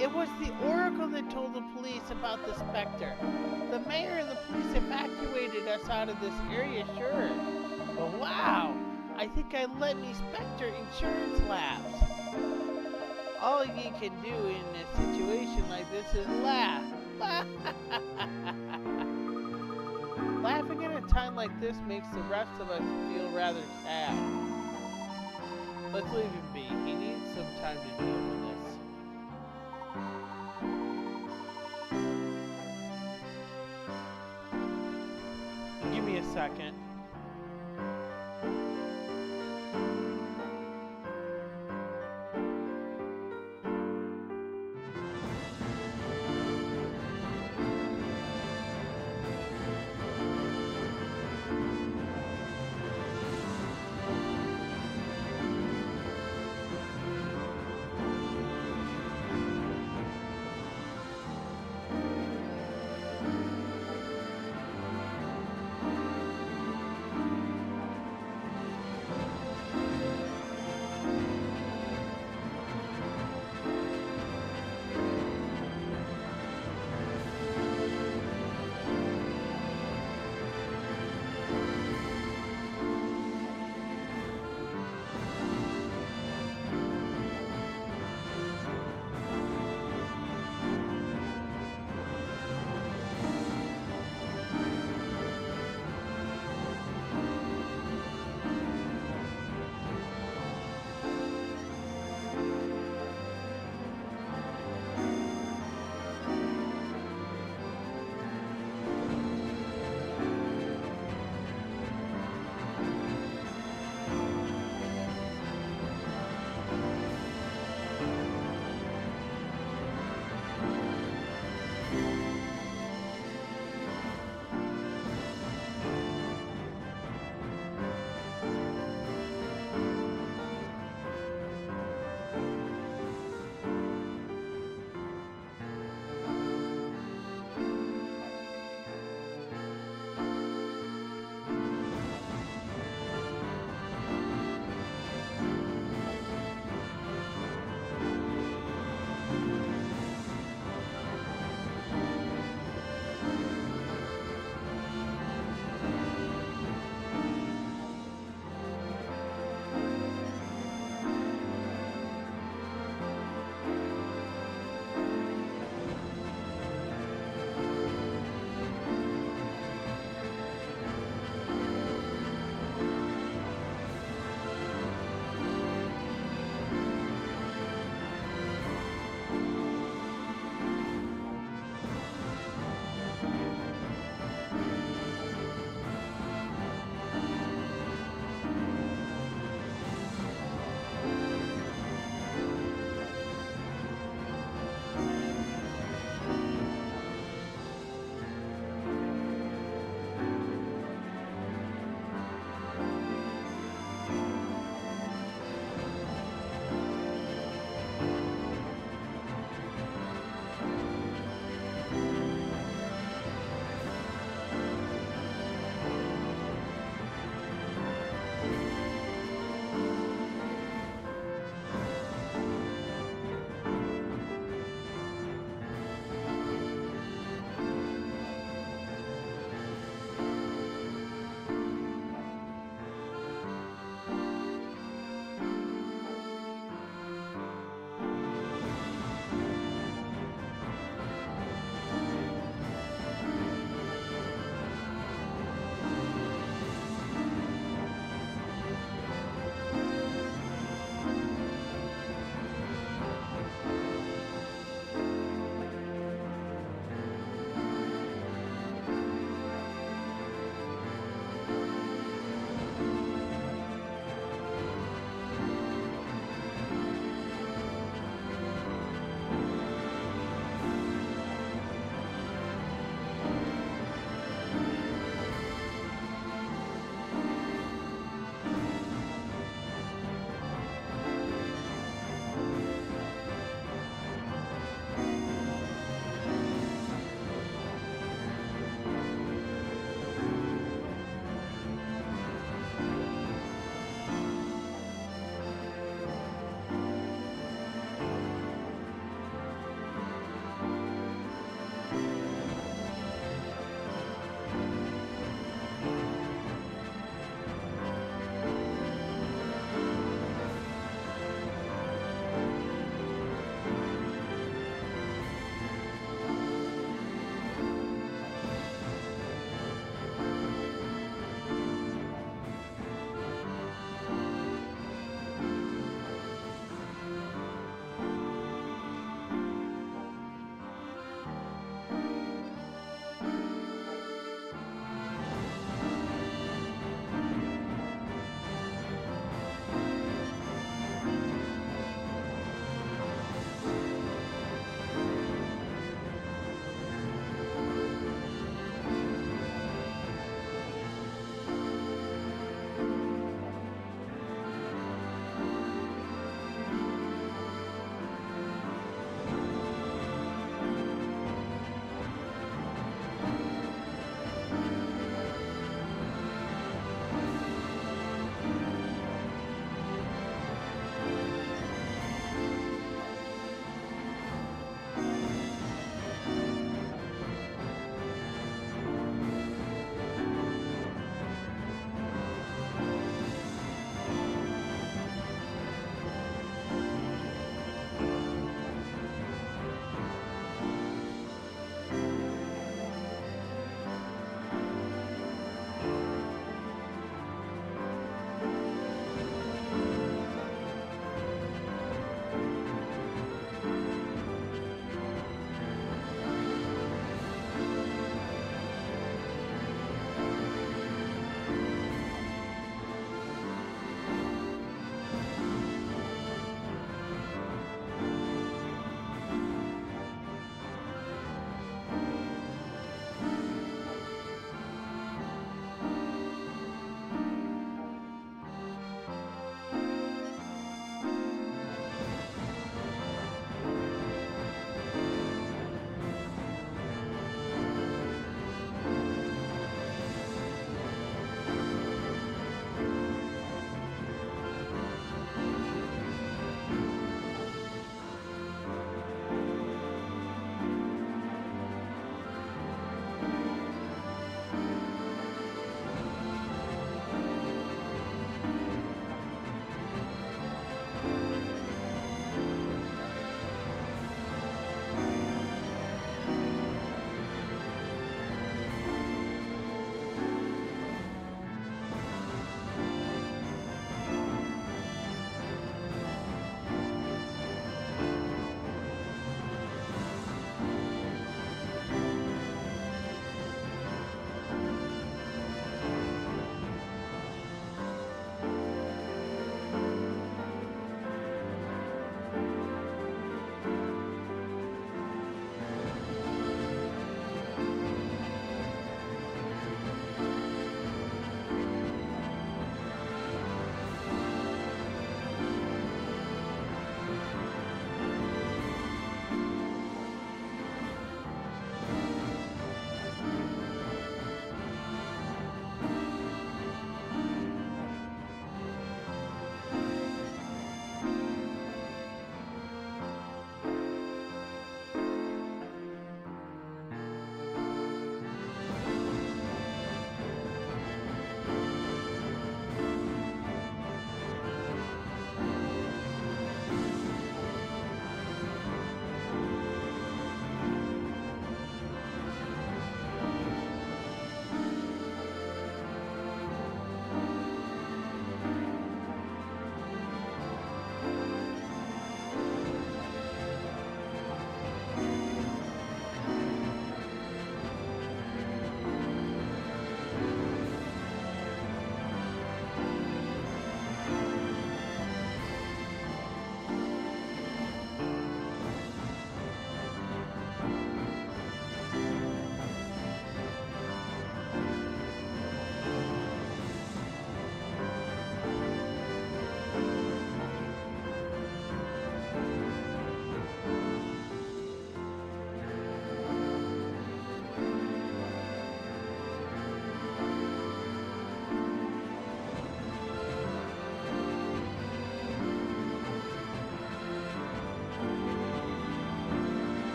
It was the Oracle that told the police about the Specter. The mayor and the police evacuated us out of this area, sure. But wow, I think I let me Specter insurance lapse. All you can do in a situation like this is laugh. Laughing at a time like this makes the rest of us feel rather sad. Let's leave him be. He needs some time to deal with this. Give me a second.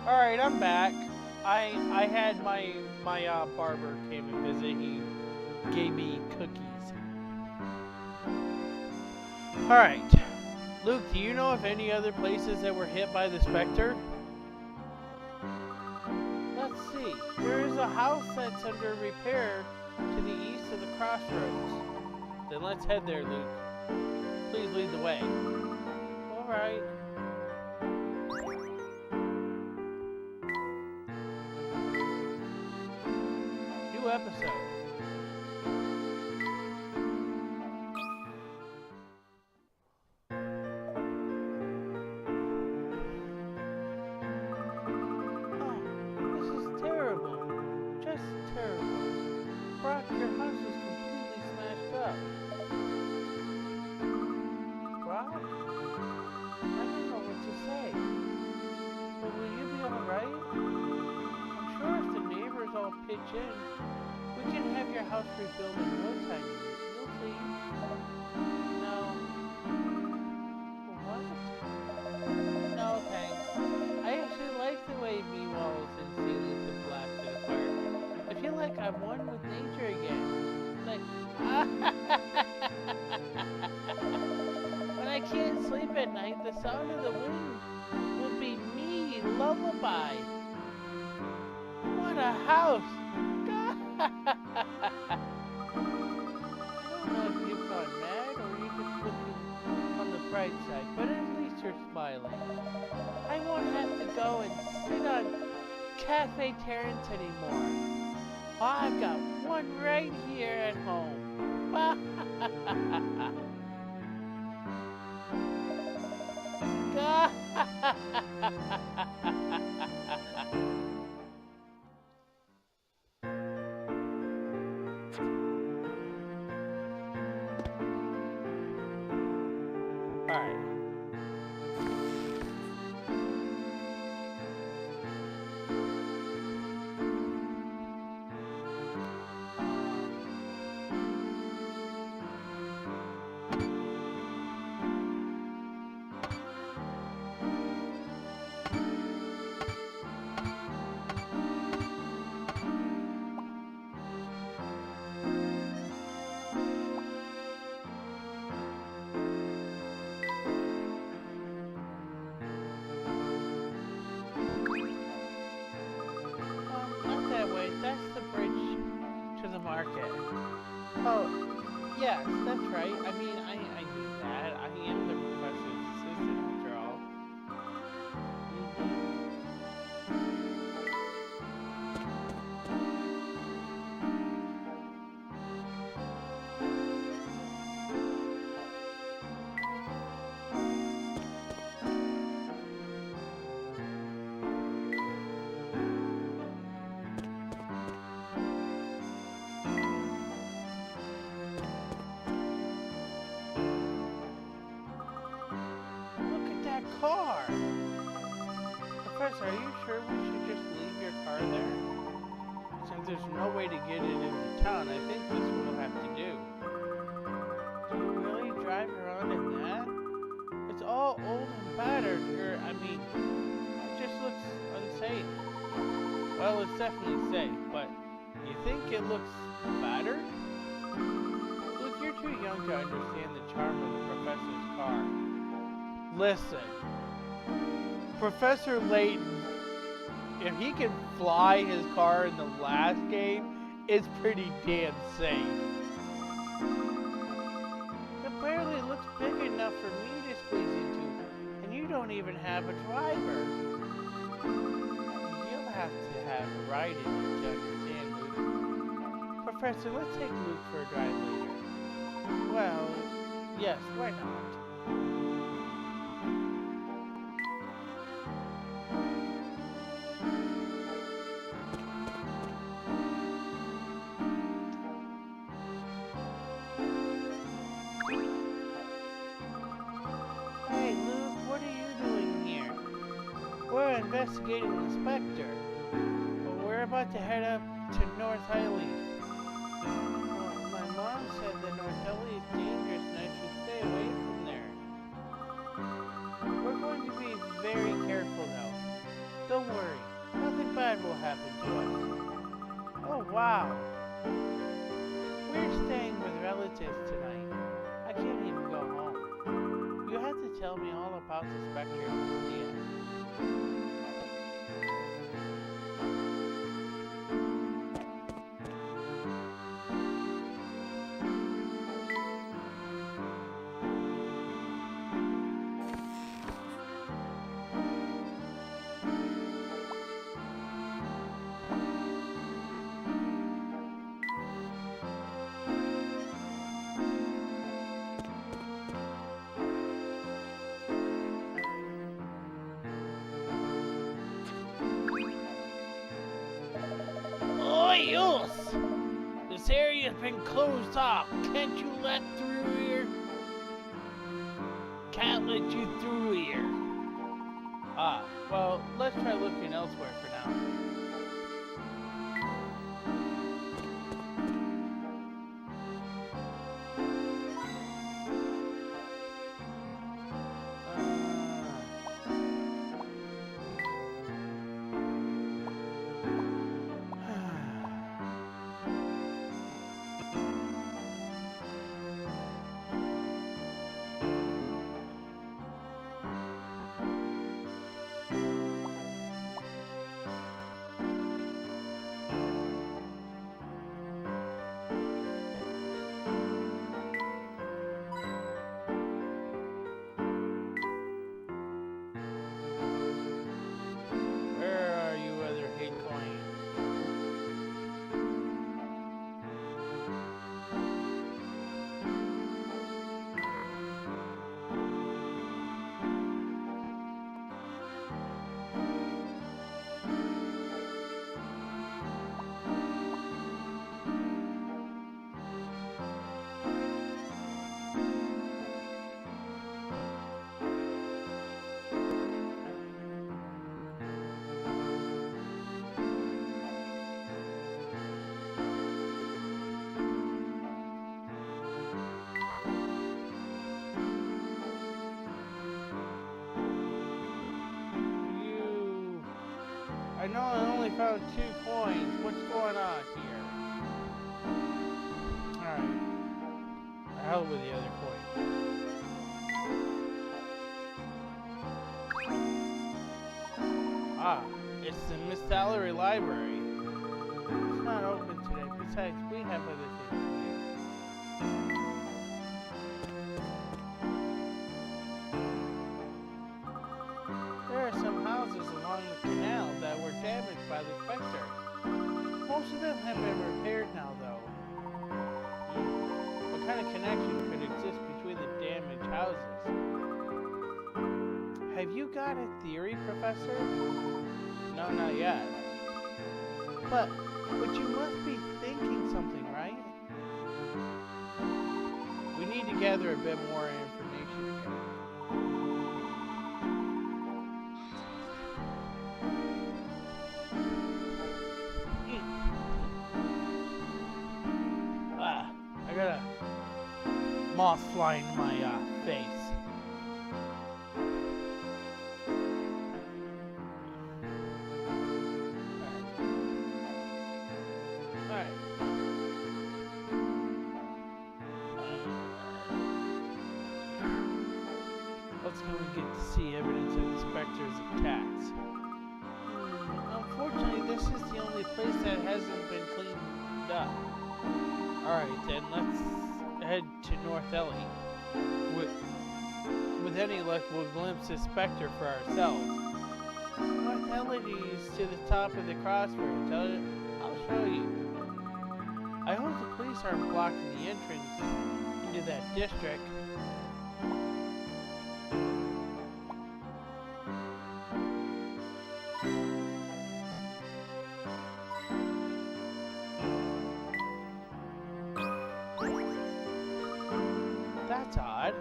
Alright, I'm back. I had my barber came and visit. He gave me cookies. Alright. Luke, do you know of any other places that were hit by the Specter? Let's see. There is a house that's under repair to the east of the crossroads. Then let's head there, Luke. Please lead the way. Alright. New episode. Your house is completely smashed up. Rob? I don't know what to say. But will you be alright? I'm sure if the neighbors all pitch in, we can have your house rebuilt in no time. You'll see. No. What? No, thanks. I actually like the way B-walls and ceilings have blasted apart. I feel like I'm one with nature again. Like, when I can't sleep at night, the sound of the wind will be me lullaby. What a house! I don't know if you've gone mad or you're just looking on the bright side, but at least you're smiling. I won't have to go and sit on Cafe Terrence anymore. I've got one right here at home. Alright. That's the bridge to the market. Oh, yes, that's right. I mean, I knew that. I am the professor's assistant after all. Car! Professor, are you sure we should just leave your car there? Since there's no way to get it into town, I think this is what we'll have to do. Do you really drive around in that? It's all old and battered, I mean, it just looks unsafe. Well, it's definitely safe, but you think it looks battered? Look, you're too young to understand the charm of the professor's car. Listen, Professor Layton, if he can fly his car in the last game, it's pretty damn safe. It barely looks big enough for me to squeeze into, and you don't even have a driver. You'll have to have a ride in it to understand, Luke. Professor, let's take Luke for a drive later. Well, yes, why not? Investigating the Specter. Well, we're about to head up to North Highly. Well, my mom said that North Highly is dangerous and I should stay away from there. We're going to be very careful though. Don't worry. Wow. We're staying with relatives tonight. I can't even go home. You have to tell me all about the Specter. Yeah. Oyos! This area's been closed off. Can't you let through here? Can't let you through here. Ah, well, let's try looking elsewhere for now. I know I only found 2 coins. What's going on here? Alright. The hell with the other coin. Ah, it's the Miss Salary Library. It's not open today. Besides, we have other things to do. There are some houses along the canal that were damaged by the Specter. Most of them have been repaired now, though. What kind of connection could exist between the damaged houses? Have you got a theory, Professor? No, not yet. But you must be thinking something, right? We need to gather a bit more information here. I got a moth flying in my face. Alright. Let's go and get to see evidence of the Specter's attacks. Unfortunately, this is the only place that hasn't been cleaned up. Alright then, let's head to North Ellie. With any luck, we'll glimpse the Specter for ourselves. North Ellie is to the top of the crossroads. I'll show you. I hope the police aren't blocking the entrance into that district. That's odd.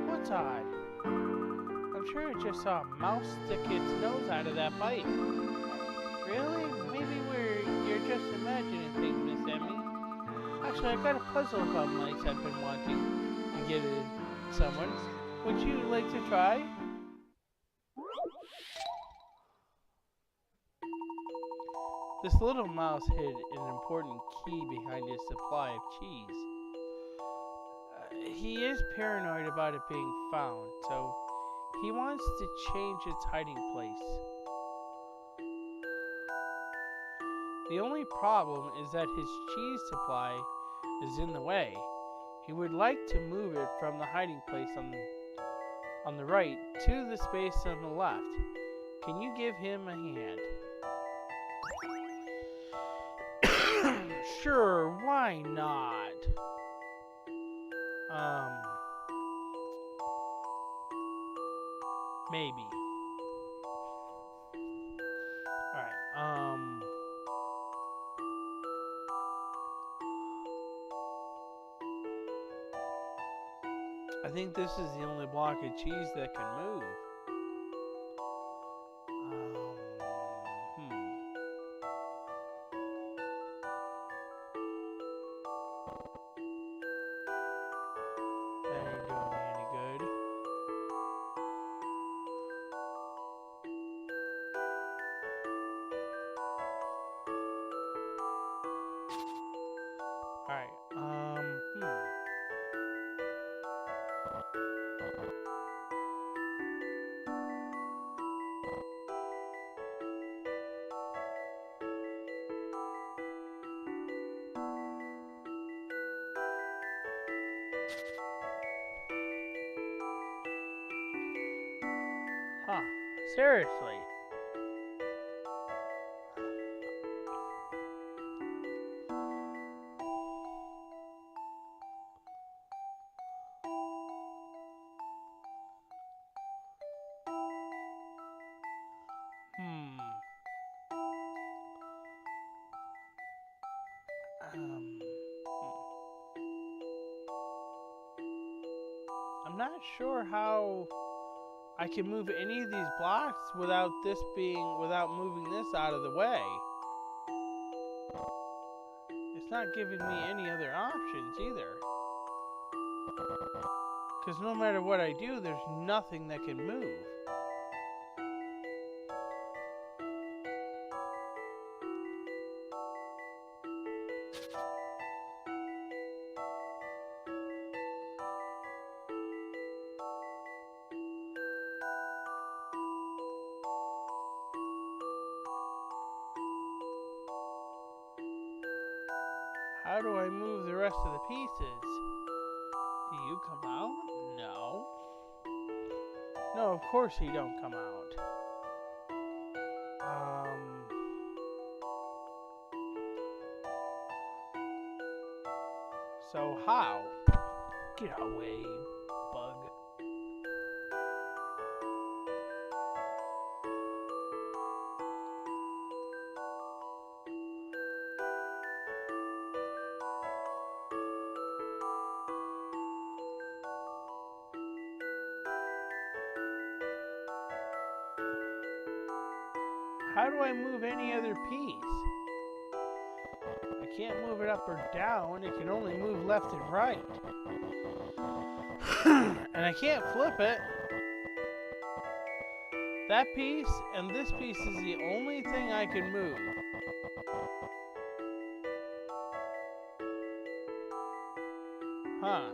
What's odd? I'm sure it just saw a mouse stick its nose out of that pipe. Really? Maybe you're just imagining things, Miss Emmy. Actually, I've got a puzzle about mice I've been wanting to give to someone. Would you like to try? This little mouse hid an important key behind his supply of cheese. He is paranoid about it being found, so he wants to change its hiding place. The only problem is that his cheese supply is in the way. He would like to move it from the hiding place on the right to the space on the left. Can you give him a hand? Sure, why not? Maybe. Alright, I think this is the only block of cheese that can move. That ain't doing me any good. Alright, Huh. Seriously. I'm not sure how I can move any of these blocks without moving this out of the way. It's not giving me any other options either. Because no matter what I do, there's nothing that can move. How do I move the rest of the pieces? Do you come out? No. No, of course he don't come out. So how? Get away, bug. How do I move any other piece? I can't move it up or down. It can only move left and right. And I can't flip it. That piece and this piece is the only thing I can move. Huh.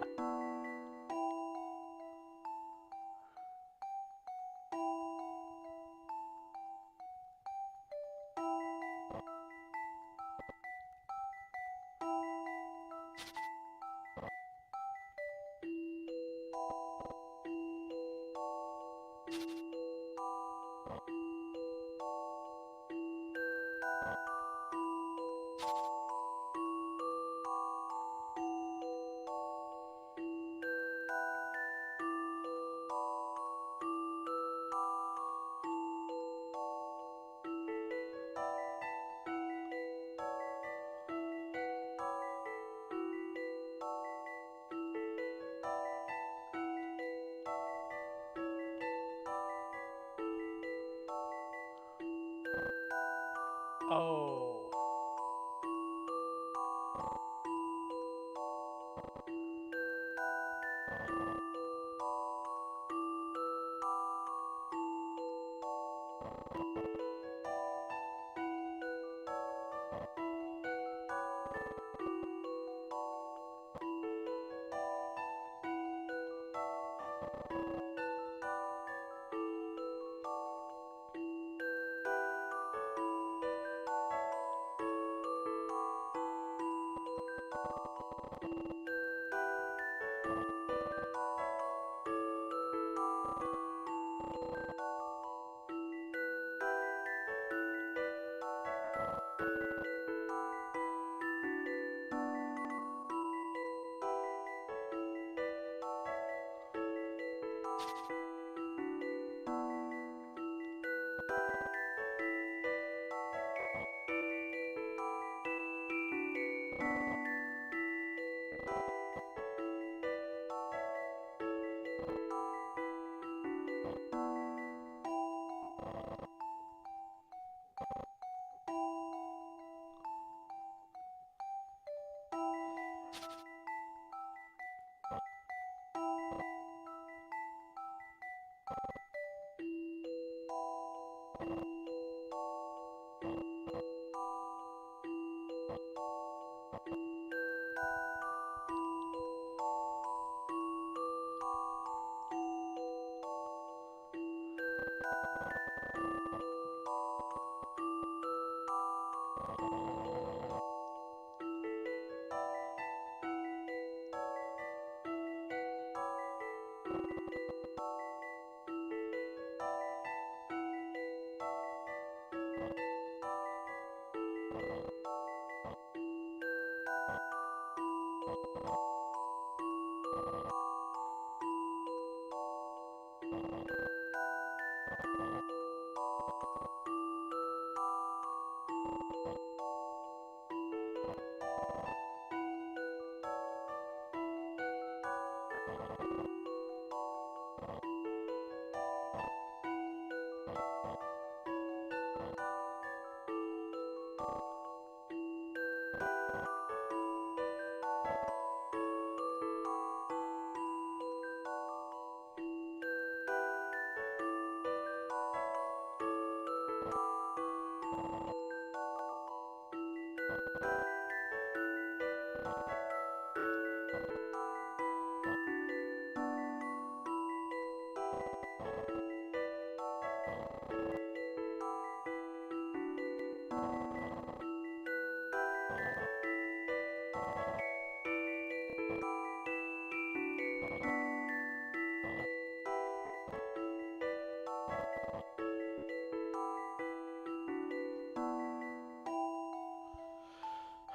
Oh.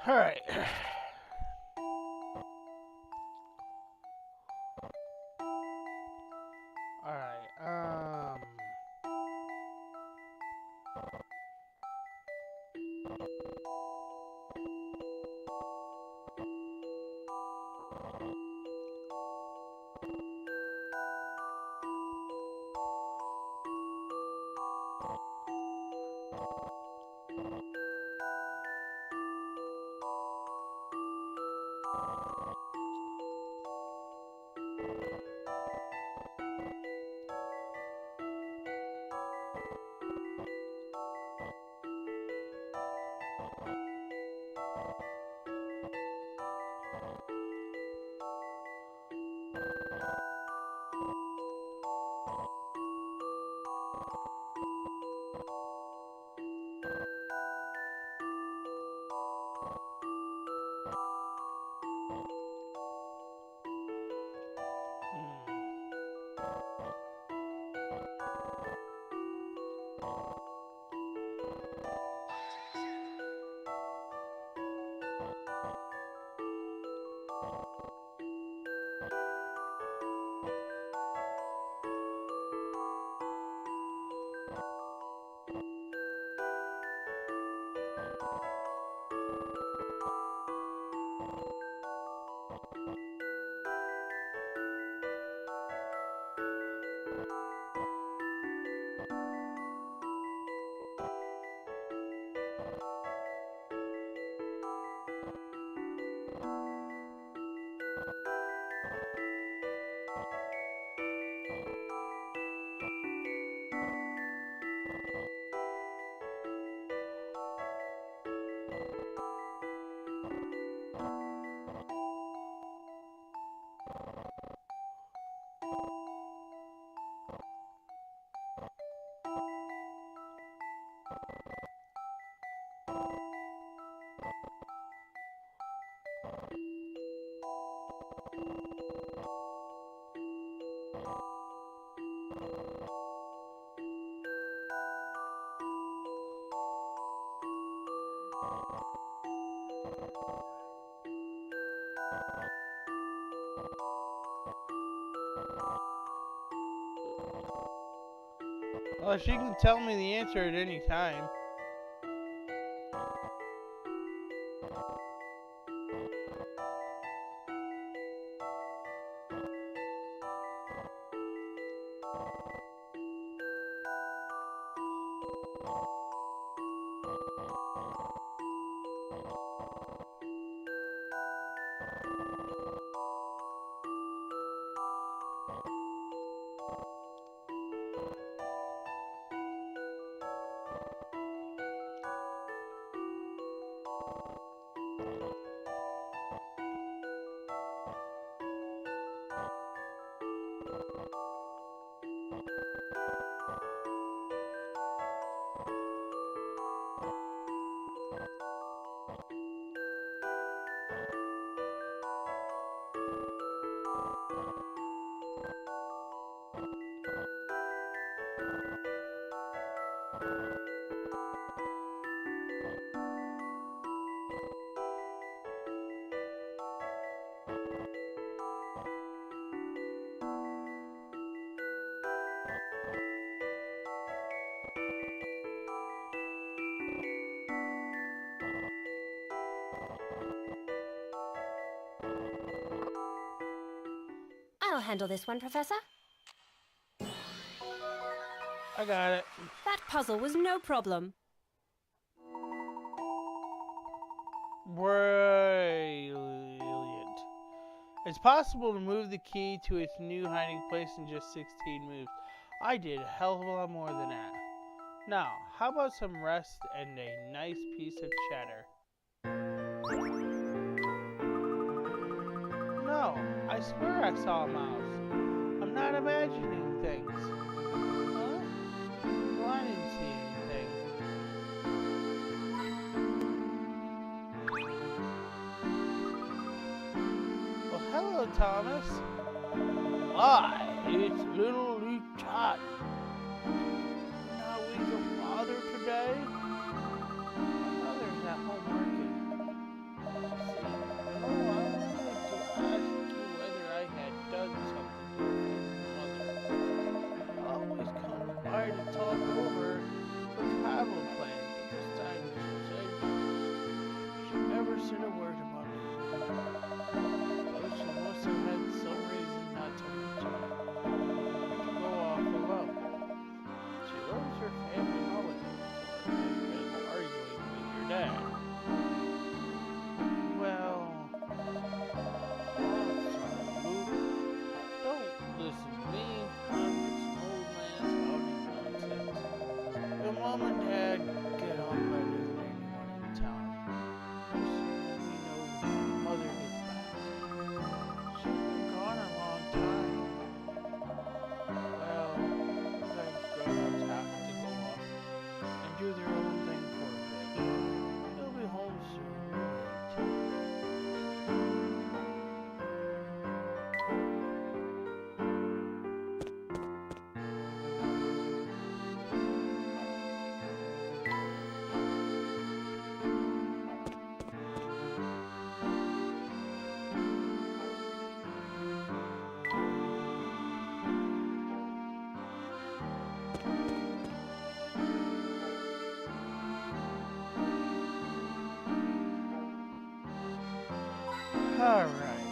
All right. All right. Well, she can tell me the answer at any time. I'll handle this one, Professor. I got it. That puzzle was no problem. Brilliant. It's possible to move the key to its new hiding place in just 16 moves. I did a hell of a lot more than that. Now, how about some rest and a nice piece of cheddar? No, I swear I saw a mouse. I'm not imagining things. Huh? Well, I didn't see anything. Well, hello, Thomas. Hi, it's little Layton. Now with your father today? My mother's at home working. See, I wanted to ask you whether I had done something to your mother. I always come by to talk over her travel plans, but this time she said she never said a word about it. Well, she must have had some reason not to mention it. To go off alone. She loves her family holidays, or has been arguing with your dad. Well, I'm sorry, Luke. Don't listen to me. I'm just an old man spouting nonsense. Your mom and dad get on better than anyone in town. Just so we know mother gets back. She's been gone a long time. Well, sometimes grown-ups have to go off and do their own thing for a bit. She'll be home soon. All right.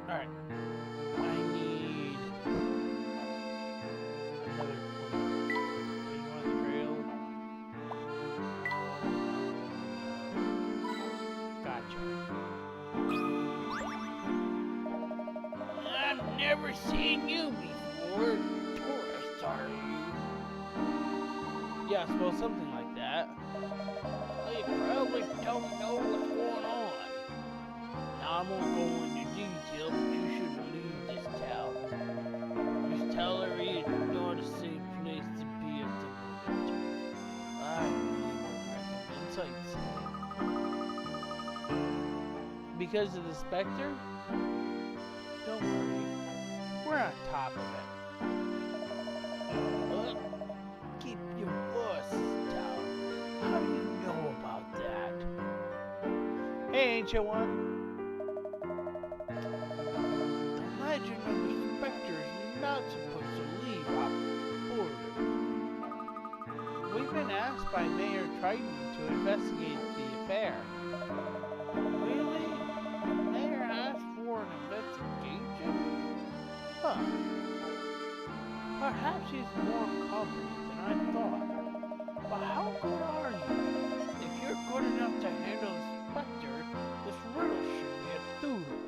All right. I need another clue. You want the trail? Gotcha. I've never seen you before. Tourist, are you? Yes, well, something like that. Well, you probably don't know what's going on. Now, I won't go into detail, but you shouldn't leave this town. Just tell her it's not a safe place to be at the moment. I really would recommend sightseeing. Because of the Specter? Don't worry. We're on top of it. Keep your voices down. How do you know about that? Hey, Ancient One. The legend of the Specter is not supposed to leave our borders. We've been asked by Mayor Triton to investigate the affair. Really? The Mayor asked for an investigation? Huh. Perhaps he's more competent than I thought. But how good are you? If you're good enough to handle the Specter, this riddle should be a doodle.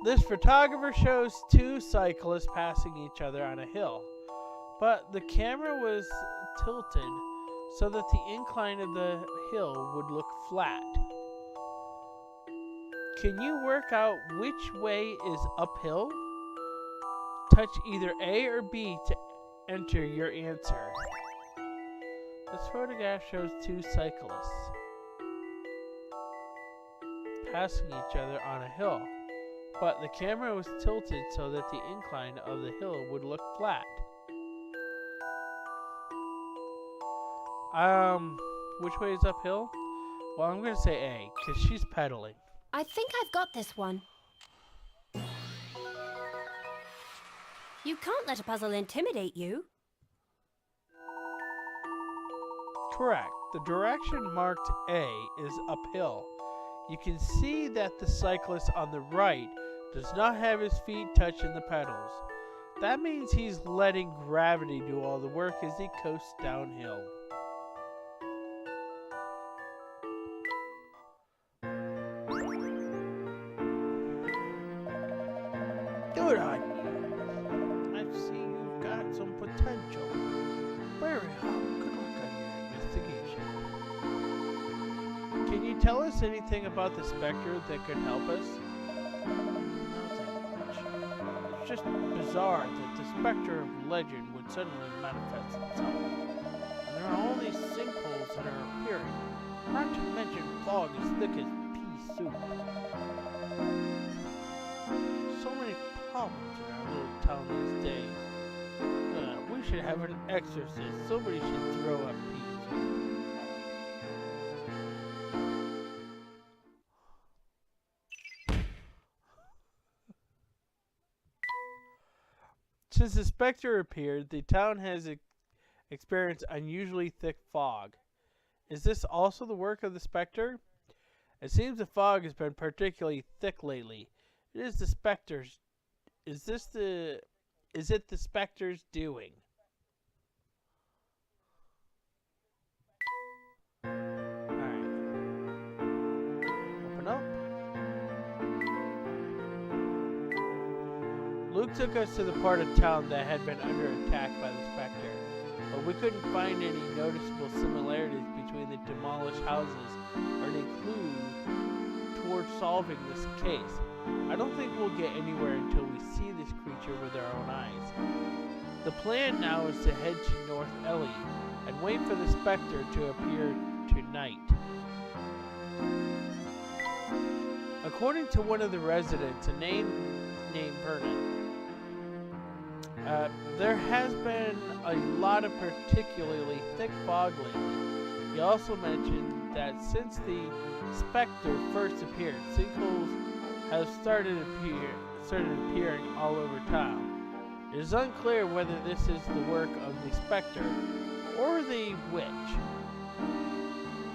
This photographer shows two cyclists passing each other on a hill, but the camera was tilted so that the incline of the hill would look flat. Can you work out which way is uphill? Touch either A or B to enter your answer. This photograph shows two cyclists passing each other on a hill, but the camera was tilted so that the incline of the hill would look flat. Which way is uphill? Well, I'm gonna say A, because she's pedaling. I think I've got this one. You can't let a puzzle intimidate you. Correct. The direction marked A is uphill. You can see that the cyclist on the right does not have his feet touching the pedals. That means he's letting gravity do all the work as he coasts downhill. Good on you. I see you've got some potential. Very well. Good luck on your investigation. Can you tell us anything about the Specter that could help us? Nothing much. It's just bizarre that the Specter of legend would suddenly manifest itself. And there are all these sinkholes that are appearing. Not to mention fog as thick as pea soup. So many problems in our little town these days. We should have an exorcist. Somebody should throw up pea soup. Since the Specter appeared, the town has experienced unusually thick fog. Is this also the work of the Specter? It seems the fog has been particularly thick lately. It is the Specter's. Is it the Specter's doing? Alright. Open up. Luke took us to the part of town that had been under attack by the Specter, but we couldn't find any noticeable similarities between the demolished houses or any clue towards solving this case. I don't think we'll get anywhere until we see this creature with our own eyes. The plan now is to head to North Ellie and wait for the Specter to appear tonight. According to one of the residents, a name named Vernon, there has been a lot of particularly thick fog lately. He also mentioned that since the Specter first appeared, sinkholes have started appearing all over town. It is unclear whether this is the work of the Specter or the witch.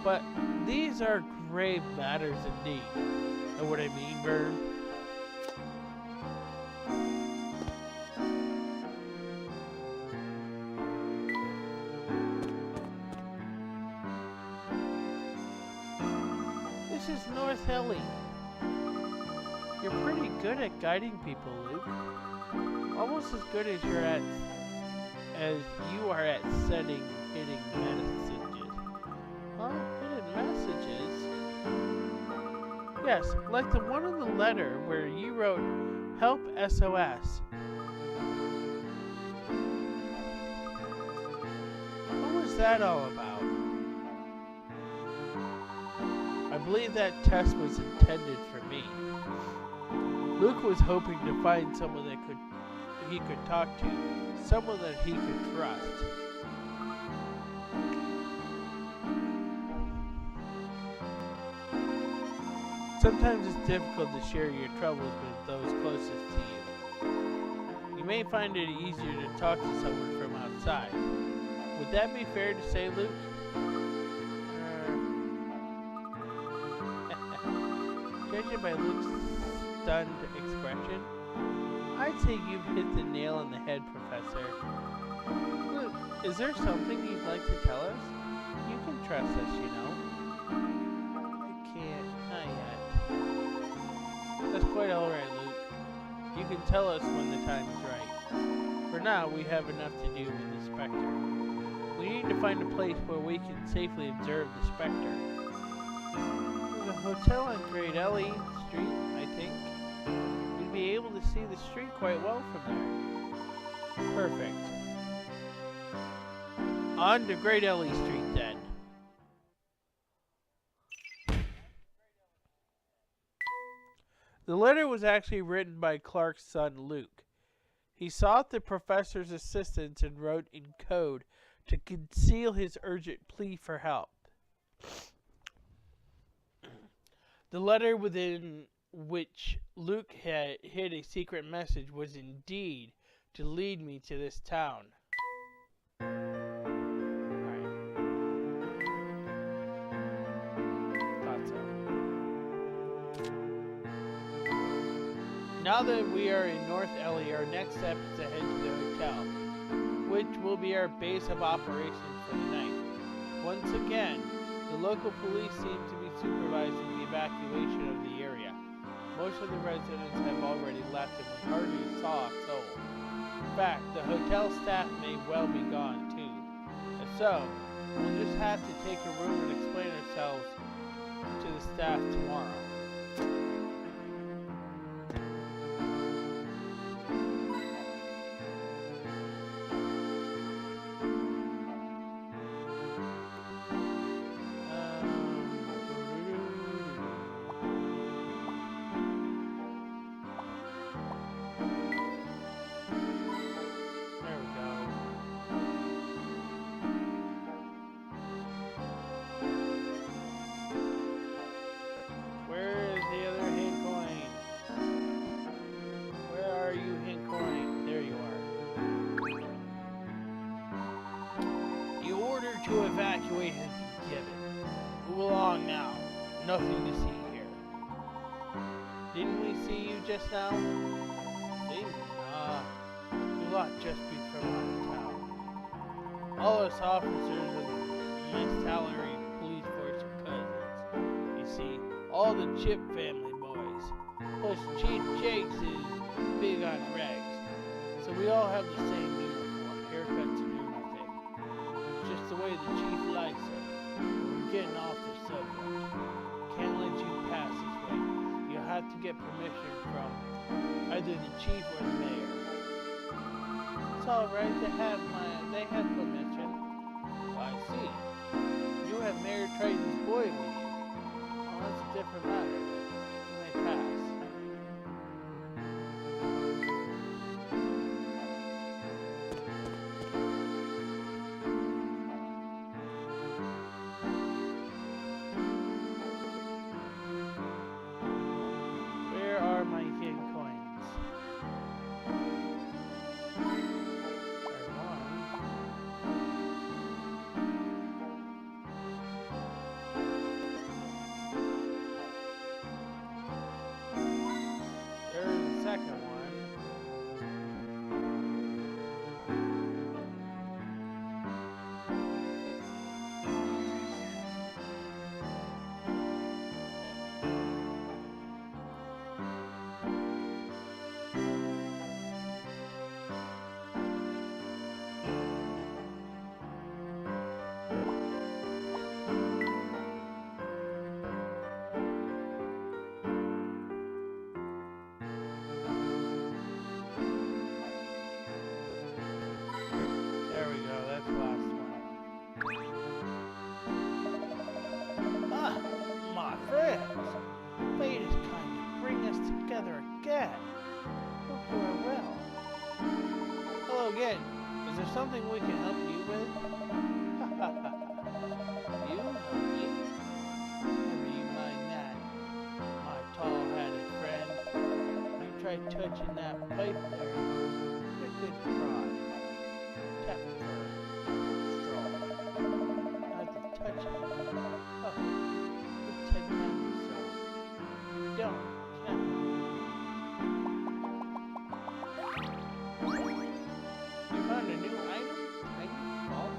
But these are grave matters indeed. Know what I mean, Vern? This is North Ellie. You're pretty good at guiding people, Luke. Almost as good as you are at sending hidden messages. Huh? Hidden messages? Yes, like the one in the letter where you wrote, "Help SOS." What was that all about? I believe that test was intended for me. Luke was hoping to find someone that he could talk to, someone that he could trust. Sometimes it's difficult to share your troubles with those closest to you. You may find it easier to talk to someone from outside. Would that be fair to say, Luke? Judging by Luke's stunned expression, I'd say you've hit the nail on the head, Professor. Luke, is there something you'd like to tell us? You can trust us, you know. I can't, not yet. That's quite alright, Luke. You can tell us when the time is right. For now, we have enough to do with the Specter. We need to find a place where we can safely observe the Specter. There's a hotel on Great Ellie Street, I think. We'd be able to see the street quite well from there. Perfect. On to Great Ellie Street then. The letter was actually written by Clark's son Luke. He sought the professor's assistance and wrote in code to conceal his urgent plea for help. The letter within which Luke had hid a secret message was indeed to lead me to this town. Now that we are in North Ellie, our next step is to head to the hotel, which will be our base of operations for the night. Once again, the local police seem to be supervising the evacuation of the area. Most of the residents have already left and we hardly saw a soul. In fact, the hotel staff may well be gone too. And so, we'll just have to take a room and explain ourselves to the staff tomorrow. To evacuate has been given. Move along now. Nothing to see here. Didn't we see you just now? See? You lot just before out of town. All us officers of the Miss Tallery police force are cousins. You see, all the Chip family boys. Plus Chief Jakes is big on regs. So we all have the same uniform, haircuts and everything. The way the chief likes it. We're getting off the subject. Can't let you pass this way. You'll have to get permission from either the chief or the mayor. It's alright, they have permission. Well, I see. You have Mayor Triton's boy with you. Well, that's a different matter. You may pass. Again, is there something we can help you with? You? Never you mind that, my tall-hatted friend. You try touching that pipe there. You're a good prod. Tap it for straw. Not to touch it. Oh, good 10 times or so. Don't. Found a new item? Tiny ball?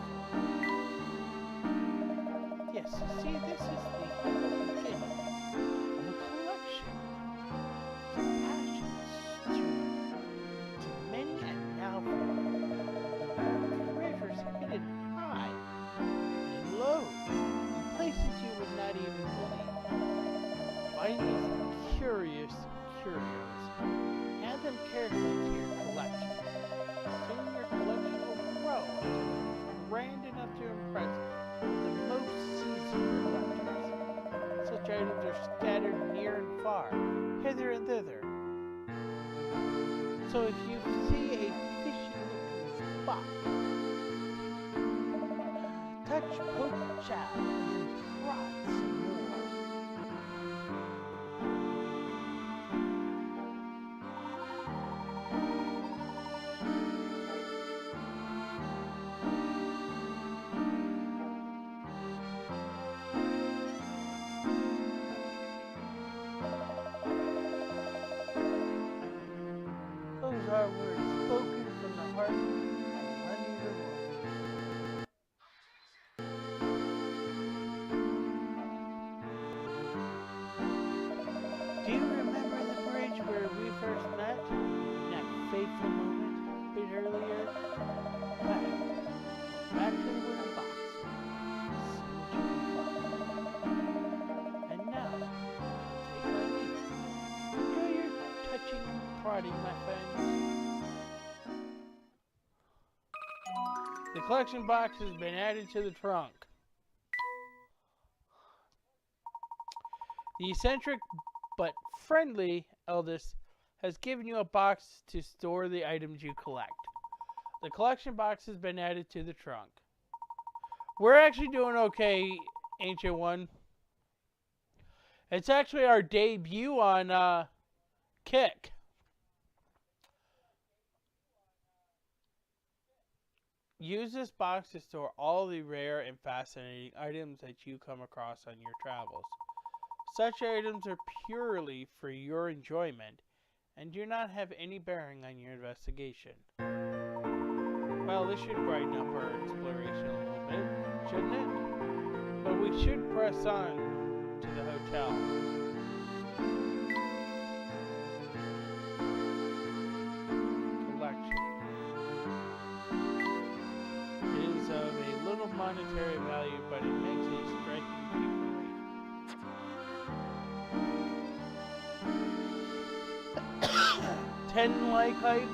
Yes, see, this is the beginning of a collection. Some passions to So if you see a fishy-looking spot, touch, poke, chow, and then prod some more. Those are words spoken from the heart of Lenny the Do you remember the bridge where we first met? That fateful moment a bit earlier? Back to the wooden box. See what you can find. And now, take my leave. Enjoy your touching and prodding, my friends. The collection box has been added to the trunk. The eccentric but friendly eldest has given you a box to store the items you collect. The collection box has been added to the trunk. We're actually doing okay, Ancient One. It's actually our debut on Kick. Use this box to store all the rare and fascinating items that you come across on your travels. Such items are purely for your enjoyment and do not have any bearing on your investigation. Well, this should brighten up our exploration a little bit, shouldn't it? But we should press on to the hotel. Collection. It is of a little monetary value, but it makes a striking paperweight. 10 like hype.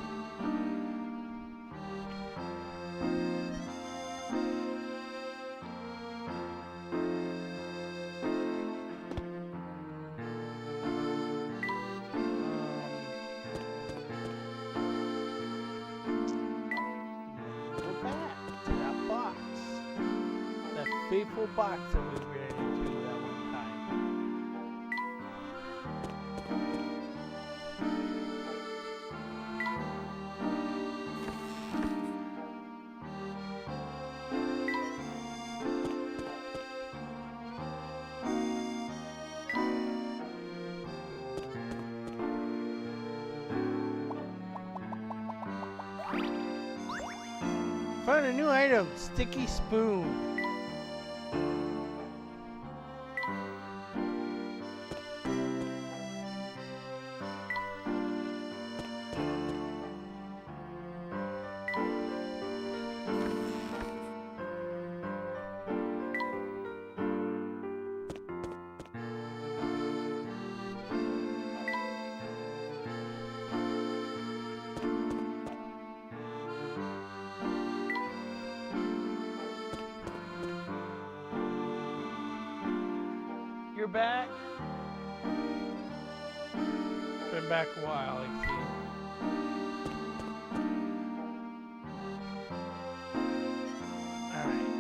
Go back to that box. That fateful box that we ran into that one time. Found a new item, sticky spoon. You're back? Been back a while, I see. Alright.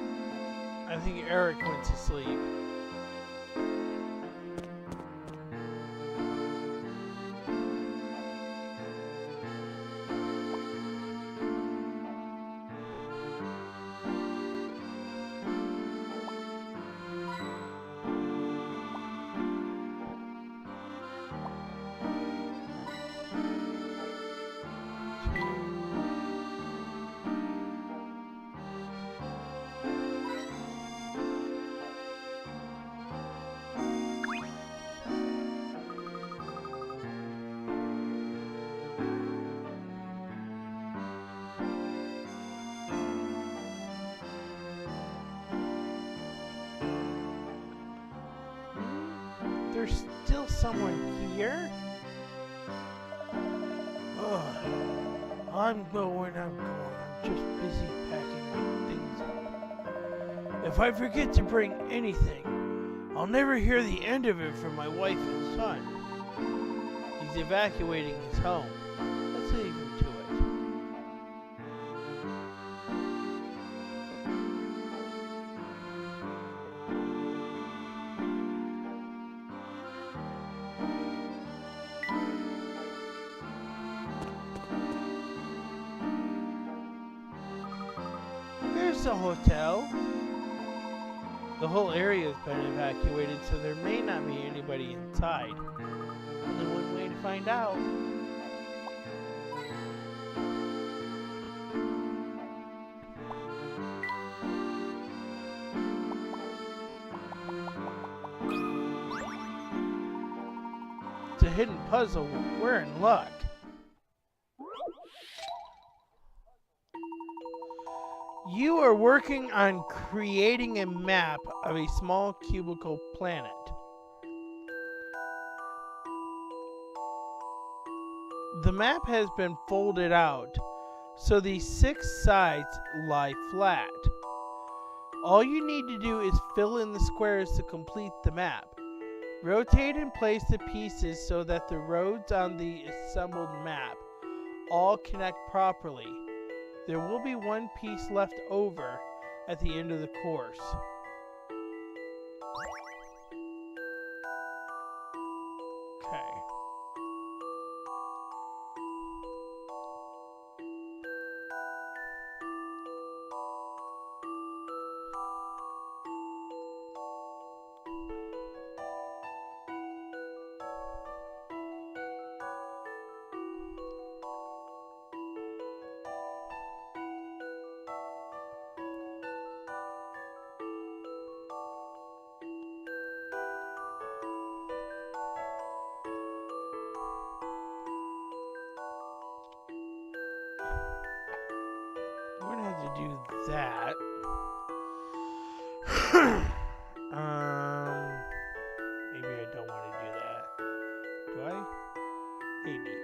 I think Eric went to sleep. There's still someone here? Ugh. I'm going. I'm just busy packing my things up. If I forget to bring anything, I'll never hear the end of it from my wife and son. He's evacuating his home. That's even a hotel. The whole area has been evacuated, so there may not be anybody inside. Only one way to find out. It's a hidden puzzle. We're in luck. You are working on creating a map of a small cubical planet. The map has been folded out, so the 6 sides lie flat. All you need to do is fill in the squares to complete the map. Rotate and place the pieces so that the roads on the assembled map all connect properly. There will be one piece left over at the end of the course. Okay. We're gonna have to do that. Maybe I don't want to do that. Do I? Maybe.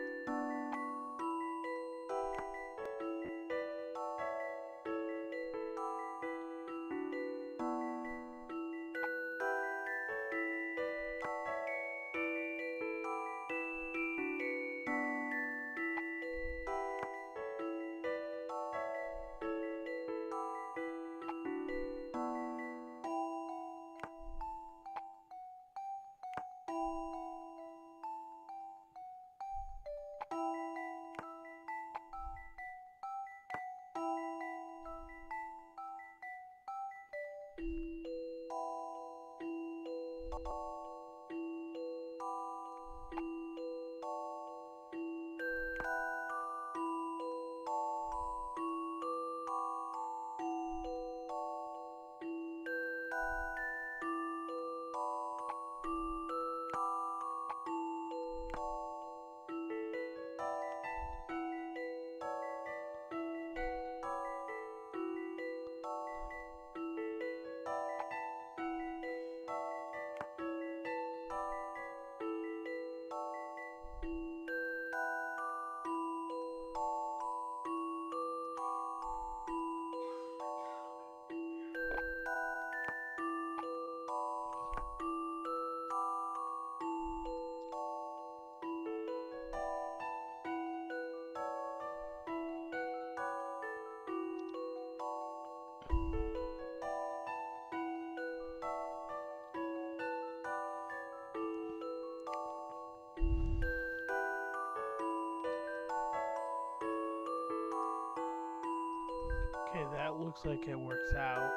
Okay, that looks like it works out.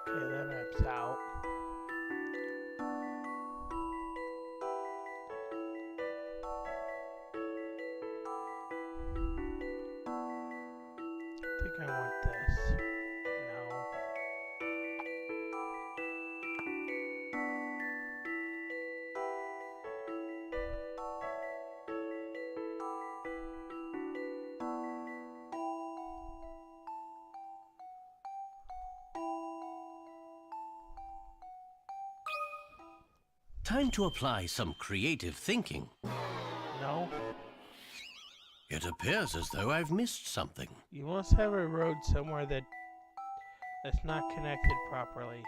Okay, that maps out. I think I want this. No. Time to apply some creative thinking. No. It appears as though I've missed something. You must have a road somewhere that's not connected properly.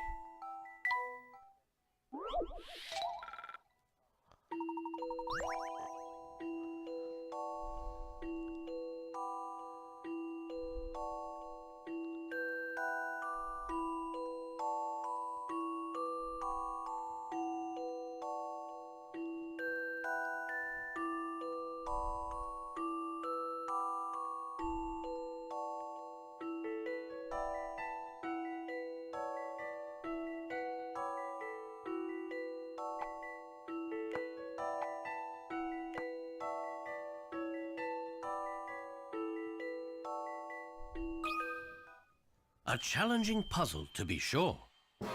A challenging puzzle, to be sure. No?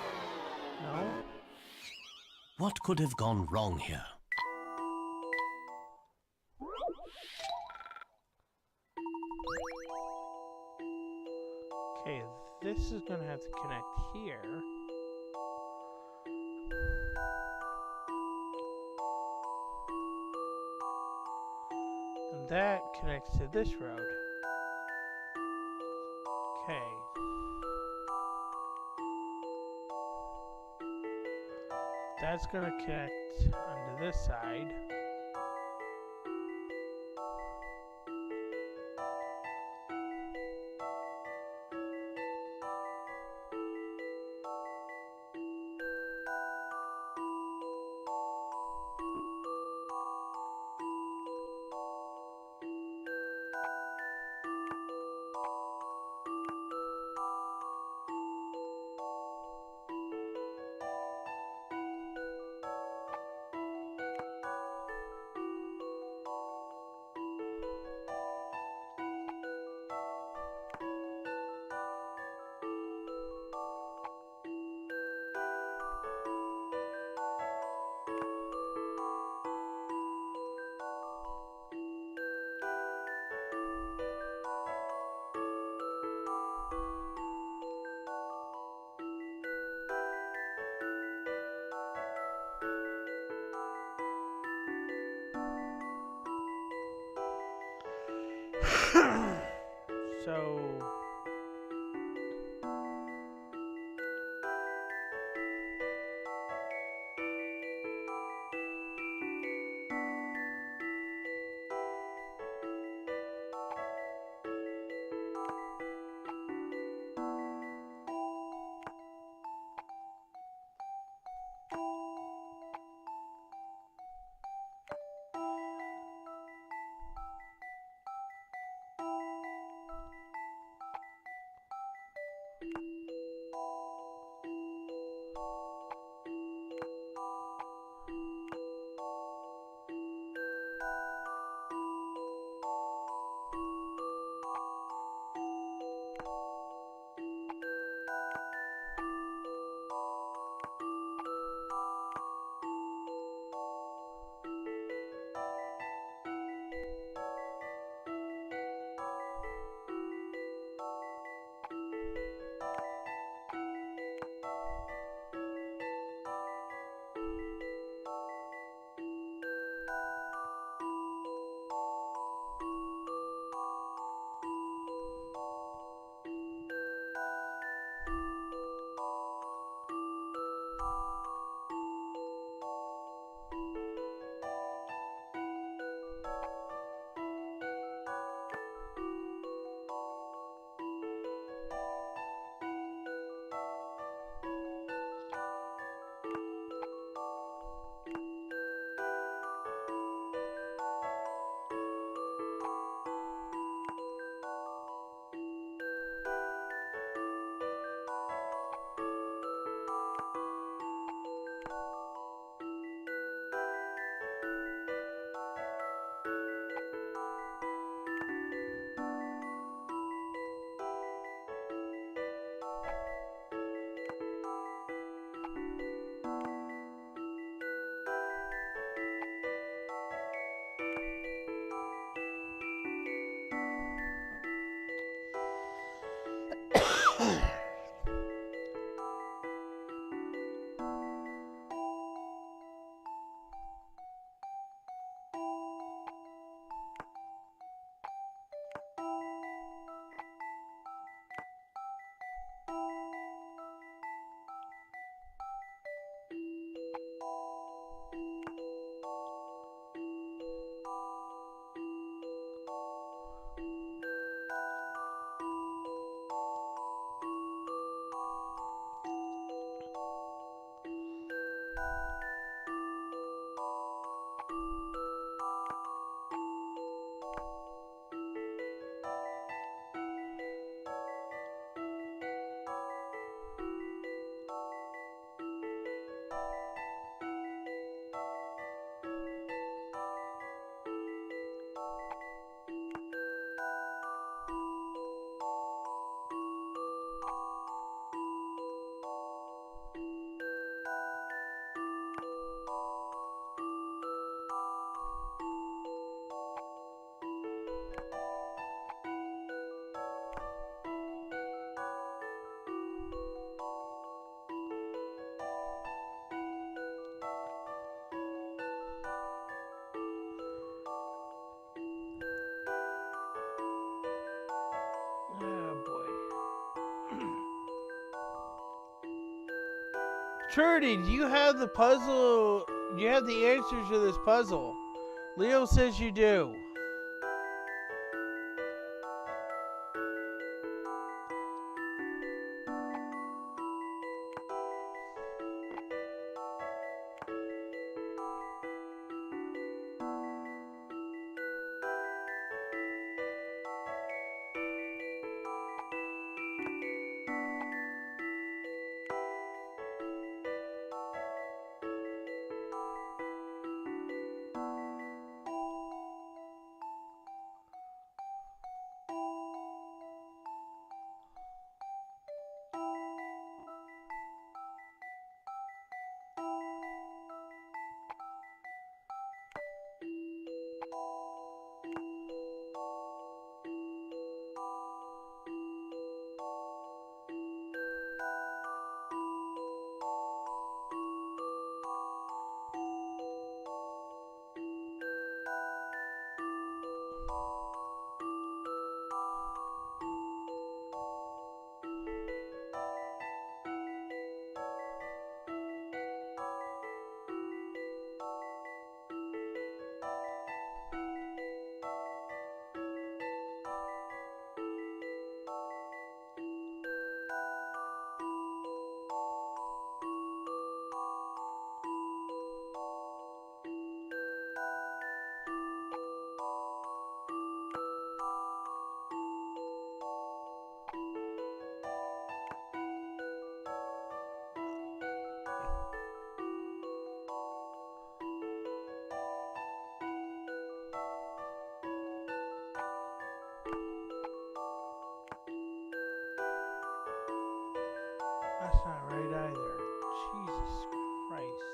What could have gone wrong here? Okay, this is gonna have to connect here. And that connects to this road. Okay. That's gonna connect onto this side. So Trudy, do you have the puzzle? Do you have the answers to this puzzle? Leo says you do. That's not right either. Jesus Christ.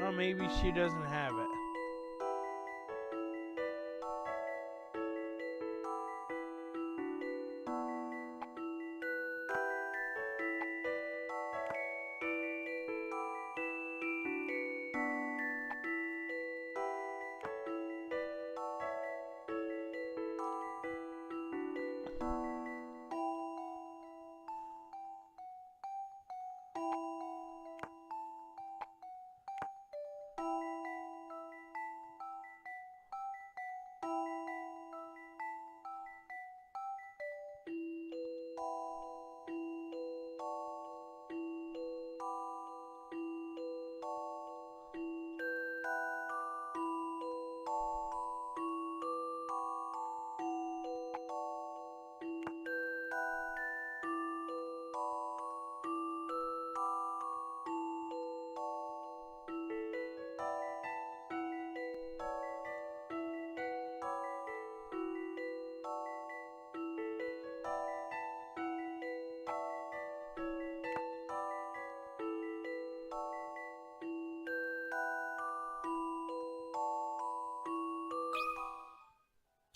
Oh, maybe she doesn't have it.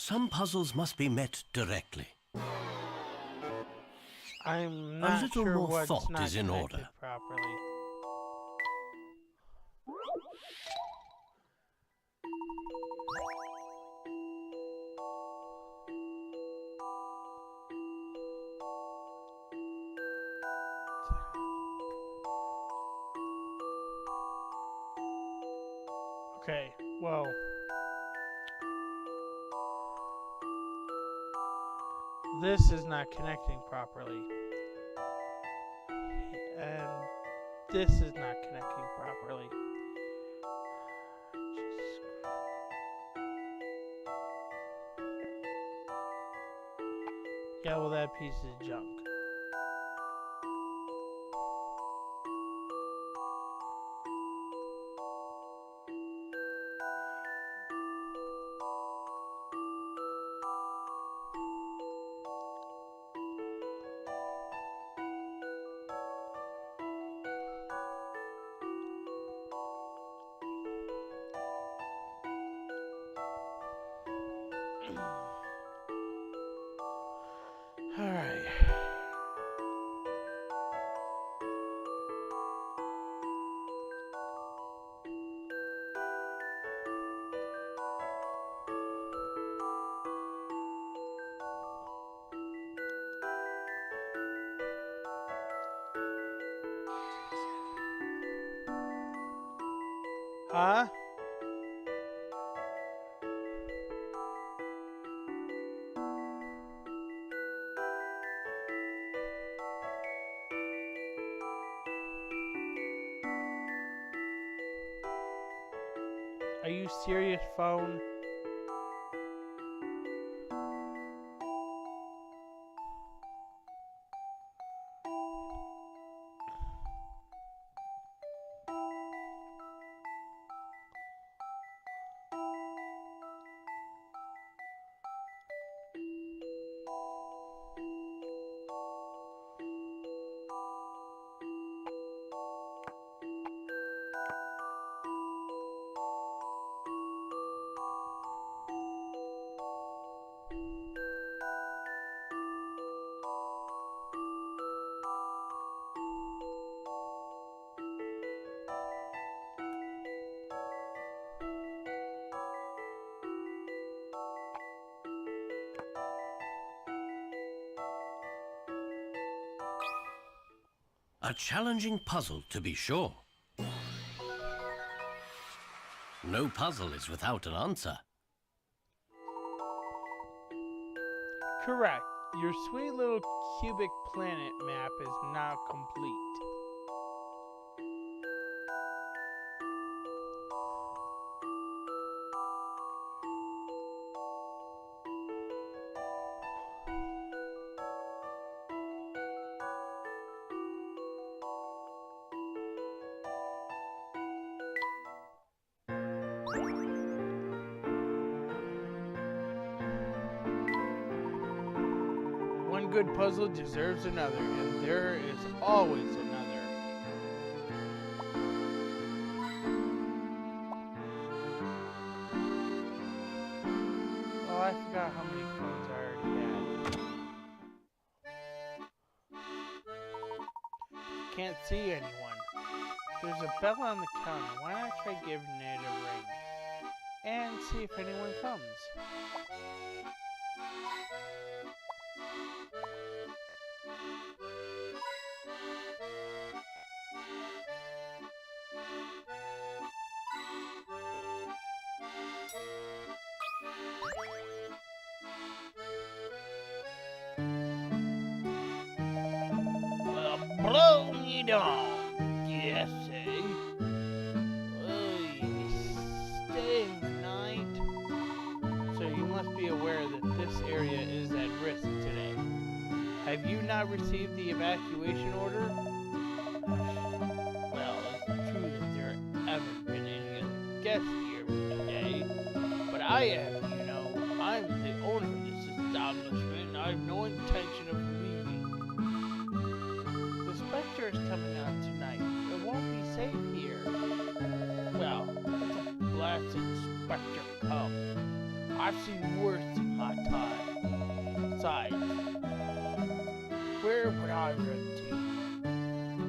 Some puzzles must be met directly. I'm not little sure more what's thought not is in connected order. properly. Okay, well, this is not connecting properly. And this is not connecting properly. Jesus Christ. Yeah, well, that piece is junk. All right. Huh? Are you serious, phone? A challenging puzzle, to be sure. No puzzle is without an answer. Correct. Your sweet little cubic planet map is now complete. One good puzzle deserves another, and there is always another. Oh, I forgot how many phones I already had. Can't see anyone. There's a bell on the counter. Why not try giving it a ring? And see if anyone comes. Well, blow me down, yes, eh? Oy, staying the night. So you must be aware that this area is at risk today. Have you not received the evacuation order? Well, it's true that there haven't been any other guests here today, but I am, you know. I'm the owner of this establishment, and I have no intention of leaving. The Specter is coming out tonight. It won't be safe here. Well, let the blasted Specter come. I've seen worse in my time. Besides, where would I run to?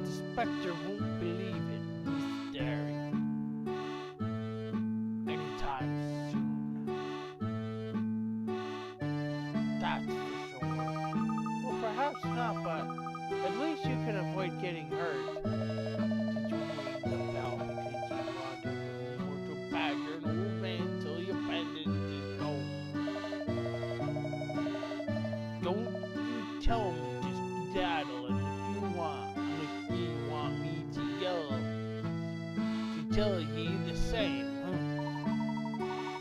The Specter won't believe it, Miss Derry. Anytime soon. That's for sure. Well, perhaps not, but at least you can avoid getting hurt. Did you ring the bell because you want a room or to badger an old man till he abandons his home? Don't you tell me to skedaddle, and if you want me to yell, to tell ye the same, huh?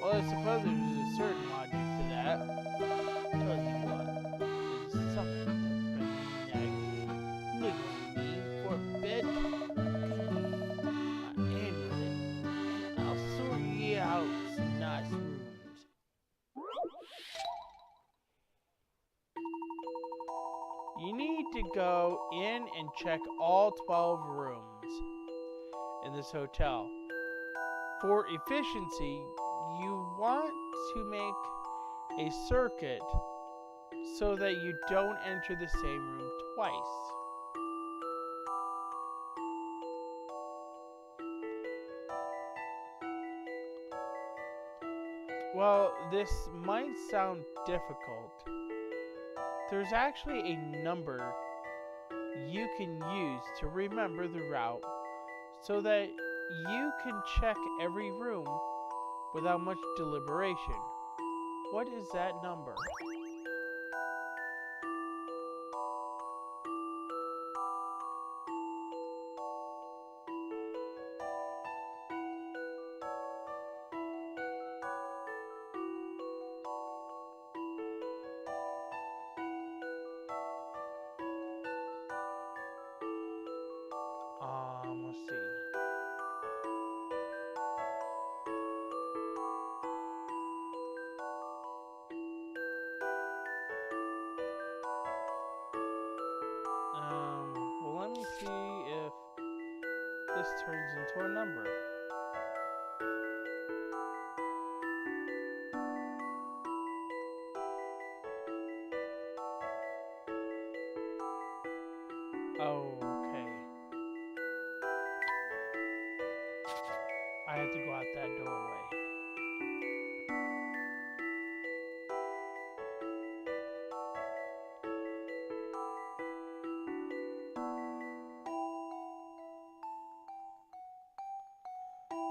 Well, I suppose there's a certain logic to that. Tell you what, there's something that's been niggling me for a bit. I'll end with it, and I'll sort ye out some nice rooms. You need to go in and check all 12 rooms in this hotel. For efficiency, you want to make a circuit so that you don't enter the same room twice. Well, this might sound difficult. There's actually a number you can use to remember the route so that You can check every room without much deliberation. What is that number? Let's see. Well, let me see if this turns into a number. Oh, okay. I had to go out that doorway.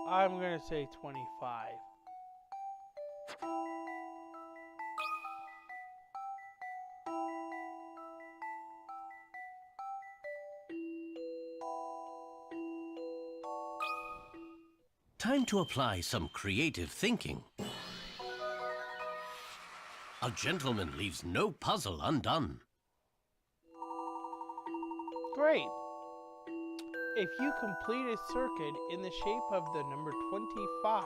I'm gonna say 25. Time to apply some creative thinking. A gentleman leaves no puzzle undone. Great. If you complete a circuit in the shape of the number 25,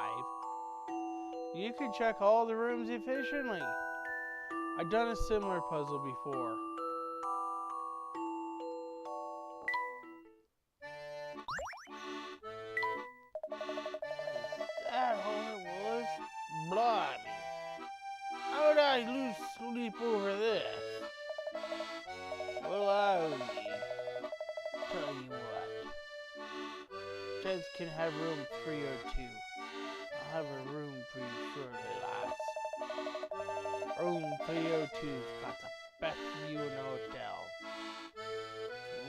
you can check all the rooms efficiently. I've done a similar puzzle before. That horrible blood. How would I lose sleep over this? Well, I'll tell you what. Gents can have room 302. I'll have a room for you shortly, lads. Room 302's got the best view in the hotel.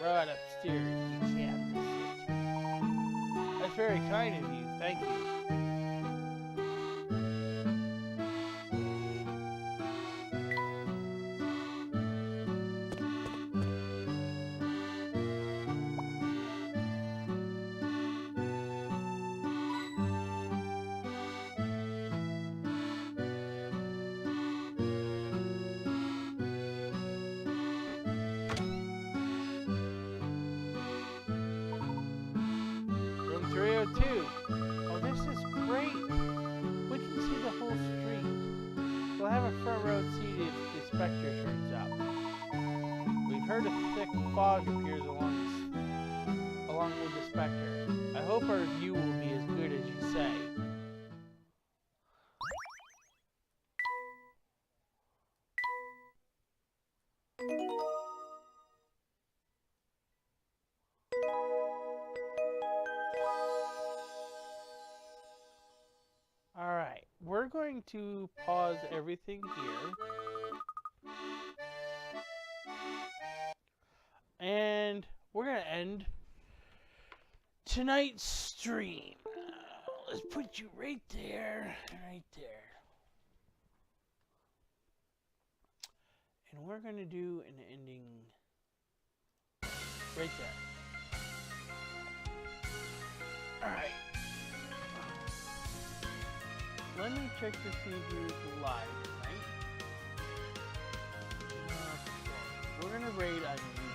Right upstairs, you can't miss it. That's very kind of you, thank you. Room 302. Oh, this is great. We can see the whole street. We'll have a front row seat if the Specter turns up. We've heard a thick fog appears along with the Specter. I hope our view will be as good as you say. Alright, we're going to pause everything here. And we're going to end tonight's stream. Let's put you right there, right there. And we're going to do an ending right there. Alright. Let me check to see who's live tonight. Okay. We're gonna raid on YouTube.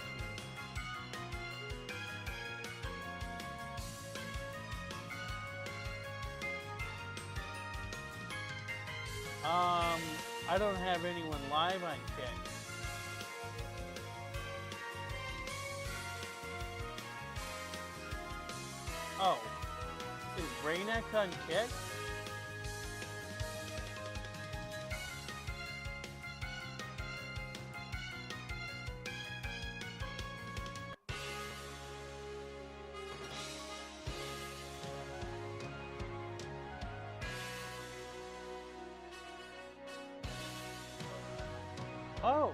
I don't have anyone live on Kick. Oh, is Raynex on Kick? Oh.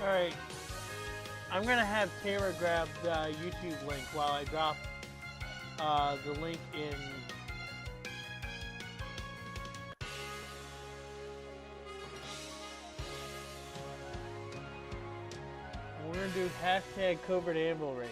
Alright. I'm gonna have Taylor grab the YouTube link while I drop the link in. We're gonna do hashtag Covert Anvil Raid.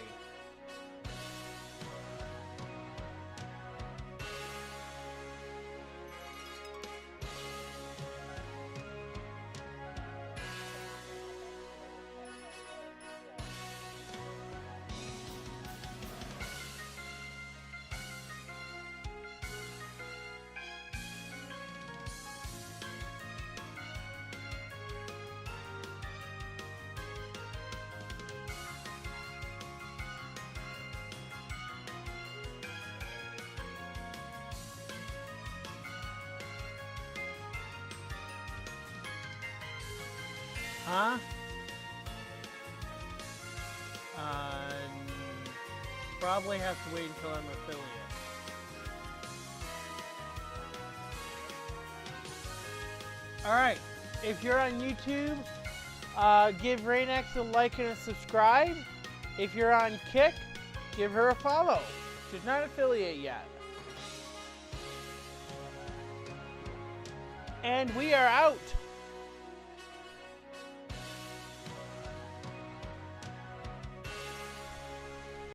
Huh? Probably have to wait until I'm affiliate. Alright, if you're on YouTube, give Rainax a like and a subscribe. If you're on Kick, give her a follow. She's not affiliate yet. And we are out.